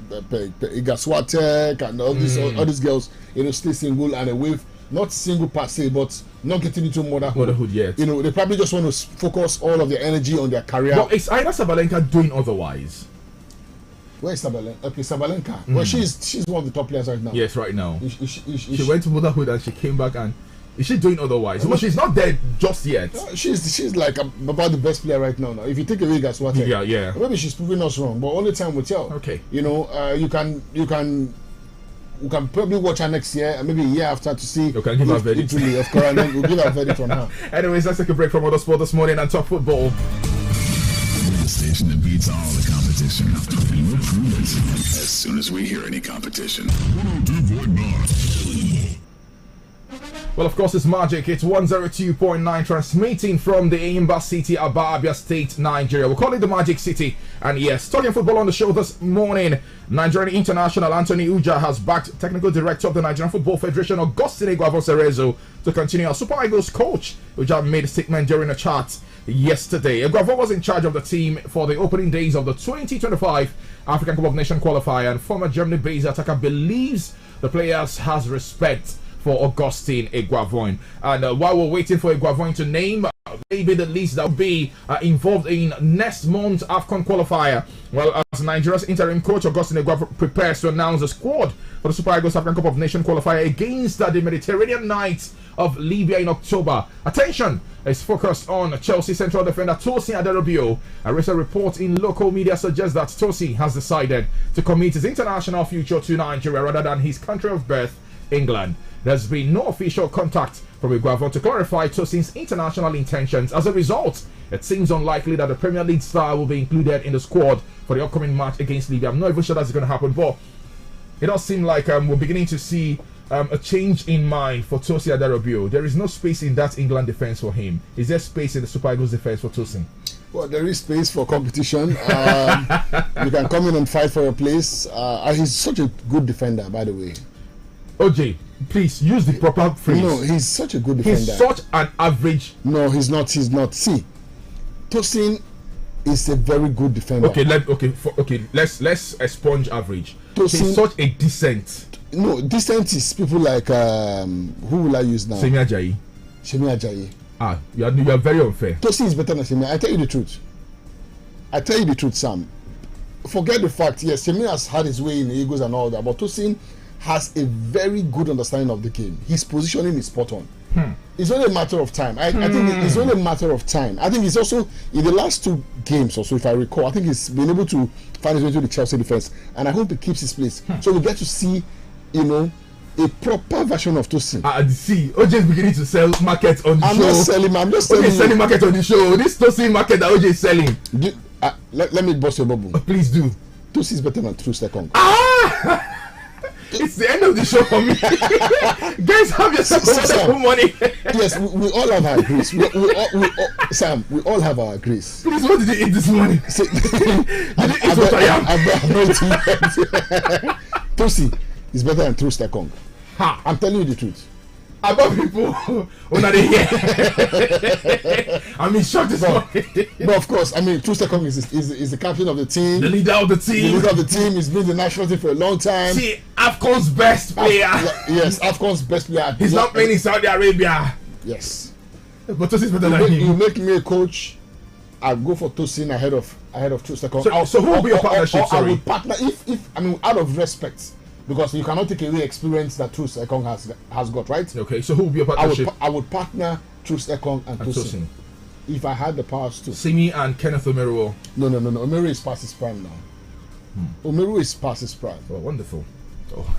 Swiatek and all these girls, stay single and away. Not single per se, but not getting into motherhood yet. They probably just want to focus all of their energy on their career. But it's either Sabalenka doing otherwise. Where is Sabalenka? Okay, Sabalenka. Well, she's one of the top players right now. Yes, right now. She went to motherhood and she came back, and is she doing otherwise? Well, she's not there just yet. She's like about the best player right now. If you take away Gaswate, yeah. Maybe she's proving us wrong, but only time will tell. Okay. We can probably watch her next year and maybe a year after to see. You can give her a verdict. Of course, and then we'll give her a verdict on her. Anyways, let's take a break from other sport this morning and talk football. The station that beats all the competition. And we'll prove it as soon as we hear any competition. 102.9. Well, of course, it's Magic. It's 102.9, transmitting from the Aimba City, Abia State, Nigeria. We call it the Magic City. And yes, talking football on the show this morning, Nigerian international Anthony Uja has backed technical director of the Nigerian Football Federation, Augustine Eguavoserezo, to continue as Super Eagles coach. Uja made a statement during a chat yesterday. Eguavo was in charge of the team for the opening days of the 2025 African Cup of Nations qualifier, and former Germany-based attacker believes the players has respect for Augustine Eguavoin. And while we're waiting for Eguavoin to name maybe the list that will be involved in next month's AFCON qualifier, well, as Nigeria's interim coach Augustine Eguavoin prepares to announce the squad for the Super Eagles African Cup of Nations qualifier against the Mediterranean Knights of Libya in October. Attention is focused on Chelsea central defender Tosin Aderobio. A recent report in local media suggests that Tosin has decided to commit his international future to Nigeria rather than his country of birth, England. There's been no official contact from Eguavoin to clarify Tosin's international intentions. As a result, it seems unlikely that the Premier League star will be included in the squad for the upcoming match against Libya. I'm not even sure that's going to happen, but it does seem like we're beginning to see a change in mind for Tosin Aderobio. There is no space in that England defence for him. Is there space in the Super Eagles defence for Tosin? Well, there is space for competition. You can come in and fight for your place. He's such a good defender, by the way. OJ, please use the proper phrase. No, he's such a good defender. He's such an average. No, he's not. See, Tosin is a very good defender. Okay, let's expunge average. Tosin, he's such a decent. No, decent is people like who will I use now? Semi Ajayi. You are very unfair. Tosin is better than Semi. I tell you the truth, Sam. forget the fact, yes, Semi has had his way in the Eagles and all that, but Tosin has a very good understanding of the game. His positioning is spot on. It's only a matter of time. I think it's only a matter of time. I think he's also, in the last 2 games or so, if I recall, I think he's been able to find his way to the Chelsea defense, and I hope he keeps his place. So we get to see, you know, a proper version of Tosin. See, OJ is beginning to sell market on the show. I'm not selling, I'm just selling. OJ is selling market on the show. This Tosin market that OJ is selling. Let me bust your bubble. Please do. Tosin is better than Trustekong. It's the end of the show for me. Guys, have yourself wonderful money. Yes, we all have our grace. Sam, we all have our grace. Please, what did you eat this morning? Did you eat what I am? Tosin is better than Trustekong. I'm telling you the truth. About people who not here. I mean, shocked this morning. But of course, I mean, Trustekong is the captain of the team, the leader of the team. The leader of the team. He's been the national team for a long time. See, AFCON's best player. Yes, AFCON's best player. He's not playing in Saudi Arabia. Yes, but Tosin's better than him. You make me a coach, I'll go for Tosin ahead of Trustekong. So who will be your partnership? I will partner if I mean, out of respect. Because you cannot take away experience that Trustekong has got, right? Okay, so who will be a partnership? I would partner Trustekong and Tosin. If I had the powers to. Simi and Kenneth Omeruo. No. Omeruo is past his prime now. Omeruo is past his prime. Oh, wonderful. Oh,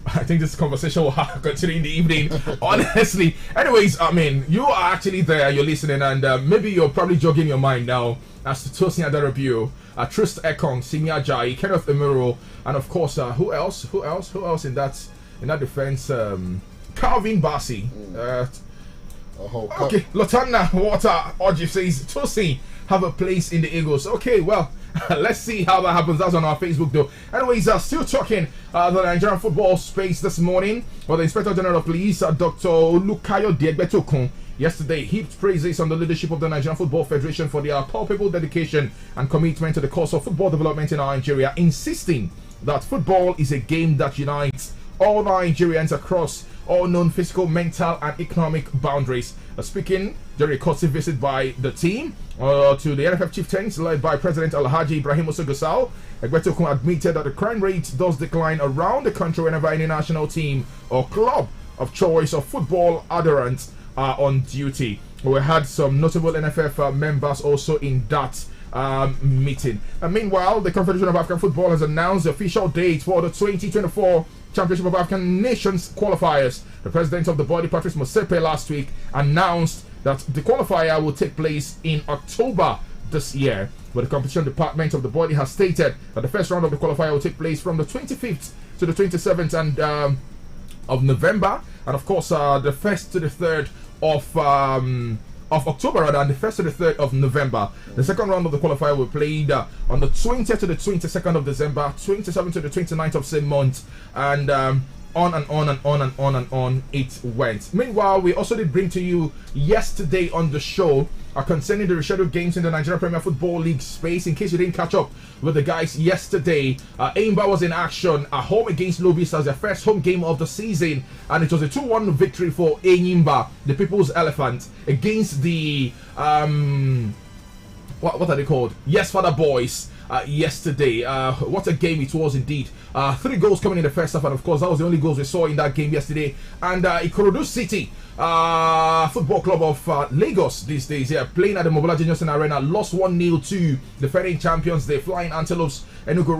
I think this conversation will continue in the evening. Honestly. Anyways, I mean, you are actually there, you're listening, and maybe you're probably jogging your mind now as to Tosin Adarabio, Trustekong, Simi Ajayi, Kenneth Omeruo, and of course, who else in that defense? Calvin Bassey. Okay, Lotana Water Oji says Tosin have a place in the Eagles. Okay, well, let's see how that happens. That's on our Facebook though. Anyways, still talking the Nigerian football space this morning. Well, the Inspector General of Police, Dr. Olukayo Diegbetokun, yesterday heaped praises on the leadership of the Nigerian Football Federation for their palpable dedication and commitment to the cause of football development in Nigeria, insisting that football is a game that unites all Nigerians across all known physical, mental, and economic boundaries. Speaking during a courtesy visit by the team to the NFF chieftains led by President Alhaji Ibrahim Musa Gusau, Egbetokun admitted that the crime rate does decline around the country whenever any national team or club of choice of football adherents are on duty. We had some notable NFF members also in that meeting. Meanwhile, the Confederation of African Football has announced the official date for the 2024 Championship of African Nations qualifiers. The president of the body, Patrice Motsepe, last week announced that the qualifier will take place in October this year. But the competition department of the body has stated that the first round of the qualifier will take place from the 25th to the 27th and of November, and of course the 1st to the 3rd of October, rather, and the 1st to the 3rd of November. The second round of the qualifier will be played on the 20th to the 22nd of December, 27th to the 29th of same month, and on and on and on and on and on it went. Meanwhile, we also did bring to you yesterday on the show concerning the rescheduled games in the Nigeria Premier Football League space. In case you didn't catch up with the guys yesterday, Aimba was in action at home against Lobby Stars, their first home game of the season, and it was a 2-1 victory for Enyimba, the People's Elephant, against the what are they called? Yes Father Boys. Yesterday, what a game it was indeed. 3 goals coming in the first half, and of course that was the only goals we saw in that game yesterday. And Ikorodu City Football Club of Lagos these days, playing at the Mobolaji Johnson Arena, lost 1-0 to the defending champions, the Flying Antelopes Enugu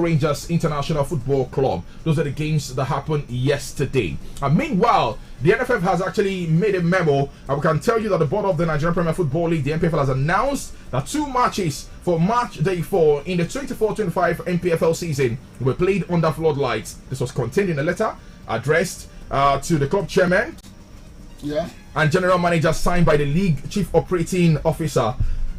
Rangers International Football Club. Those are the games that happened yesterday. Meanwhile, the NFF has actually made a memo, and we can tell you that the board of the Nigerian Premier Football League, the NPFL, has announced that 2 matches for March Day 4 in the 24-25 NPFL season will be played under floodlights. This was contained in a letter addressed to the club chairman and general manager, signed by the league chief operating officer.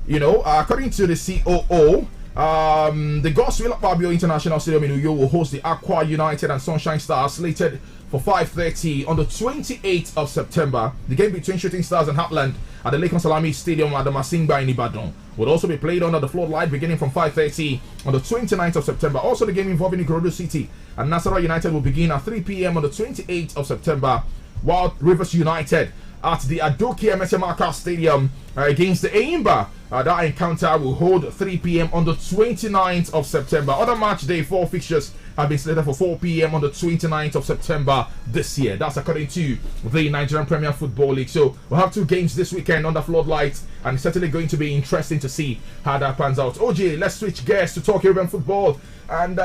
You know, according to the COO, the Godswill Fabio International Stadium in Uyo will host the Aqua United and Sunshine Stars, slated for 5:30 on the 28th of September. The game between Shooting Stars and Heartland at the Lekon Salami Stadium at the Masimba in Ibadan will also be played under the floodlight beginning from 5:30 on the 29th of September. Also, the game involving Ikorodu City and Nasarawa United will begin at 3 p.m. on the 28th of September, while Rivers United at the Adoke MSMAka Stadium against the Aimba. That encounter will hold 3 p.m. on the 29th of September. Other match day 4 fixtures have been slated for 4 p.m. on the 29th of September this year. That's according to the Nigerian Premier Football League. So we'll have 2 games this weekend under floodlights, and it's certainly going to be interesting to see how that pans out. OJ, let's switch gears to talk European football. And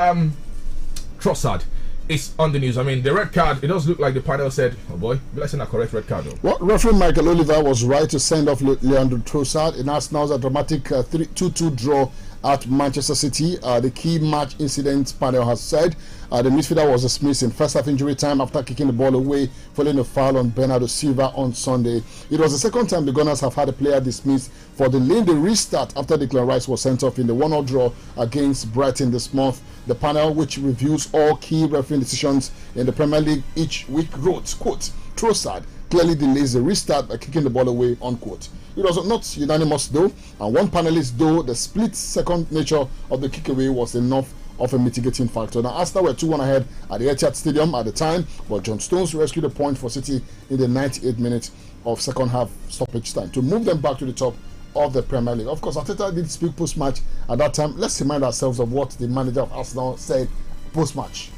Trossard is on the news. I mean, the red card, it does look like the panel said, oh boy, let's send a correct red card though. Well, referee Michael Oliver was right to send off Leandro Trossard. In Arsenal's a dramatic 2-2 draw at Manchester City. The key match incident panel has said the midfielder was dismissed in first half injury time after kicking the ball away following a foul on Bernardo Silva on Sunday. It was the second time the Gunners have had a player dismissed for delaying the restart after Declan Rice was sent off in the 1-0 draw against Brighton this month. The panel, which reviews all key refereeing decisions in the Premier League each week, wrote, quote, Trossard clearly delays the restart by kicking the ball away, unquote. It was not unanimous though, and one panelist, though the split second nature of the kick away was enough of a mitigating factor. Now, Arsenal were 2-1 ahead at the Etihad Stadium at the time, but John Stones rescued a point for City in the 98th minute of second half stoppage time to move them back to the top of the Premier League. Of course, Arteta did speak post-match at that time. Let's remind ourselves of what the manager of Arsenal said post-match.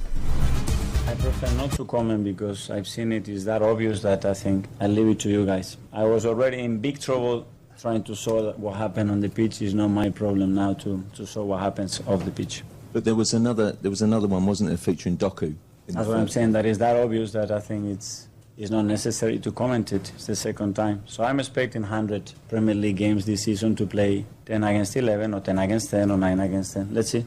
I prefer not to comment because I've seen it is that obvious that I think I'll leave it to you guys. I was already in big trouble trying to solve what happened on the pitch. It's not my problem now to solve what happens off the pitch. But there was another one, wasn't there, featuring Doku? That's what I'm saying. That is that obvious that I think it's not necessary to comment it. It's the second time. So I'm expecting 100 Premier League games this season to play 10 against 11 or 10 against 10 or 9 against 10. Let's see.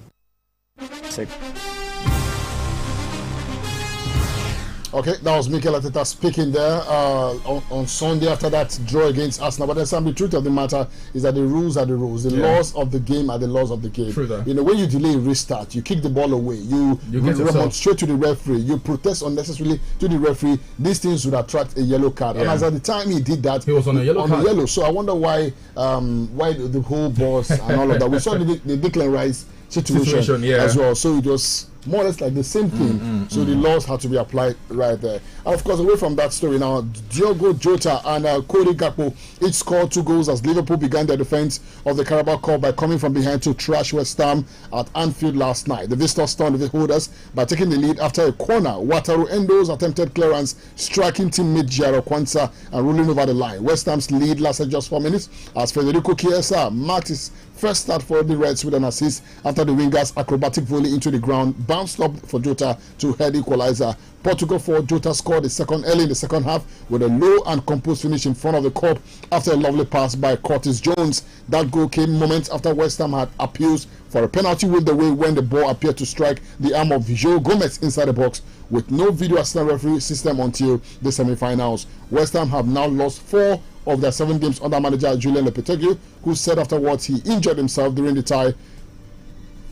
Okay, that was Mikel Arteta speaking there on Sunday after that draw against Arsenal. But the truth of the matter is that the rules are the rules. The laws of the game are the laws of the game. True that. You know, when you delay restart, you kick the ball away, you remonstrate to the referee, you protest unnecessarily to the referee, these things would attract a yellow card. And as at the time he did that, he was on a yellow card. So I wonder why the whole boss and all of that. We saw the Declan Rice situation as well. So it was more or less like the same thing. So the laws had to be applied right there. And of course, away from that story now, Diogo Jota and Cody Gakpo each scored 2 goals as Liverpool began their defense of the Carabao Cup by coming from behind to trash West Ham at Anfield last night. The visitors stunned the holders by taking the lead after a corner. Wataru Endo's attempted clearance, striking teammate Jairo Kwanzaa and rolling over the line. West Ham's lead lasted just 4 minutes as Federico Chiesa marked his first start for the Reds with an assist after the winger's acrobatic volley into the ground bounced up for Jota to head equalizer. Portugal for Jota scored the second early in the second half with a low and composed finish in front of the cup after a lovely pass by Curtis Jones. That goal came moments after West Ham had appeals for a penalty with the way when the ball appeared to strike the arm of João Gomez inside the box with no video assistant referee system until the semi-finals. West Ham have now lost 4 of their 7 games under manager Julian Lopetegui, who said afterwards he injured himself during the tie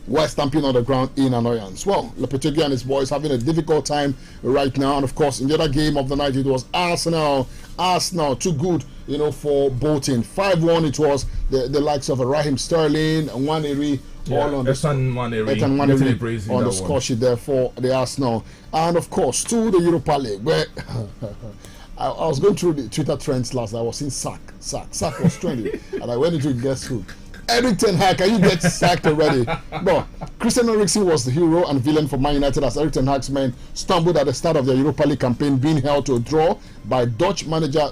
while stamping on the ground in annoyance. Well, Lopetegui and his boys having a difficult time right now. And of course, in the other game of the night, it was Arsenal, too good, for Bolton. 5-1, it was the likes of Raheem Sterling and Nwaneri, all on the score sheet there for the Arsenal. And of course, to the Europa League, where I was going through the Twitter trends last night. I was seeing Sack was trending, and I went into guess who. Eric Ten Hag, can you get sacked already? No, Christian Eriksen was the hero and villain for Man United as Eric Ten Hag's men stumbled at the start of their Europa League campaign, being held to a draw by their Dutch manager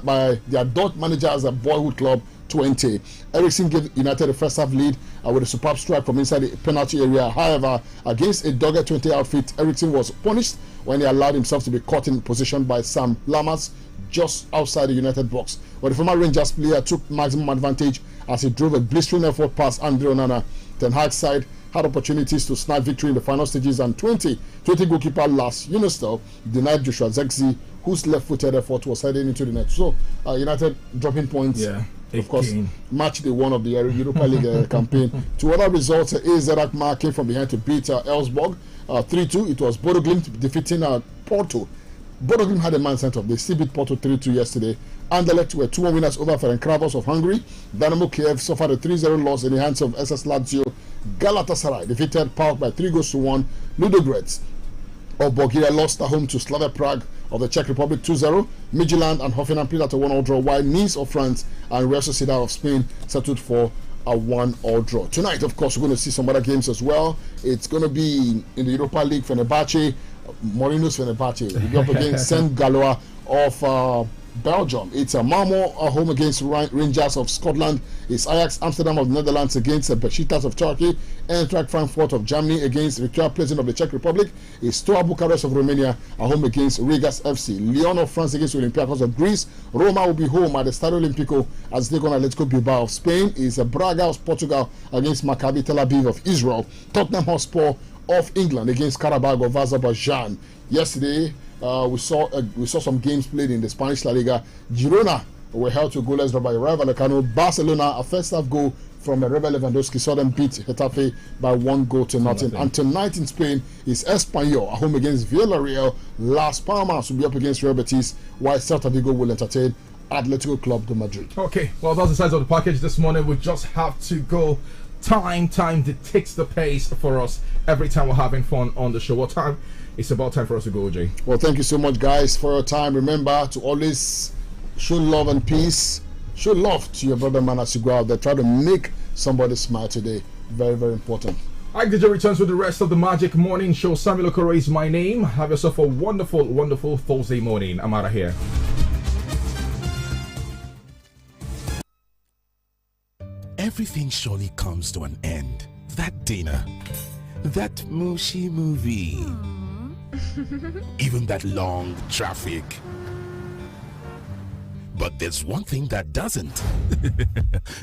as a boyhood club 20. Eriksen gave United a first half lead with a superb strike from inside the penalty area. However, against a dogged 20 outfit, Eriksen was punished when he allowed himself to be caught in position by Sam Lammers just outside the United box. But the former Rangers player took maximum advantage as he drove a blistering effort past Andre Onana. Ten Hag's side had opportunities to snap victory in the final stages, and 20 goalkeeper Lars Unestel denied Joshua Zexi, whose left-footed effort was heading into the net. So United dropping points. Of course, match the one of the Europa League campaign. 2 other results: AZ Alkmaar came from behind to beat Elfsborg 3-2. It was Bodo Glimt defeating Porto. Bodo Glimt had a man sent off. They still beat Porto 3-2 yesterday. Anderlecht were 2-1 winners over Ferencváros of Hungary. Dynamo Kiev suffered a 3-0 loss in the hands of SS Lazio. Galatasaray defeated PAOK by 3-1. Ludogorets of Bulgaria lost at home to Slavia Prague of the Czech Republic 2-0. Midtjylland and Hoffenheim played at a 1-1 draw, while Nice of France and Real Sociedad of Spain settled for a 1-1 draw. Tonight, of course, we're going to see some other games as well. It's going to be in the Europa League. Fenerbahce, Mourinho's Fenerbahce will be up against Saint Galois of Belgium. It's a Malmo at home against Rangers of Scotland. It's Ajax Amsterdam of the Netherlands against Besiktas of Turkey. Eintracht Frankfurt of Germany against Victoria Plzen of the Czech Republic. It's Steaua Bucharest of Romania at home against Rigas FC. Lyon of France against Olympiacos of Greece. Roma will be home at the Stadio Olimpico as they go on Atletico Bilbao of Spain. It's Braga of Portugal against Maccabi Tel Aviv of Israel. Tottenham Hotspur of England against Karabakh of Azerbaijan. Yesterday, we saw some games played in the Spanish La Liga. Girona were held to goalless draw by Rayo Vallecano. Barcelona, a first half goal from Robert Lewandowski, saw them beat Getafe by 1-0. And tonight in Spain is Espanyol at home against Villarreal. Las Palmas will be up against Real Betis, while Celta Vigo will entertain Atletico Club de Madrid. Okay, well, that's the size of the package this morning. We just have to go. Time dictates the pace for us every time we're having fun on the show. What time? It's about time for us to go, Jay. Well, thank you so much, guys, for your time. Remember to always show love and peace. Show love to your brother, man, as you go out there. Try to make somebody smile today. Very, very important. I DJ returns with the rest of the Magic Morning Show. Samuel Okoro is my name. Have yourself a wonderful, wonderful Thursday morning. I'm out of here. Everything surely comes to an end. That dinner, that mushy movie, even that long traffic. But there's one thing that doesn't.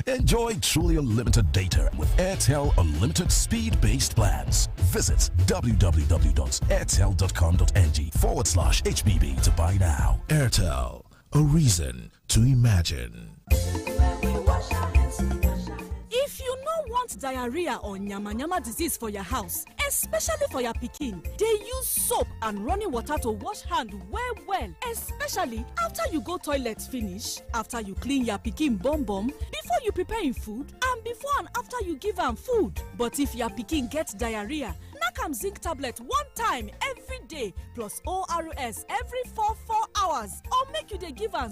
Enjoy truly unlimited data with Airtel Unlimited Speed-Based Plans. Visit www.airtel.com.ng/HBB to buy now. Airtel, a reason to imagine. If you no want diarrhea or nyama disease for your house, especially for your pikin, they use soap and running water to wash hand well, especially after you go toilet finish, after you clean your pikin bum, before you prepare him food, and before and after you give am food. But if your pikin get diarrhea, knack am zinc tablet one time every day plus ORS every 4 hours, or make you dey give am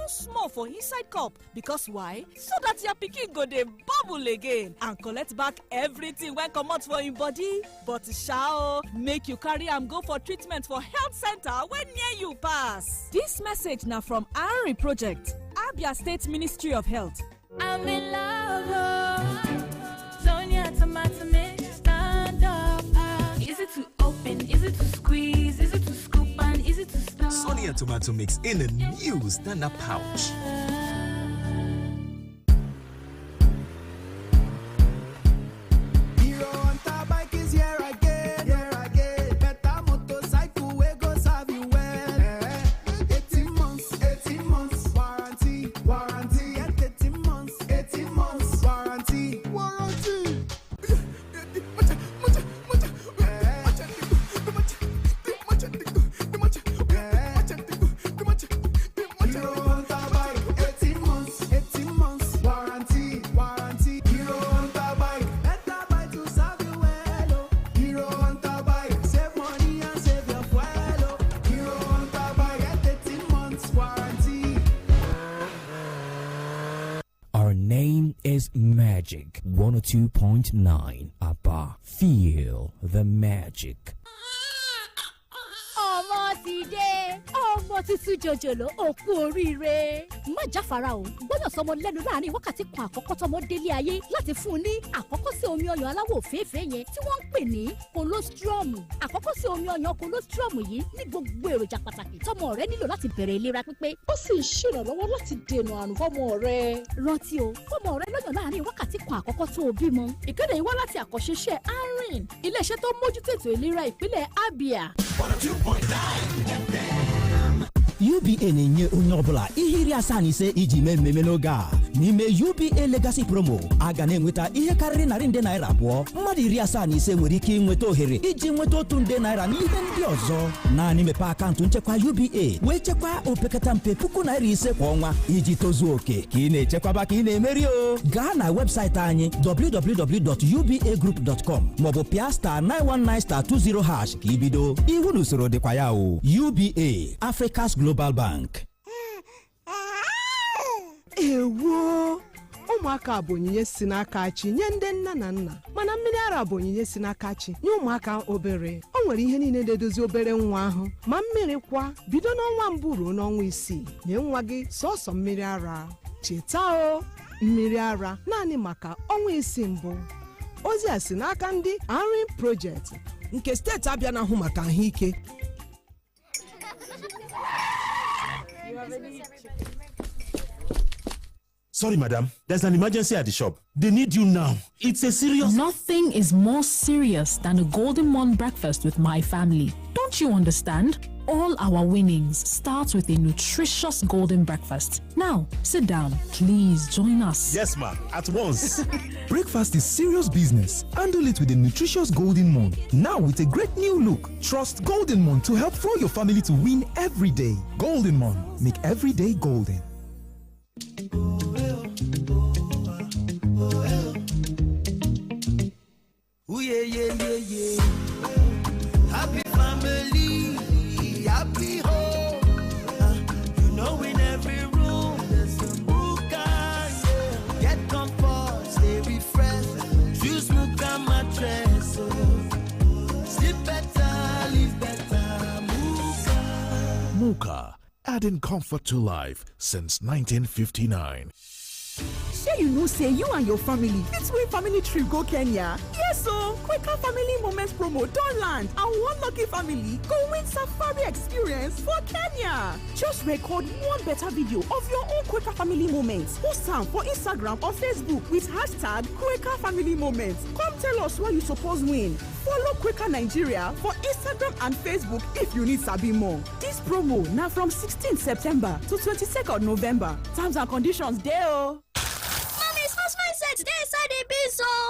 small for inside cup. Because why? So that your pikin go dey bubble again and collect back everything when comot for im body. But sha make you carry am go for treatment for health center wey near you pass. This message na from Ari Project, Abia State Ministry of Health. I'm in love, Sonia tomato mix, stand up. Is it to open? Is it to squeeze? Is it to scoop? And is it to stir? Sonia tomato mix in a new stand-up pouch. Magic 102.9 Aba. Feel the magic. ọmọ ti dé ọmọ tuntun jòjòló òkú oríire má jáfara o gbọ́dọ̀ sọmọ lẹ́nu láàrin wákàtí kan àkọ́kọ́ tọmọ délé ayé láti fún un ní àkọ́kọ́ sí omi ọyàn aláwọ̀ òféèfé yẹn tí wọ́n ń pè ní colostrum. àkọ́kọ́ sí omi ọyàn colostrum yìí ní gbogbo èròjà pàtàkì tọmọ rẹ nílò láti bẹ̀rẹ̀ ìlera pípé. ó sì ń ṣèrànlọ́wọ́ láti dènà àrùn fọ́mọ rẹ. rántí o fọ́mọ rẹ lọ́yàn láàrin wákàtí kan àkọ́kọ́ tó o bímọ. ìkéde yìí wá láti àkọ́ṣeṣẹ́ ARIN iléeṣẹ́ tó mójútó ètò ìlera ìpínlẹ̀ Abia. 102.9 UBA na-enye onye ọbụla ihe iri asaa na ise iji mee mmemme n'oge a. n'ime UBA Legacy Promo aga na-enweta ihe karịrị narị nde naira abụọ. Mmadụ 75 nwere ike inweta ohere iji nweta otu nde naira n'ihe ndị ọzọ. Naanị mepee akaụntụ nchekwa UBA wee chekwaa opekata mpe $5,000 kwa ọnwa iji tozuo oke ka ị na-echekwaba ka ị na-emeri o. Gaa na webụsaịtị anyị www.ubagroup.com maọbụ pịa *919*20# ka ibido. Iwu na usoro dịkwa ya o. UBA Africa's Global Bank. Ewo, ụmụaka bụ onyinye si n'aka chi nye ndị nna na nna, mana mmiri ara bụ onyinye si n'aka chi nye ụmụaka obere. O nwere ihe niile na-edozi obere nwa ahụ, ma mmiri kwa bido n'ọnwa mbụ ruo n'ọnwa 6. Nye nwa gị sọsọ mmiri ara. Cheta o, mmiri ara naanị maka ọnwa 6 mbụ. Ozi a si n'aka ndị Army Project nke steeti Abịa na-ahụ maka ahụike. Sorry, madam. There's an emergency at the shop. They need you now. It's a serious... Nothing is more serious than a Golden Morn breakfast with my family. Don't you understand? All our winnings start with a nutritious golden breakfast. Now, sit down. Please join us. Yes, ma'am. At once. Breakfast is serious business. Handle it with a nutritious Golden Morn. Now with a great new look. Trust Golden Morn to help throw your family to win every day. Golden Morn. Make every day golden. Ooh, yeah, yeah, yeah, yeah. Happy family, happy home. You know in every room there's a Muka, yeah. Get comfort, stay refreshed. Choose Muka mattress. Sleep better, live better. Muka. Muka, adding comfort to life since 1959. Sure, you know, say you and your family fit win family trip go Kenya. Yes, so Quaker Family Moments promo don land, and one lucky family go win safari experience for Kenya. Just record one better video of your own Quaker Family Moments. Post am for Instagram or Facebook with hashtag Quaker Family Moments. Come tell us what you suppose win. Follow Quaker Nigeria for Instagram and Facebook if you need sabi more. This promo now from 16th September to 22nd November. Terms and conditions dey o.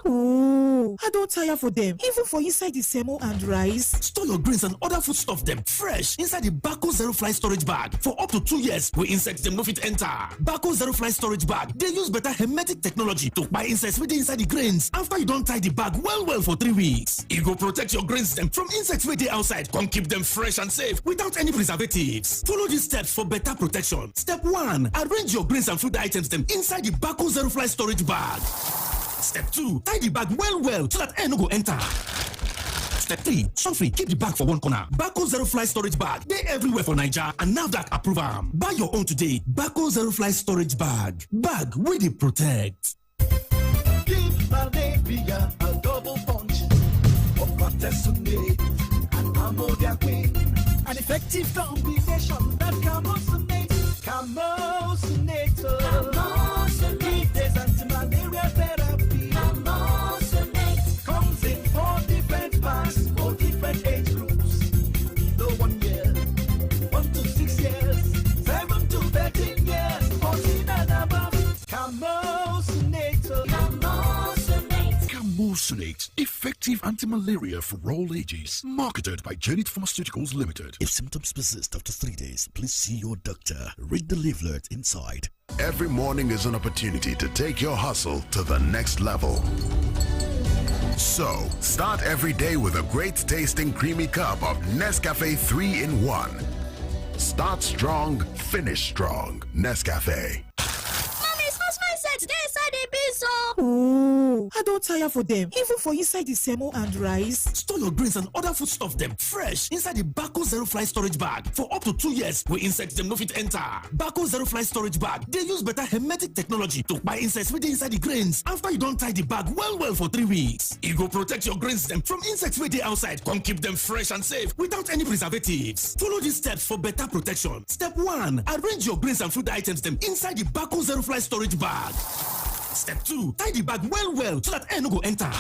Oh, I don't tire for them. Even for inside the semo and rice. Store your grains and other foodstuff them fresh inside the Bako Zero Fly storage bag for up to 2 years. Where insects them no fit enter. Bako Zero Fly storage bag. They use better hermetic technology to buy insects within inside the grains. After you don't tie the bag well for 3 weeks, it will protect your grains them from insects waiting outside. Come keep them fresh and safe without any preservatives. Follow these steps for better protection. Step 1: arrange your grains and food items them inside the Bako Zero Fly storage bag. Step 2: tie the bag well so that air no go enter. Step 3: free. Keep the bag for one corner. Bako Zero Fly storage bag. They everywhere for Nigeria and now that approve am. Buy your own today. Bako Zero Fly storage bag. Bag with the protect. Give malaria a double punch of Cortesonate and Ammonia Queen. An effective combination that Camosunate. Camosunator. It is anti-malaria therapy. Camosunate comes in 4 different packs for different age groups. No 1 year, 1 to 6 years, 7 to 13 years, 14 and above. Camosunator. Camosunate, effective anti-malaria for all ages. Marketed by Janet Pharmaceuticals Limited. If symptoms persist after 3 days, please see your doctor. Read the leaflet inside. Every morning is an opportunity to take your hustle to the next level. So, start every day with a great tasting creamy cup of Nescafe 3-in-1. Start strong, finish strong. Nescafe. Oh, I don't tire for them. Even for inside the semo and rice. Store your grains and other foodstuff them fresh inside the Bako Zero Fly storage bag for up to 2 years. Where insects them no fit enter. Bako Zero Fly storage bag. They use better hermetic technology to buy insects within inside the grains. After you don't tie the bag well for 3 weeks, it will protect your grains them from insects waiting outside. Come keep them fresh and safe without any preservatives. Follow these steps for better protection. Step 1: arrange your grains and food items them inside the Bako Zero Fly storage bag. Step 2: tie the bag well so that air no go enter.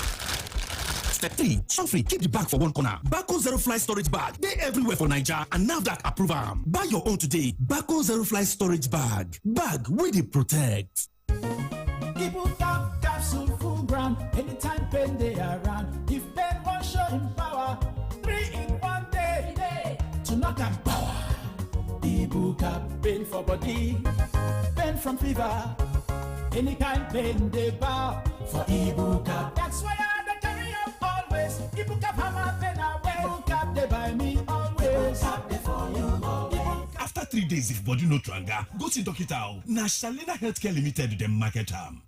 Step 3: free. Keep the bag for one corner. Bako Zero Fly storage bag. They everywhere for Nigeria and now that approve am. Buy your own today. Bako Zero Fly storage bag. Bag with the protect. Ibuka capsule full ground. Anytime pain they around. If pain won't show him power, 3 in 1 day. To knock and power. Ibuka pain for body, pain from fever. Any kind pain they bow for Ibuka. That's why I carry up always. Ibuka hammer pain away. Ibuka they buy me always. Ibuka they for you always. After 3 days, if body no tranga, go see doctor. Na Shalina Healthcare Limited dem market am.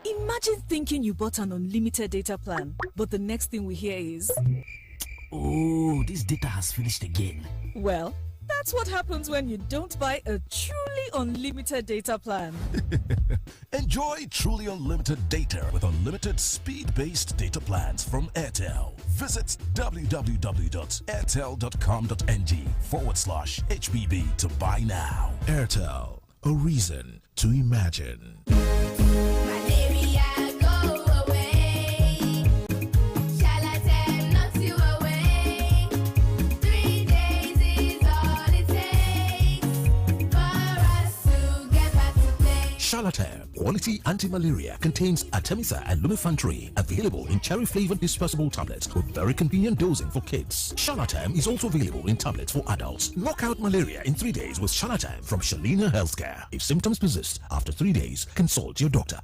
Imagine thinking you bought an unlimited data plan, but the next thing we hear is, oh, this data has finished again. Well, that's what happens when you don't buy a truly unlimited data plan. Enjoy truly unlimited data with unlimited speed-based data plans from Airtel. Visit www.airtel.com.ng/HBB to buy now. Airtel, a reason to imagine. Malaria, go away. Charlatan, not you away. 3 days is all it takes for us to get back to play. Charlatan Quality Anti-Malaria contains Artemisa and Lumefantrine, available in cherry-flavored dispersible tablets with very convenient dosing for kids. Charlatan is also available in tablets for adults. Knock out malaria in 3 days with Charlatan from Shalina Healthcare. If symptoms persist after 3 days, consult your doctor.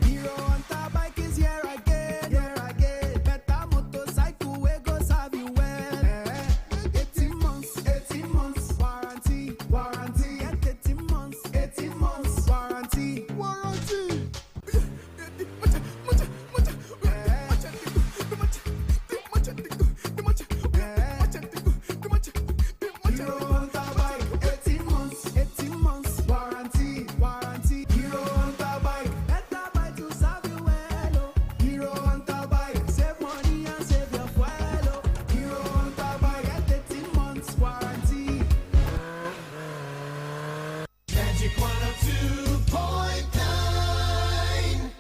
Hero Hunter bike is here again, Better motorcycle we go serve you well. 18 months, warranty. 18 months, warranty. Hero Hunter bike, 18 months, warranty. Hero Hunter bike, better buy to serve you well. Hero Hunter bike, save money and save your fuel. Hero Hunter bike, 18 months, warranty. Magic 102.9.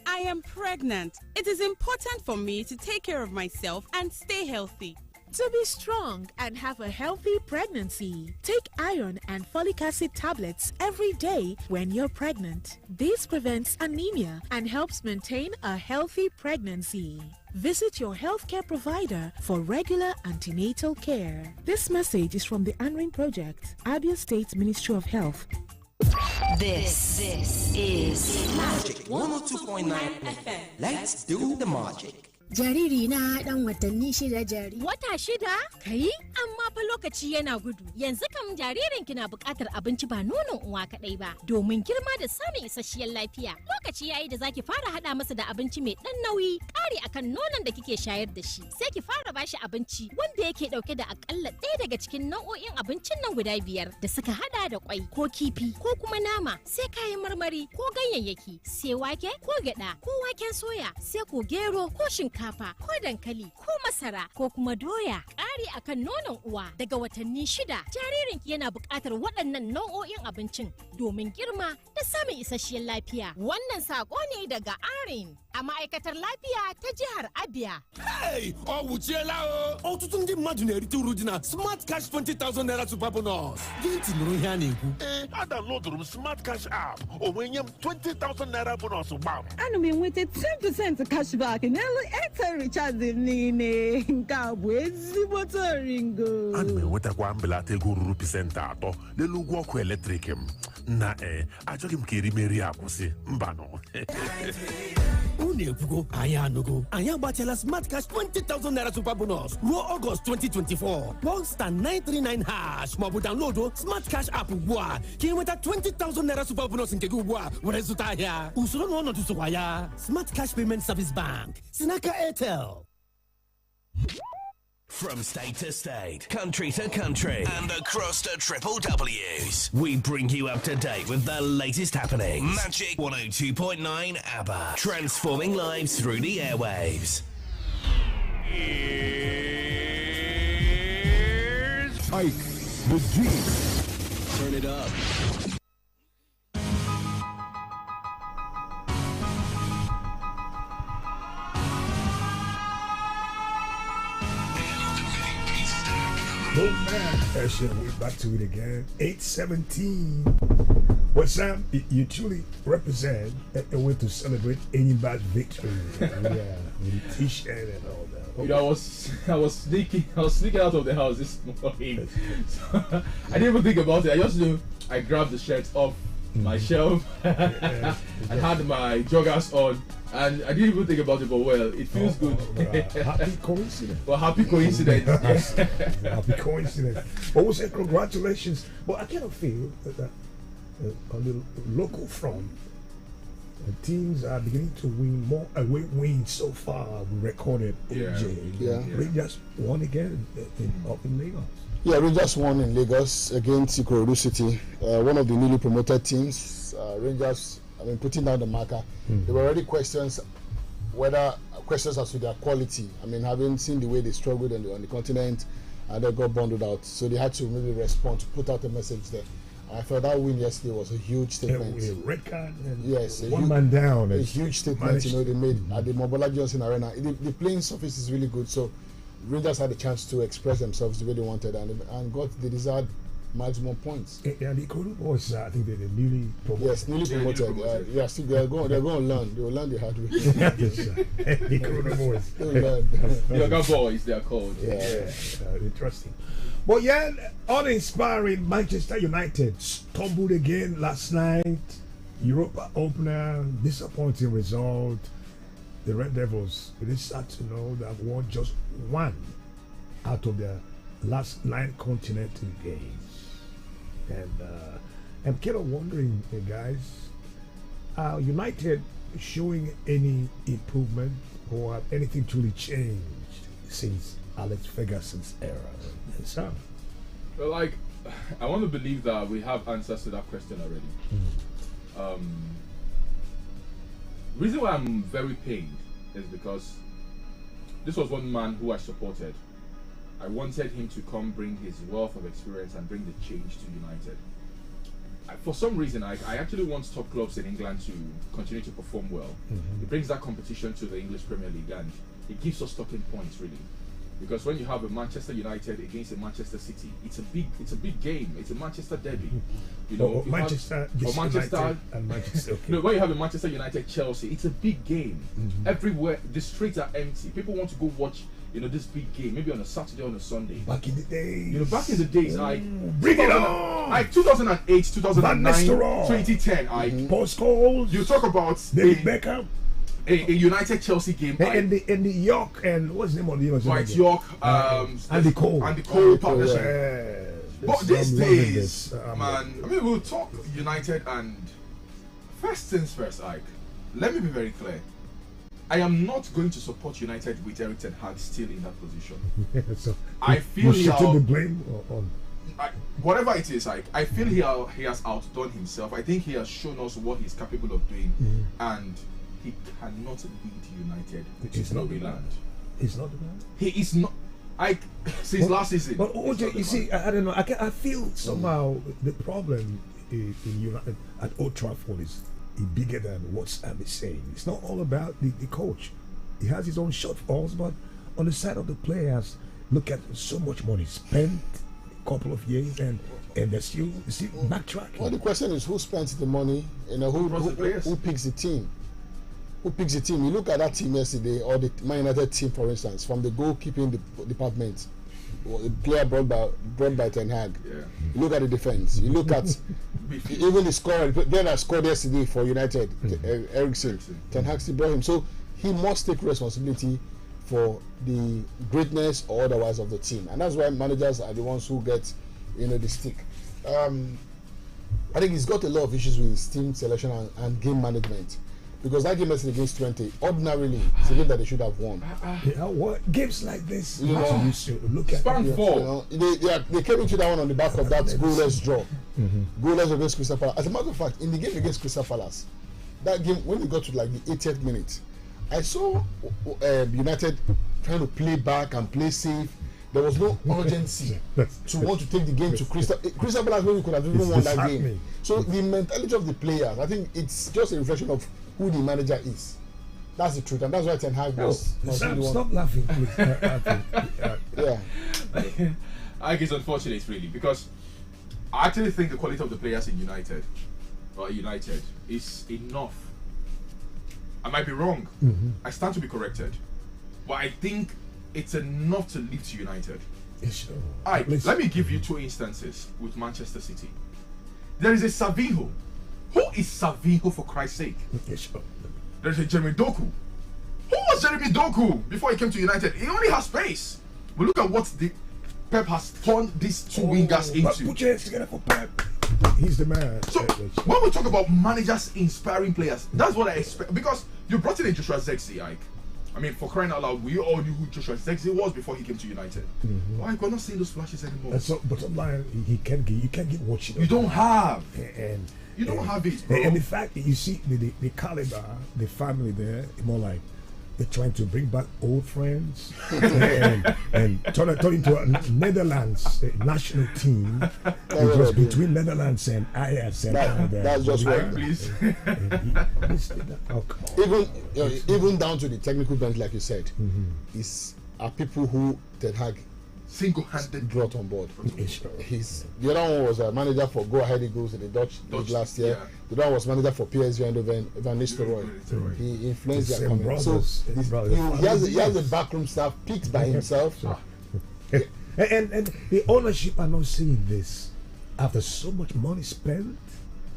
I am pregnant. It is important for me to take care of myself and stay healthy. To be strong and have a healthy pregnancy, take iron and folic acid tablets every day when you're pregnant. This prevents anemia and helps maintain a healthy pregnancy. Visit your healthcare provider for regular antenatal care. This message is from the ANRIN Project, Abia State Ministry of Health. This is Magic 102.9 FM. Let's do the magic. Jariri na dan watanni 6 jari. Wata 6? Kai? Amma fa lokaci yana gudu. Yanzu kam jaririn ki na buƙatar abinci ba nonon uwa kadai ba, domin girma da samun isasshiyar lafiya. Lokaci yayi da zaki fara hada masa da abinci mai dan nauyi, ƙari akan nonon da kike shayar da shi. Sai ki fara bashi abinci wanda yake dauke da akalla ɗaya daga cikin nau'o'in abincin nan guda 5 da suka hada da kwai ko kifi ko kuma nama, sai kayan marmari ko ganyayyaki, sai wake ko gyada ko waken soya, sai ko gero ko shinkafa ko dankali ko masara ko kuma doya. Ƙari akan nonon uwa daga watanni 6 jaririnki yana buƙatar waɗannan nau'o'in abincin domin girma da samun isasshiyar lafiya. Wannan saƙo ne daga ARIN a ma'aikatar lafiya ta jihar Abia. Hey, wuchiela o. Ọtụtụ ndị mmadụ na-erite uru dị na Smart Cash 20,000 naira super bonus. Gị tinụrụ ihe a na-ekwu. Downloadụrụ m Smart Cash app. O wee nye m 20,000 naira bonus gbam. Ana m enweta 10% cashback n'elu Airtel recharge m niile. Nke a bụ ezigbote oringo. Ana m enwetakwa mbelata ego ruru pasentị 3 n'elu ụgwọ ọkụ eletrik m. Na achọghị m ka erimeri akwụsị. Mbanụ. Unu ekwugo, anyị anụgo. Anyị agbatịala Smart Cash 20,000 naira super bonus ruo Ọgọst 2024. Kpọọ star 939 hash maọbụ download Smart Cash app ugbu a ka ị nweta 20,000 naira super bonus nke gị ugbu a were zụta ahịa. Usoro na ọnọdụ sokwa ya. Smart Cash Payment Service Bank si n'aka Airtel. From state to state, country to country, and across the triple W's, we bring you up to date with the latest happenings. Magic 102.9 ABBA, transforming lives through the airwaves. Here's Ike, the G. Turn it up. Oh man, we're back to it again. 8:17. Well, Sam, you truly represent a way to celebrate anybody's victory. Yeah, with the t-shirt and all that. You know, I was sneaking out of the house this morning. So, I didn't even think about it. I just knew I grabbed the shirt off my shelf and had my joggers on, and I didn't even think about it. But well, it feels good. Happy coincidence. Well, happy coincidence. Yes. Happy coincidence. But we say congratulations. But I kind of feel that on the local front, teams are beginning to win more away wins so far. We recorded AJ. Yeah. Rangers won again up in Lagos. Yeah, Rangers won in Lagos against Ikorodu City, one of the newly promoted teams. Rangers, putting down the marker. There were already questions as to their quality. Having seen the way they struggled on the continent, and they got bundled out, so they had to maybe respond to put out a message there. I felt that win yesterday was a huge statement. A red card and yes, man down. A huge statement, they made at the Mobola Johnson Arena. The playing surface is really good, so Rangers had a chance to express themselves the way they wanted and got the desired maximum points. And the Ikorodu boys, I think they're newly promoted. Yes, newly promoted. They're going to learn. They will learn the hard way. Yes, sir. The Ikorodu boys. They will learn. Younger boys, they are called. Yeah. Interesting. But yeah, uninspiring Manchester United stumbled again last night. Europa opener, disappointing result. The Red Devils, it is sad to know that won just one out of their last 9 continental games. And I'm kind of wondering, guys, are United showing any improvement or have anything truly changed since Alex Ferguson's era? Sam? Well, I want to believe that we have answers to that question already. Reason why I'm very pained is because this was one man who I supported. I wanted him to come bring his wealth of experience and bring the change to United. For some reason, I actually want top clubs in England to continue to perform well. It brings that competition to the English Premier League, and it gives us talking points, really. Because when you have a Manchester United against a Manchester City, it's a big game. It's a Manchester derby. You know, Manchester and Manchester. Okay. No, when you have a Manchester United Chelsea, it's a big game. Everywhere the streets are empty. People want to go watch, this big game. Maybe on a Saturday or on a Sunday. Back in the days. Back in the days, bring it on. 2008, 2009, 2010. Postcodes. You talk about David Beckham. A United Chelsea game, and the York and what's the name of the White York, and the Cole partnership. But these days, man, we'll talk United, and first things first, Ike. Let me be very clear. I am not going to support United with Erik ten Hag still in that position. So I feel he should the blame on. Whatever it is, I feel he has outdone himself. I think he has shown us what he's capable of doing, and he cannot lead United to glory land. He's not the man. He is not. Since last season. But OJ, you see, I don't know. I feel somehow the problem in United at Old Trafford is bigger than what Sam is saying. It's not all about the coach. He has his own shortfalls, but on the side of the players, look at so much money spent a couple of years, and they're still backtracking. Well, the question is who spends the money, who picks the team. Who picks the team? You look at that team yesterday, or the Man United team, for instance, from the goalkeeping department, the player brought by Ten Hag. Yeah. You look at the defense. You look at even the scorer. The player that scored yesterday for United, Eriksen. Ten Hag still brought him. So he must take responsibility for the greatness or otherwise of the team, and that's why managers are the ones who get, the stick. I think he's got a lot of issues with his team selection and game management. Because that game yesterday against 20, ordinarily, it's a game that they should have won. What games like this? You look at Span 4. They came into that one on the back of that goalless draw. Goalless against Crystal Palace. As a matter of fact, in the game against Crystal Palace, that game, when we got to like the 80th minute, I saw United trying to play back and play safe. There was no urgency to want to take the game to Crystal Palace, when we could have even won that game. So the mentality of the players, I think it's just a reflection of who the manager is. That's the truth, and that's why Ten Hag was. Stop laughing, please. I think it's unfortunate, really, because I actually think the quality of the players in United is enough. I might be wrong. I stand to be corrected, but I think it's enough to lift United. Sure. Let me give you 2 instances with Manchester City. There is a Savinho. Who is Savinho, for Christ's sake? Sure. There's a Jeremy Doku. Who was Jeremy Doku before he came to United? He only has space. But look at what the Pep has turned these 2 wingers into. Put your hands together for Pep. He's the man. So when we talk about managers inspiring players, that's what I expect. Because you brought in a Joshua Zexi, Ike. I mean, for crying out loud, we all knew who Joshua Zexi was before he came to United. Why we're not seeing those flashes anymore? And so, bottom line, you can't get what you don't have. And you don't have it, bro. And the fact that you see the caliber, the family there, more like they're trying to bring back old friends and turn into a Netherlands national team. It was between Netherlands and Ajax. That's just right. Please. Even down to the technical bench, like you said, are people who Ten Hag single-handed brought on board. The other one was a manager for Go Ahead Eagles in the Dutch league last year. Yeah. The other one was manager for PSV and Van Nistelrooy. He influenced their coming. So he has a backroom staff picked by himself. And the ownership are not seeing this after so much money spent.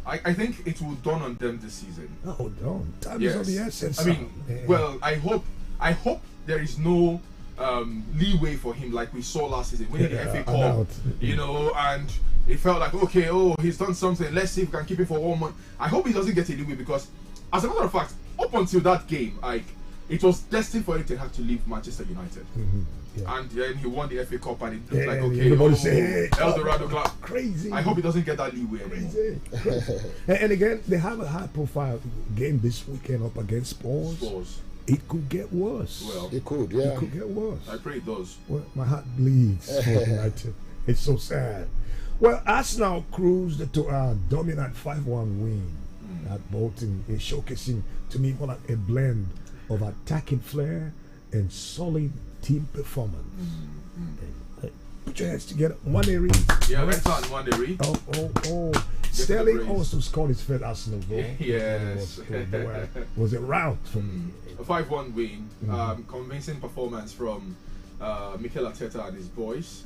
I think it will dawn on them this season. Oh, dawn. Time is of the essence. I mean, well, I hope there is no leeway for him like we saw last season winning the FA Cup, and it felt like, okay, he's done something, let's see if we can keep it for 1 month. I hope he doesn't get a leeway, because as a matter of fact, up until that game, it was destined for him to have to leave Manchester United. And then he won the FA Cup and it looked like, okay, El Dorado Club. Crazy. I hope he doesn't get that leeway anymore. And again, they have a high profile game this weekend up against Spurs. It could get worse. Well, it could, yeah. It could get worse. I pray it does. Well, my heart bleeds for United. It's so sad. Well, Arsenal cruised to a dominant 5-1 win at Bolton, showcasing to me more like a blend of attacking flair and solid team performance. Put your hands together. Waneri. Yeah, let's start Waneri. Oh. Sterling also scored his first Arsenal goal. Yes. Was a rout for me. A 5-1 win. Convincing performance from Mikel Arteta and his boys.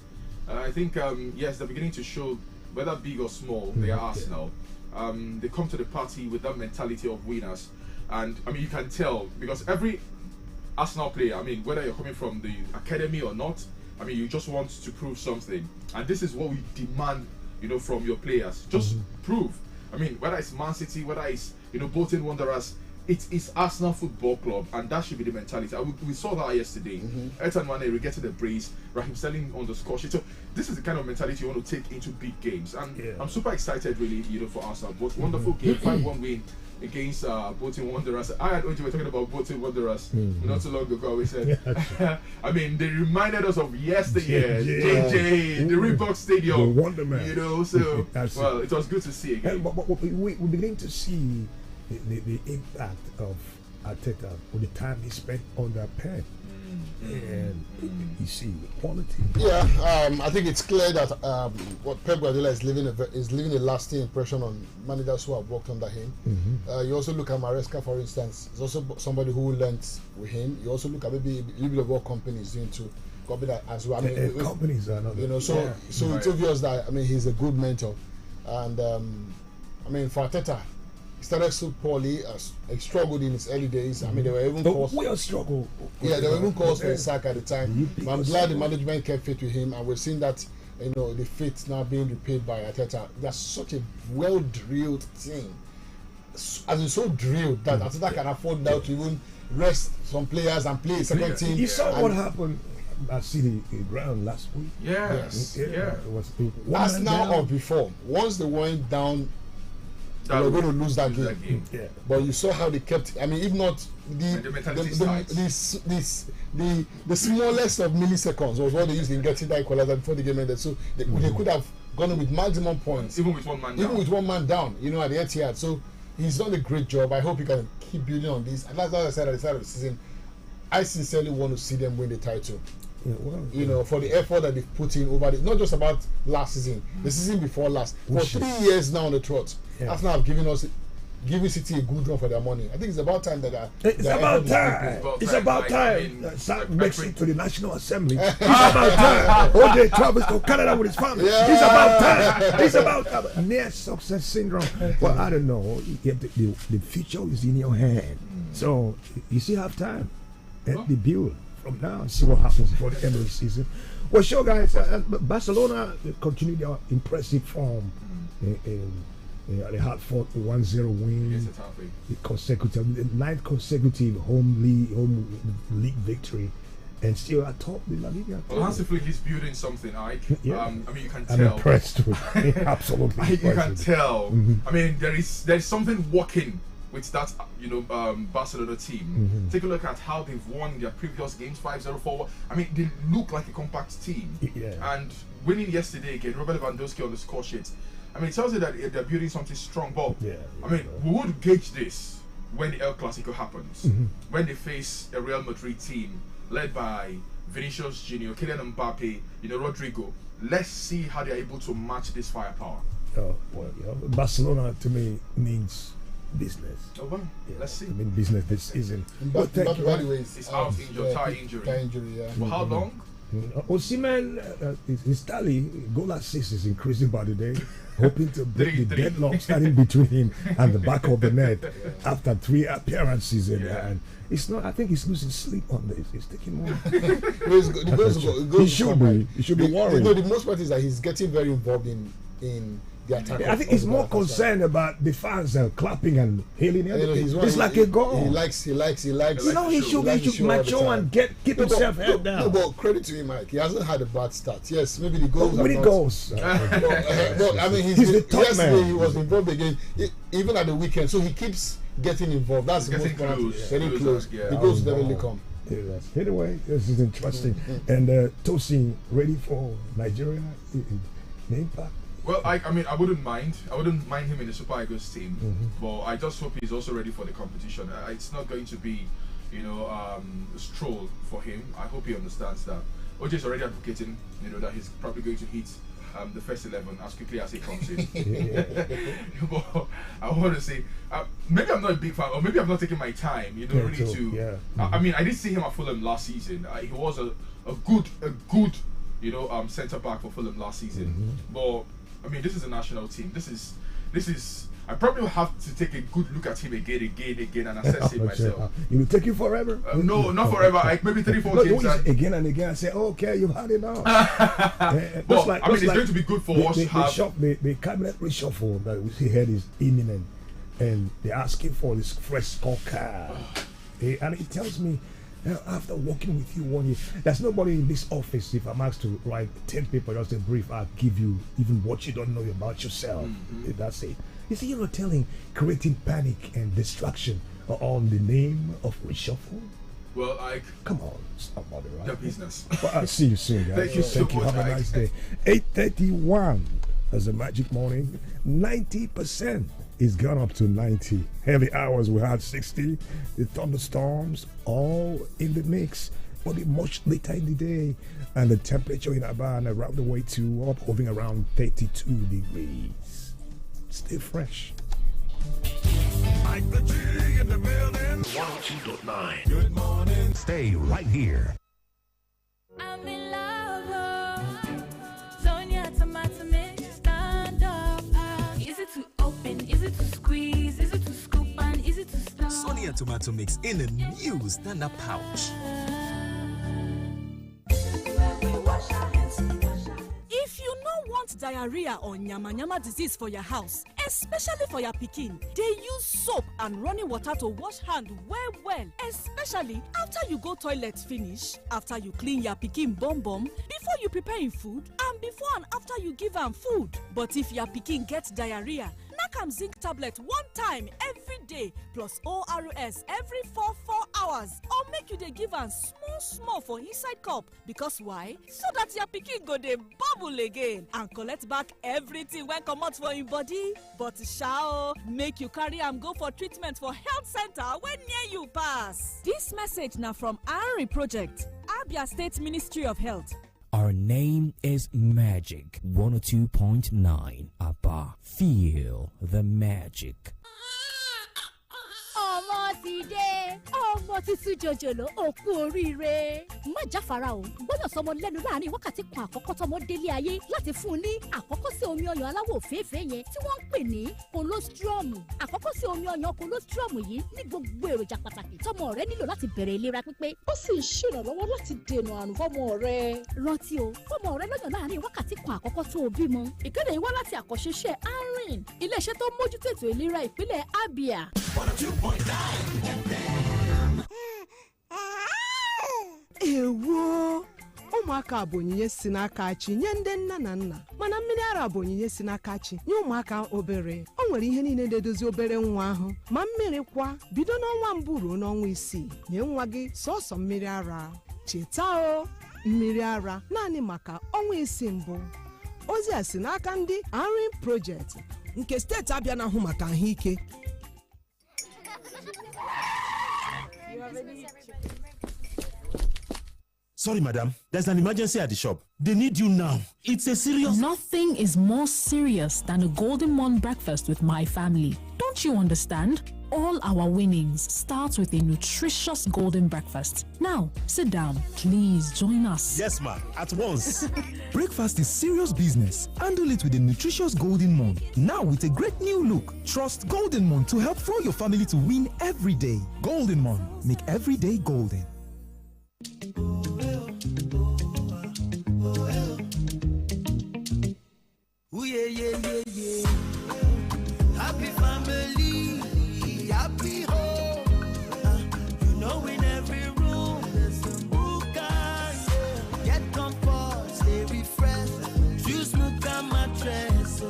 I think, yes, they're beginning to show, whether big or small, they are Arsenal. They come to the party with that mentality of winners. And, I mean, you can tell, because every Arsenal player, I mean, whether you're coming from the academy or not, I mean, you just want to prove something. And this is what we demand, from your players. Just prove. I mean, whether it's Man City, whether it's, Bolton Wanderers, it is Arsenal Football Club, and that should be the mentality. We saw that yesterday. Ethan Waneri getting the brace, Raheem Sterling on the score sheet. So this is the kind of mentality you want to take into big games. And I'm super excited, really, for Arsenal. But wonderful game, 5-1 win against Bolton Wanderers. I and Oji were talking about Bolton Wanderers not so long ago. We said, I mean, they reminded us of yesteryear, JJ, the Reebok Stadium. The Wonder Man. So, well, it was good to see again. But we begin to see the impact of Arteta with the time he spent on that pen. And you see the quality. Yeah, I think it's clear that what Pep Guardiola is leaving a lasting impression on managers who have worked under him. You also look at Maresca, for instance. He's also somebody who learnt with him. You also look at maybe a little bit of what companies doing to copy that as well. I mean, companies are not. So it's obvious that he's a good mentor, and I mean for Arteta. He started so poorly, he struggled in his early days. I mean, there were even calls. We all struggle. Yeah, there were even calls for a sack at the time. But I'm glad the management kept faith with him, and we're seeing that the faith now being repaid by Arteta. They're such a well-drilled team, as in so drilled that Arteta can afford now to even rest some players and play second team. You saw what happened at City ground last week. Yes. It was as now or before. Once they went down, they were going to lose that game. Yeah. But you saw how they kept. I mean, if not the smallest of milliseconds was what they used in getting that equalizer before the game ended. So they could have gone with maximum points, even with one man down. At the Etihad. So he's done a great job. I hope he can keep building on this. And that's what I said at the start of the season. I sincerely want to see them win the title. you know, for the effort that they've put in over not just about last season, the season before last. For 3 years now on the trot, Arsenal have giving City a good run for their money. I think it's about time that it's about time. It's about time. Start mixing to the National Assembly. It's about time. OJ travels to Canada with his family. Yeah. It's about time. It's about time. Near success syndrome. Well, I don't know. The future is in your hand. So you still have time. At the build from now and see what happens before the end of the season. Well, sure, guys. Barcelona continued their impressive form. They had fought 1-0 win, the 9th consecutive home league victory, and still atop the La Liga. Well, Hansi Flick is building something, Ike. Yeah. I mean, you can I'm tell. impressed with absolutely. You can tell. I mean, there is something working with that, Barcelona team. Take a look at how they've won their previous games, 5-0, 4-1. I mean, they look like a compact team. And winning yesterday again, Robert Lewandowski on the score sheet. I mean, it tells you that they're building something strong. But I mean, we would gauge this when the El Clasico happens, when they face a Real Madrid team led by Vinicius Junior, Kylian Mbappe, Rodrigo. Let's see how they're able to match this firepower. Barcelona to me means business. Let's see. I mean, business this season. But by the way, it's out injured, thigh injury. For how long? Osimhen, his tally, goal assist is increasing by the day, hoping to break the deadlock standing between him and the back of the net after 3 appearances. And it's not. I think he's losing sleep on this. He's taking more. He should be worried. The most part is that he's getting very involved in the attack. I think he's more concerned about the fans clapping and hailing everything. It's like a goal. He likes. He should be mature and keep himself head down. No, but credit to him, Mike. He hasn't had a bad start. Yes, maybe the goals. Many goals. But I mean, he's the top yesterday man. He was involved again, even at the weekend. So he keeps getting involved. That's the most important. Getting close. The goals definitely come. Yes. Anyway, this is interesting. And Tosin ready for Nigeria. The impact. Well, I mean, I wouldn't mind him in the Super Eagles team, but I just hope he's also ready for the competition. It's not going to be, a stroll for him. I hope he understands that. OJ is already advocating, that he's probably going to hit the first 11 as quickly as he comes in. But I want to say, maybe I'm not a big fan, or maybe I'm not taking my time, really to. I mean, I did see him at Fulham last season. He was a good, centre back for Fulham last season, but. I mean, this is a national team. This is. I probably will have to take a good look at him again, and assess him myself. It will take you forever. No, not forever. Maybe 3-4 games. Again and again, I say, okay, you've had enough. But I mean, it's going to be good for us to have. The cabinet reshuffle that we see here is imminent, and they're asking for this fresh scorecard, and it tells me. After working with you 1 year, there's nobody in this office. If I'm asked to write 10 papers, just a brief, I'll give you even what you don't know about yourself. That's it. You see, you're telling, creating panic and distraction on the name of reshuffle. Well, come on, somebody, right? The business. Well, I'll see you soon, guys. Thank you. Have a nice day. 8:31 as a magic morning. 90%. It's gone up to 90. Heavy hours we had 60. The thunderstorms all in the mix. But much later in the day, and the temperature in Aba and around the way to up, hovering around 32 degrees. Stay fresh. Mike the G in the building. 102.9. Good morning. Stay right here. I'm in love. Sonia tomato mix. Stand up. Is it too open? Is it to squeeze? Is it to scoop? And is it to stir? Sonia tomato mix in a new stand-up pouch. If you no want diarrhea or nyama disease for your house, especially for your pikin, they use soap and running water to wash hand well, especially after you go toilet finish, after you clean your pikin bum, before you prepare him food, and before and after you give am food. But if your pikin get diarrhea, Nakam zinc tablet 1 time every day plus ORS every 4 hours, or make you dey give am small for inside cup. Because why? So that your pikin go dey bubble again and collect back everything when comot for im body. But sha make you carry am go for treatment for health center wey near you pass. This message na from Ari Project. Abia State Ministry of Health. Our name is Magic 102.9 ABBA. Feel the magic. ọmọ ti dé ọmọ tuntun jòjòló òkú oríire. má jáfara o gbọ́dọ̀ sọmọ lẹ́nu láàrin wákàtí kan àkọ́kọ́ tọmọ délé ayé láti fún un ní àkọ́kọ́ sí omi ọyàn aláwọ̀ òféèfé yẹn tí wọ́n ń pè ní colostrum. àkọ́kọ́ sí omi ọyàn colostrum yìí ní gbogbo èròjà pàtàkì tọmọ rẹ nílò láti bẹ̀rẹ̀ ìlera pípé. ó sì ń ṣèrànlọ́wọ́ láti dènà àrùn fọ́mọ rẹ. rántí o fọ́mọ rẹ lọ́yàn láàrin wákàtí kan àkọ́kọ́ tó o bímọ. ìkéde yìí wá láti àkọ́ṣeṣẹ́ arin iléeṣẹ́ tó mójútó ètò ìlera ìpínlẹ̀ Abia. 102.9 FM. Ewo ụmụaka bụ onyinye si n'aka chi nye ndị nne na nna mana mmiri ara bụ onyinye si n'aka chi nye ụmụaka obere. O nwere ihe niile na-edozi obere nwa ahụ ma mmiri kwa bido n'ọnwa mbụ ruo n'ọnwa isii nye nwa gị sọsọ mmiri ara. Cheta o mmiri ara naanị maka ọnwa isii mbụ. Ozi a si n'aka ndị Arin Project nke steeti Abịa na-ahụ maka ahụike. Sorry, madam. There's an emergency at the shop. They need you now. It's a serious... Nothing is more serious than a Golden Morn breakfast with my family. Don't you understand? All our winnings start with a nutritious golden breakfast. Now, sit down. Please join us. Yes, ma'am. At once. Breakfast is serious business. Handle it with a nutritious Golden Morn. Now with a great new look. Trust Golden Morn to help throw your family to win every day. Golden Morn. Make every day golden. Ooh, yeah. Happy family, happy home. You know in every room there's a Muka. Get comfort, stay refreshed. Choose Muka mattress.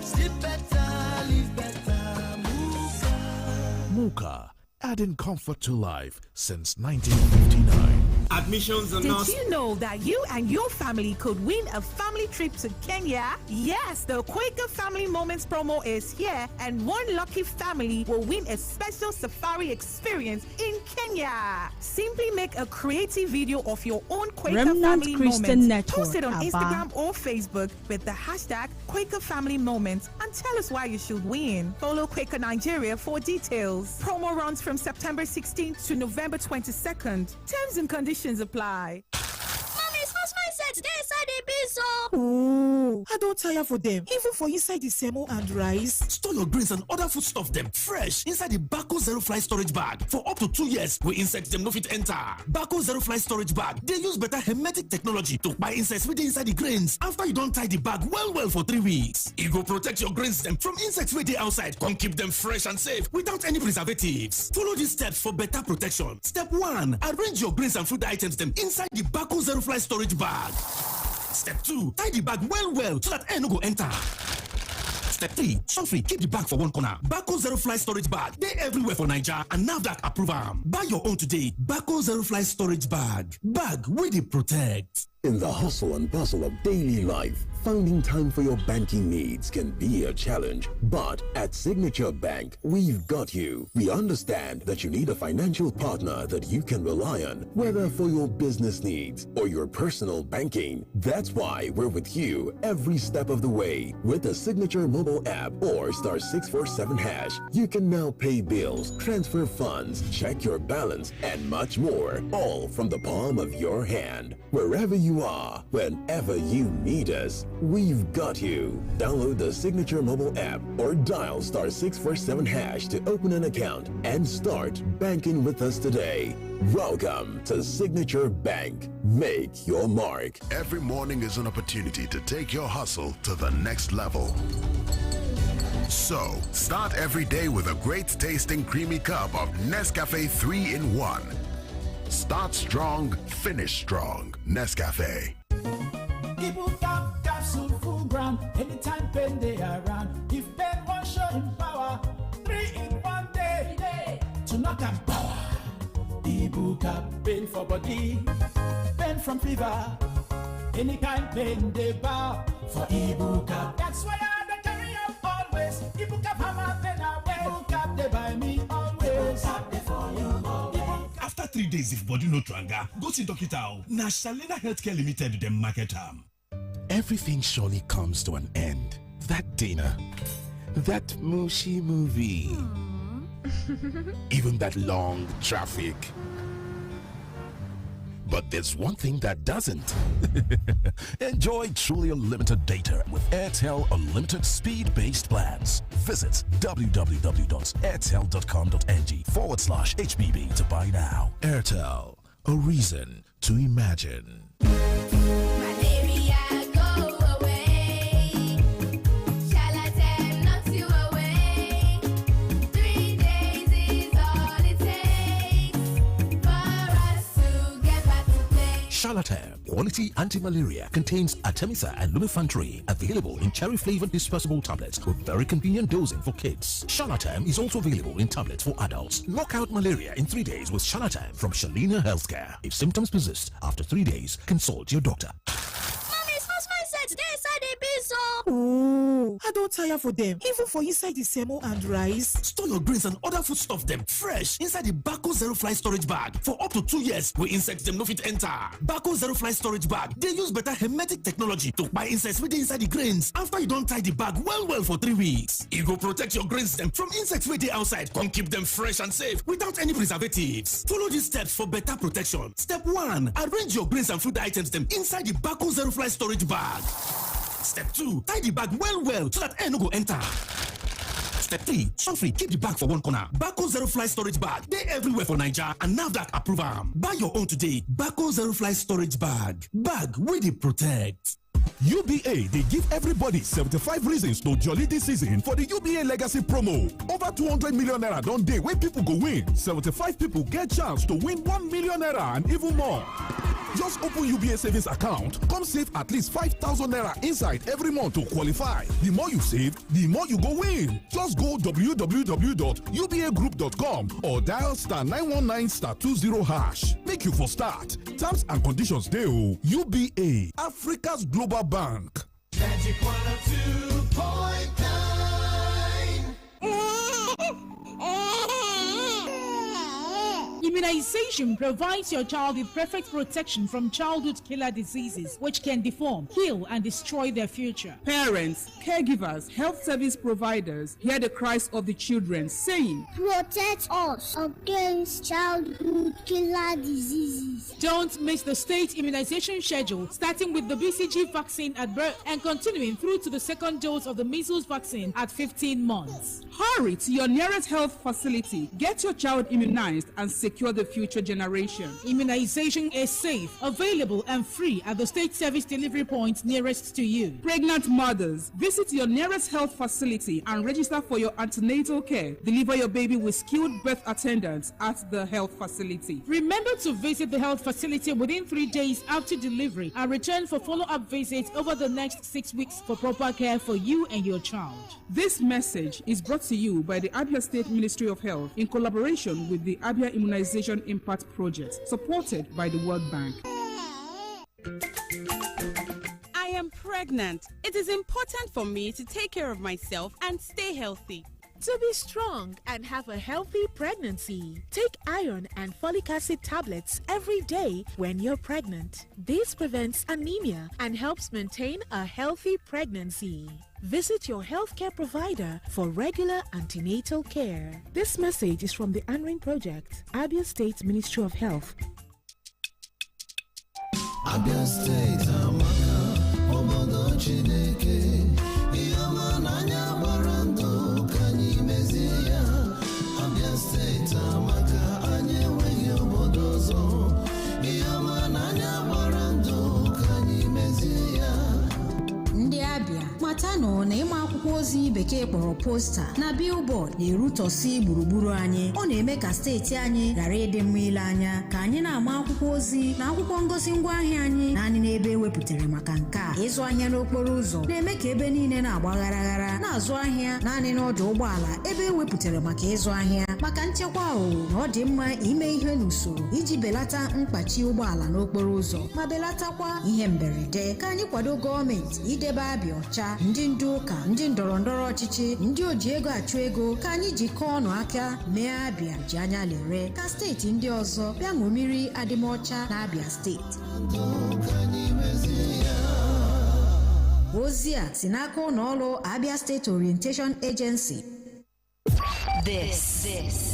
Sleep better, live better. Muka. Muka, adding comfort to life since 1959. Admissions are not... Did you know that you and your family could win a family trip to Kenya? Yes, the Quaker Family Moments promo is here, and one lucky family will win a special safari experience in Kenya. Simply make a creative video of your own Quaker Remnant Family Christian Moments. Network, Post it on Abba. Instagram or Facebook with the hashtag Quaker Family Moments and tell us why you should win. Follow Quaker Nigeria for details. Promo runs from September 16th to November 22nd. Terms and conditions apply. Mommy, small set dey inside the bin so. Oh, I don't tire for them. Even for inside the semo and rice. Store your grains and other foodstuff them fresh inside the Bako Zero Fly storage bag for up to 2 years. Where insects them no fit enter. Bako Zero Fly storage bag. They use better hermetic technology to buy insects within inside the grains. After you don't tie the bag well for 3 weeks, it will protect your grains them from insects where they outside. Come keep them fresh and safe without any preservatives. Follow these steps for better protection. Step 1: arrange your grains and food items them inside the Bako Zero Fly storage bag. Step 2: tie the bag well so that air no go enter. Step 3: free. Keep the bag for one corner. Bako Zero Fly storage bag. They everywhere for Nigeria and NAFDAC approve am. Buy your own today. Bako Zero Fly storage bag. Bag with it protect. In the hustle and bustle of daily life, finding time for your banking needs can be a challenge. But at Signature Bank, we've got you. We understand that you need a financial partner that you can rely on, whether for your business needs or your personal banking. That's why we're with you every step of the way. With the Signature mobile app or *647#, you can now pay bills, transfer funds, check your balance, and much more, all from the palm of your hand. Wherever you are, whenever you need us, we've got you. Download the Signature mobile app or dial *647# to open an account and start banking with us today. Welcome to Signature Bank. Make your mark. Every morning is an opportunity to take your hustle to the next level. So, start every day with a great tasting creamy cup of Nescafe 3-in-1. Start strong, finish strong. Nescafe. Ibuka capsule full ground. Anytime pain they around. If pain won't show him power, 3-in-1 day. To knock and power. Ibuka pain for body, pain from fever. Any kind pain they bow for Ibuka. That's why I carry up always. Ibuka hammer then I wear. Ibuka they buy me always. Ibuka they for you always. After 3 days if body no tranga, go see doctor. Na Shalina Healthcare Limited dem market am. Everything surely comes to an end. That dinner, that mushy movie, even that long traffic. But there's one thing that doesn't. Enjoy truly unlimited data with Airtel Unlimited Speed-Based Plans. Visit www.airtel.com.ng/HBB to buy now. Airtel, a reason to imagine. Charlatan Quality Anti-Malaria contains Artemisa and Lumefantrine, available in cherry-flavored dispersible tablets with very convenient dosing for kids. Charlatan is also available in tablets for adults. Knock out malaria in 3 days with Charlatan from Shalina Healthcare. If symptoms persist after 3 days, consult your doctor. Oh, I don't tire for them. Even for inside the semo and rice. Store your grains and other foodstuff them fresh inside the Bako Zero Fly storage bag for up to 2 years. Where insects them no fit enter. Bako Zero Fly storage bag. They use better hermetic technology to buy insects within inside the grains. After you don't tie the bag well for 3 weeks, it will protect your grains them from insects waiting outside. Come keep them fresh and safe without any preservatives. Follow these steps for better protection. Step 1: arrange your grains and food items them inside the Bako Zero Fly storage bag. Step 2: tie the bag well so that air no go enter. Step 3: free. Keep the bag for one corner. Bako Zero Fly storage bag. They everywhere for Nigeria and NAFDAC approve am. Buy your own today. Bako Zero Fly storage bag. Bag with the protect. UBA, they give everybody 75 reasons to jolly this season for the UBA Legacy promo. Over 200 million naira don day where people go win. 75 people get chance to win 1 million naira and even more. Just open UBA savings account, come save at least 5,000 naira inside every month to qualify. The more you save, the more you go win. Just go www.ubagroup.com or dial *919*20#. Make you for start. Terms and conditions dey o. UBA, Africa's Global Bank. Magic 102.9. Immunization provides your child with perfect protection from childhood killer diseases which can deform, kill, and destroy their future. Parents, caregivers, health service providers hear the cries of the children saying, "Protect us against childhood killer diseases." Don't miss the state immunization schedule, starting with the BCG vaccine at birth and continuing through to the second dose of the measles vaccine at 15 months. Hurry to your nearest health facility. Get your child immunized and secure the future generation. Immunization is safe, available, and free at the state service delivery points nearest to you. Pregnant mothers, visit your nearest health facility and register for your antenatal care. Deliver your baby with skilled birth attendants at the health facility. Remember to visit the health facility within 3 days after delivery and return for follow-up visits over the next 6 weeks for proper care for you and your child. This message is brought to you by the Abia State Ministry of Health in collaboration with the Abia Immunization Impact Project, supported by the World Bank. I am pregnant. It is important for me to take care of myself and stay healthy. To be strong and have a healthy pregnancy, take iron and folic acid tablets every day when you're pregnant. This prevents anemia and helps maintain a healthy pregnancy. Visit your healthcare provider for regular antenatal care. This message is from the Anring Project, Abia State Ministry of Health. Abia State, Amaka, Obodo Chineke, Iyama Nanya Barando, Kanyi Mezia. Abia State, Amaka, Anye Wegi Obodozo, Iyama Nanya Barando, Kanyi Mezia. Ndị Abịa matanụ na ịma akwụkwọ ozi bekee kpọrọ posta na billboard na-erutosi gburugburu anyị. Ọ na-eme ka steeti anyị ghara ịdị mma ile anya, ka anyị na-ama akwụkwọ ozi na akwụkwọ ngosi ngwaahịa anyị naanị n'ebe ewepụtara maka nke a. Ịzụ ahịa n'okporo ụzọ na-eme ka ebe niile na-agba gharaghara, na-azụ ahịa naanị n'ọdụ ụgbọala ebe ewepụtara maka ịzụ ahịa. Maka nchekwa na ọ dị mma ime ihe n'usoro iji belata mkpachi ụgbọala n'okporo ụzọ ma belatakwa ihe mberede. Ka anyị kwado gọọmenti idebe Abịa ọcha, ndị ndu ụka, ndị ndọrọndọrọ ọchịchị ndị oji ego achụ ego ka anyị jikọọ ọnụ aka mee Abia ji anya lere ka steeti ndị ọzọ bịa ṅụmiri adịmọcha na Abia steeti. Ozi a si n'aka ụlọ ọrụ Abia State Orientation Agency. This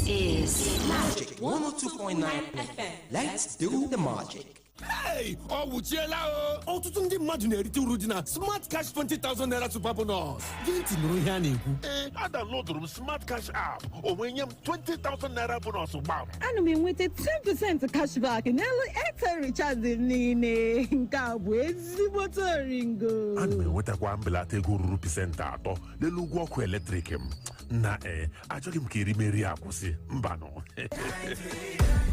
is Magic 102.9 FM. Let's do the magic. Hey! Ọtụtụ ndị mmadụ na-erite uru dị na Smart Cash 20,000 naira super bonus. Gee ntị nụrụ ihe a na-ekwu. Adownloadụrụ m Smart Cash app o wee nye m 20,000 naira bonus gbam. Ana m enweta 10% cashback n'elu Airtel recharge m niile. Nke a bụ ezigbote oringo. Ana m enwetakwa mbelata ego ruru 3% n'elu ụgwọ ọkụ eletrik m. Na achọghị m ka erimeri akwụsị mbanụ.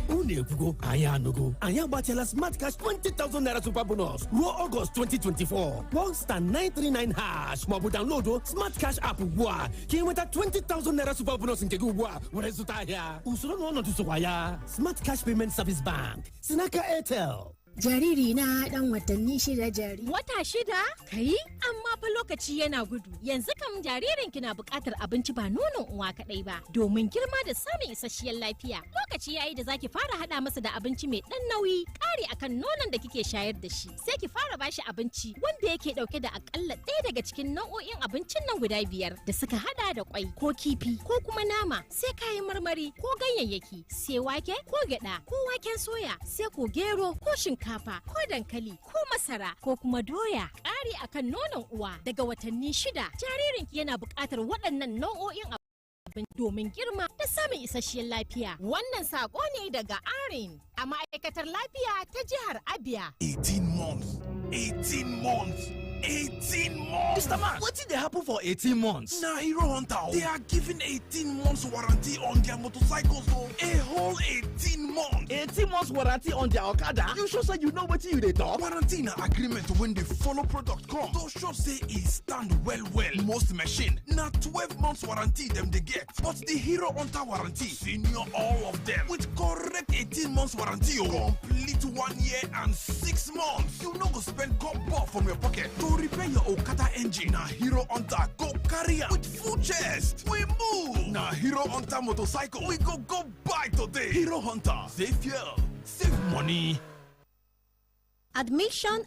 Unu ekwugo anyị anụgo. Anyị agbatịala Smart Cash 20,000 naira super bonus ruo August 2024. One star 939 hash maọbụ download Smart Cash app ugbu a ka ị nweta 20,000 naira super bonus nke gị ugbu a were zụta ahịa. Usoro na ọnọdụ sokwa ya. Smart Cash Payment Service Bank si n'aka Airtel. Jariri na dan watanni 6 jari. Wata 6? Kai, amma fa lokaci yana gudu. Yanzu kam jaririn ki na buƙatar abinci ba nonon uwa kadai ba, domin girma da samun isasshiyar lafiya. Lokaci yayi da zaki fara hada masa da abinci mai dan nauyi, ƙari akan nonon da kike shayar da shi. Sai ki fara bashi abinci wanda yake dauke da akalla ɗaya daga cikin nau'o'in abincin nan guda 5 da suka hada da kwai ko kifi ko kuma nama, sai kayan marmari ko ganyayyaki, sai wake ko gyada ko waken soya, sai ko gero ko shinkafa ko dankali ko masara ko kuma doya. Ƙari akan nonon uwa daga watanni 6 jaririnki yana buƙatar waɗannan nau'o'in abinci domin girma da samun isasshiyar lafiya. Wannan sako ne daga Arin a ma'aikatar lafiya ta jihar Abia. 18 months. 18 months. 18 months. Mr. Man, what did they happen for 18 months? Nah, Hero Hunter, they are giving 18 months warranty on their motorcycles, though. A whole 18 months. 18 months warranty on their Okada? You sure say you know what you they talk? Warranty na agreement when they follow product come. To sure say it stand well. Most machine, na 12 months warranty them they get. But the Hero Hunter warranty, senior all of them. With correct 18 months warranty, complete 1 year and 6 months. You no go spend copper from your pocket. To repair your Okada engine, na Hero Hunter go carry with full chest. We move. Na Hero Hunter motorcycle, we go buy today. Hero Hunter, save fuel, save money. Admissions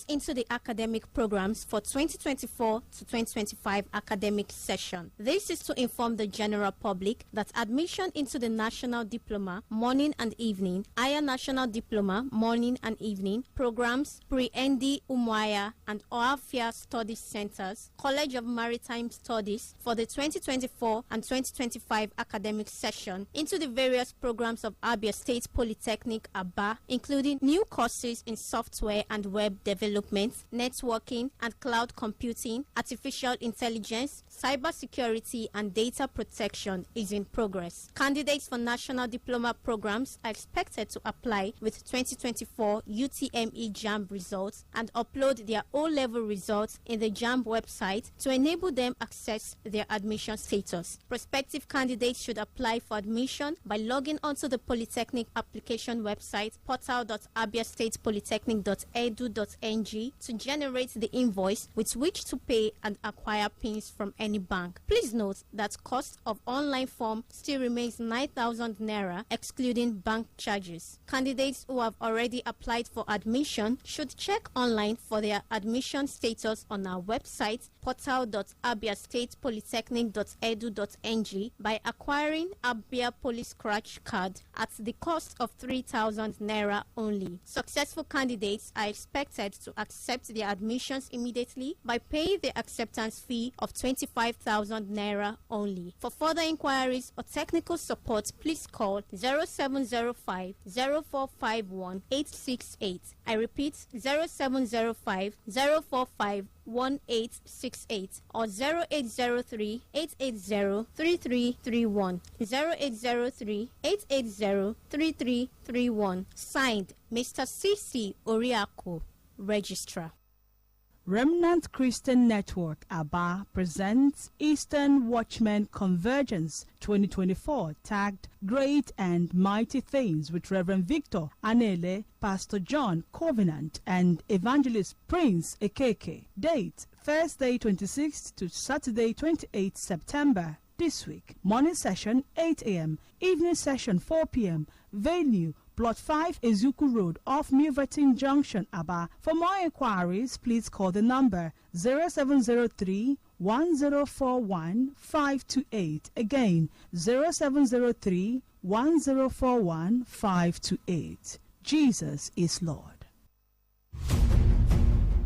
into the academic programs for 2024 to 2025 academic session. This is to inform the general public that admission into the National Diploma Morning and Evening, Higher National Diploma Morning and Evening programs, Pre-ND Umuahia and Oafia Studies Centers, College of Maritime Studies for the 2024 and 2025 academic session into the various programs of Abia State Polytechnic Aba, including new courses in software and web development, networking and cloud computing, artificial intelligence, cybersecurity and data protection is in progress. Candidates for national diploma programs are expected to apply with 2024 UTME JAMB results and upload their O-level results in the JAMB website to enable them access their admission status. Prospective candidates should apply for admission by logging onto the Polytechnic application website portal.abiastatepolytechnic.edu.ng to generate the invoice with which to pay and acquire pins from any bank. Please note that cost of online form still remains 9,000 naira excluding bank charges. Candidates who have already applied for admission should check online for their admission status on our website portal.abiastatepolytechnic.edu.ng by acquiring Abia Police Scratch card at the cost of 3,000 naira only. Successful candidates are expected to accept their admissions immediately by paying the acceptance fee of 25,000 naira only. For further inquiries or technical support, please call 0705 0451 868. I repeat 0705 045 1868 or 0803 880 3331 0803 880 3331. Signed, Mr. C.C. Oriako, Registrar. Remnant Christian Network Aba presents Eastern Watchmen Convergence 2024, tagged Great and Mighty Things with Reverend Victor Anele, Pastor John Covenant, and Evangelist Prince Ekeke. Date Thursday 26th to Saturday 28th September. This week, morning session 8 a.m., evening session 4 p.m. Venue, Plot 5 Ezuku Road off Milverton Junction, Aba. For more inquiries, please call the number 0703 1041 528. Again, 0703 1041 528. Jesus is Lord.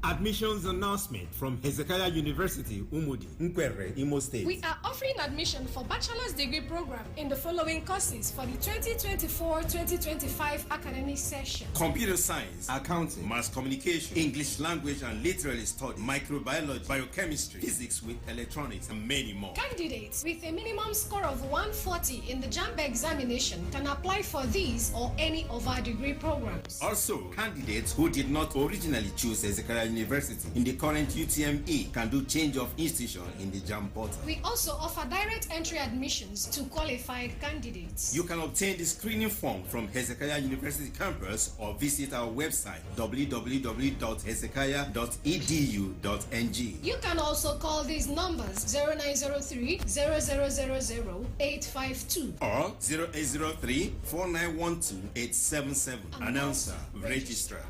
Admissions announcement from Hezekiah University, Umudi, Nkwere, Imo State. We are offering admission for bachelor's degree program in the following courses for the 2024-2025 academic session: Computer Science, Accounting, Mass Communication, English Language and Literary Studies, Microbiology, Biochemistry, Physics with Electronics, and many more. Candidates with a minimum score of 140 in the JAMB examination can apply for these or any of our degree programs. Also, candidates who did not originally choose Hezekiah University in the current UTME can do change of institution in the JAMB portal. We also offer direct entry admissions to qualified candidates. You can obtain the screening form from Hezekiah University campus or visit our website www.hezekiah.edu.ng. You can also call these numbers 0903 0000 852 or 0803 4912 877. Announcer, Registrar.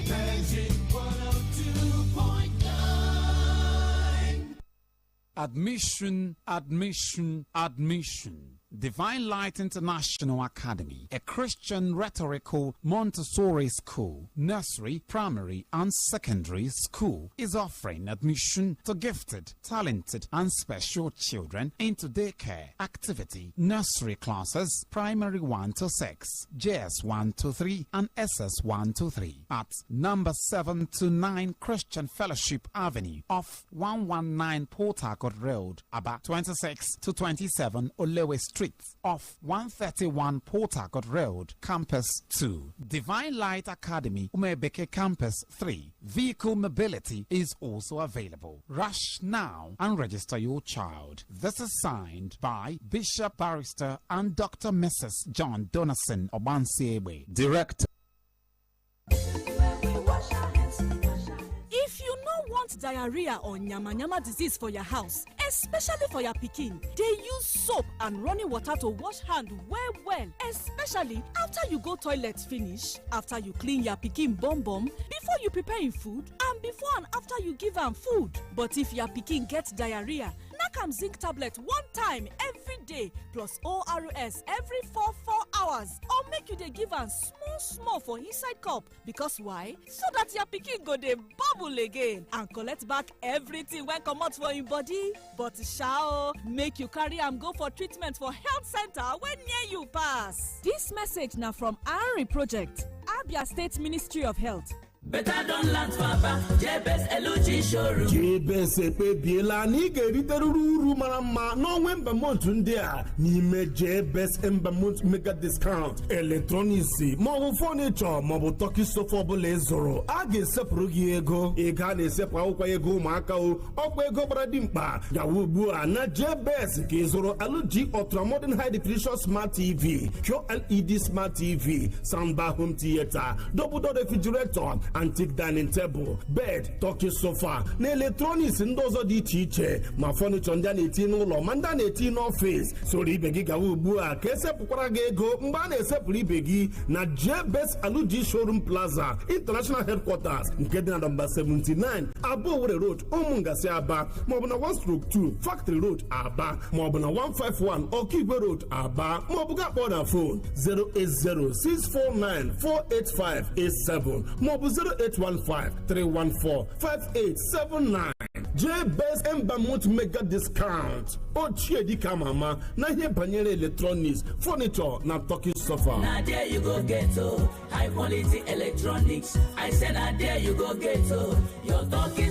Magic 102.9. Admission, admission, admission. Divine Light International Academy, a Christian rhetorical Montessori school, nursery, primary, and secondary school, is offering admission to gifted, talented, and special children into daycare, activity, nursery classes, primary 1 to 6, JS 1 to 3, and SS 1 to 3 at number 7 to 9 Christian Fellowship Avenue off 119 Port Harcourt Road, about 26 to 27 Olewe Street, off 131 Port Harcourt Road, Campus 2. Divine Light Academy, Umebeke Campus 3. Vehicle mobility is also available. Rush now and register your child. This is signed by Bishop Barrister and Dr. Mrs. John Donaldson Obansiebe, Director. If you no want diarrhea or nyama disease for your house, especially for your pikin, they use soap and running water to wash hand well, especially after you go toilet finish, after you clean your pikin bum, before you prepare him food, and before and after you give am food. But if your pikin get diarrhea, knack am zinc tablet one time every day plus ORS every 4 hours, or make you dey give am small for inside cup. Because why? So that your pikin go dey bubble again and collect back everything when comot for him body. But sha, make you carry am go for treatment for health center when near you pass. This message na from ARI Project, Abia State Ministry of Health. Better don't land Faba, JBS LOG showroom. JBS Epebiela Niga Riteruru Marama, no Wemba Montundia, Nime JBS Embamont Mega Discount, Electronics, mobile furniture, mobile talkie sofa Bolezoro, Age Seprugiego, Egane Sepa Ego Macao, Okwego Bradimpa, Yawubua, na JBS, Kizoro LG Ultra Modern High Definition Smart TV, QLED Smart TV, Soundbar Home Theater, Double Door Refrigerator, antique dining table, bed, talkie sofa, na electronics ndozo di iche, ma furniture ndị na-eti n'ụlọ, ma ndị na-eti n'office. Soro ibe gị gawa ugbu a ka esepụkwara gị ego mgbe a na-esepụrụ ibe gị na JBS Aluji Showroom Plaza, International Headquarters nke dị na number 79, Abo Owerri Road, Ụmụngasị Aba, maọbụ na 1/2 Factory Road, Aba, maọbụ na 151 Okigwe Road, Aba, maọbụ ga kpọọ na phone 08064948587 maọbụ 0815-314-5879. JBS Embamont Mega Discount. Ochie dika mama na ihe banyere electronics, furniture na talkie sofa. Now there you go get high quality electronics. I said now there you go get your talkie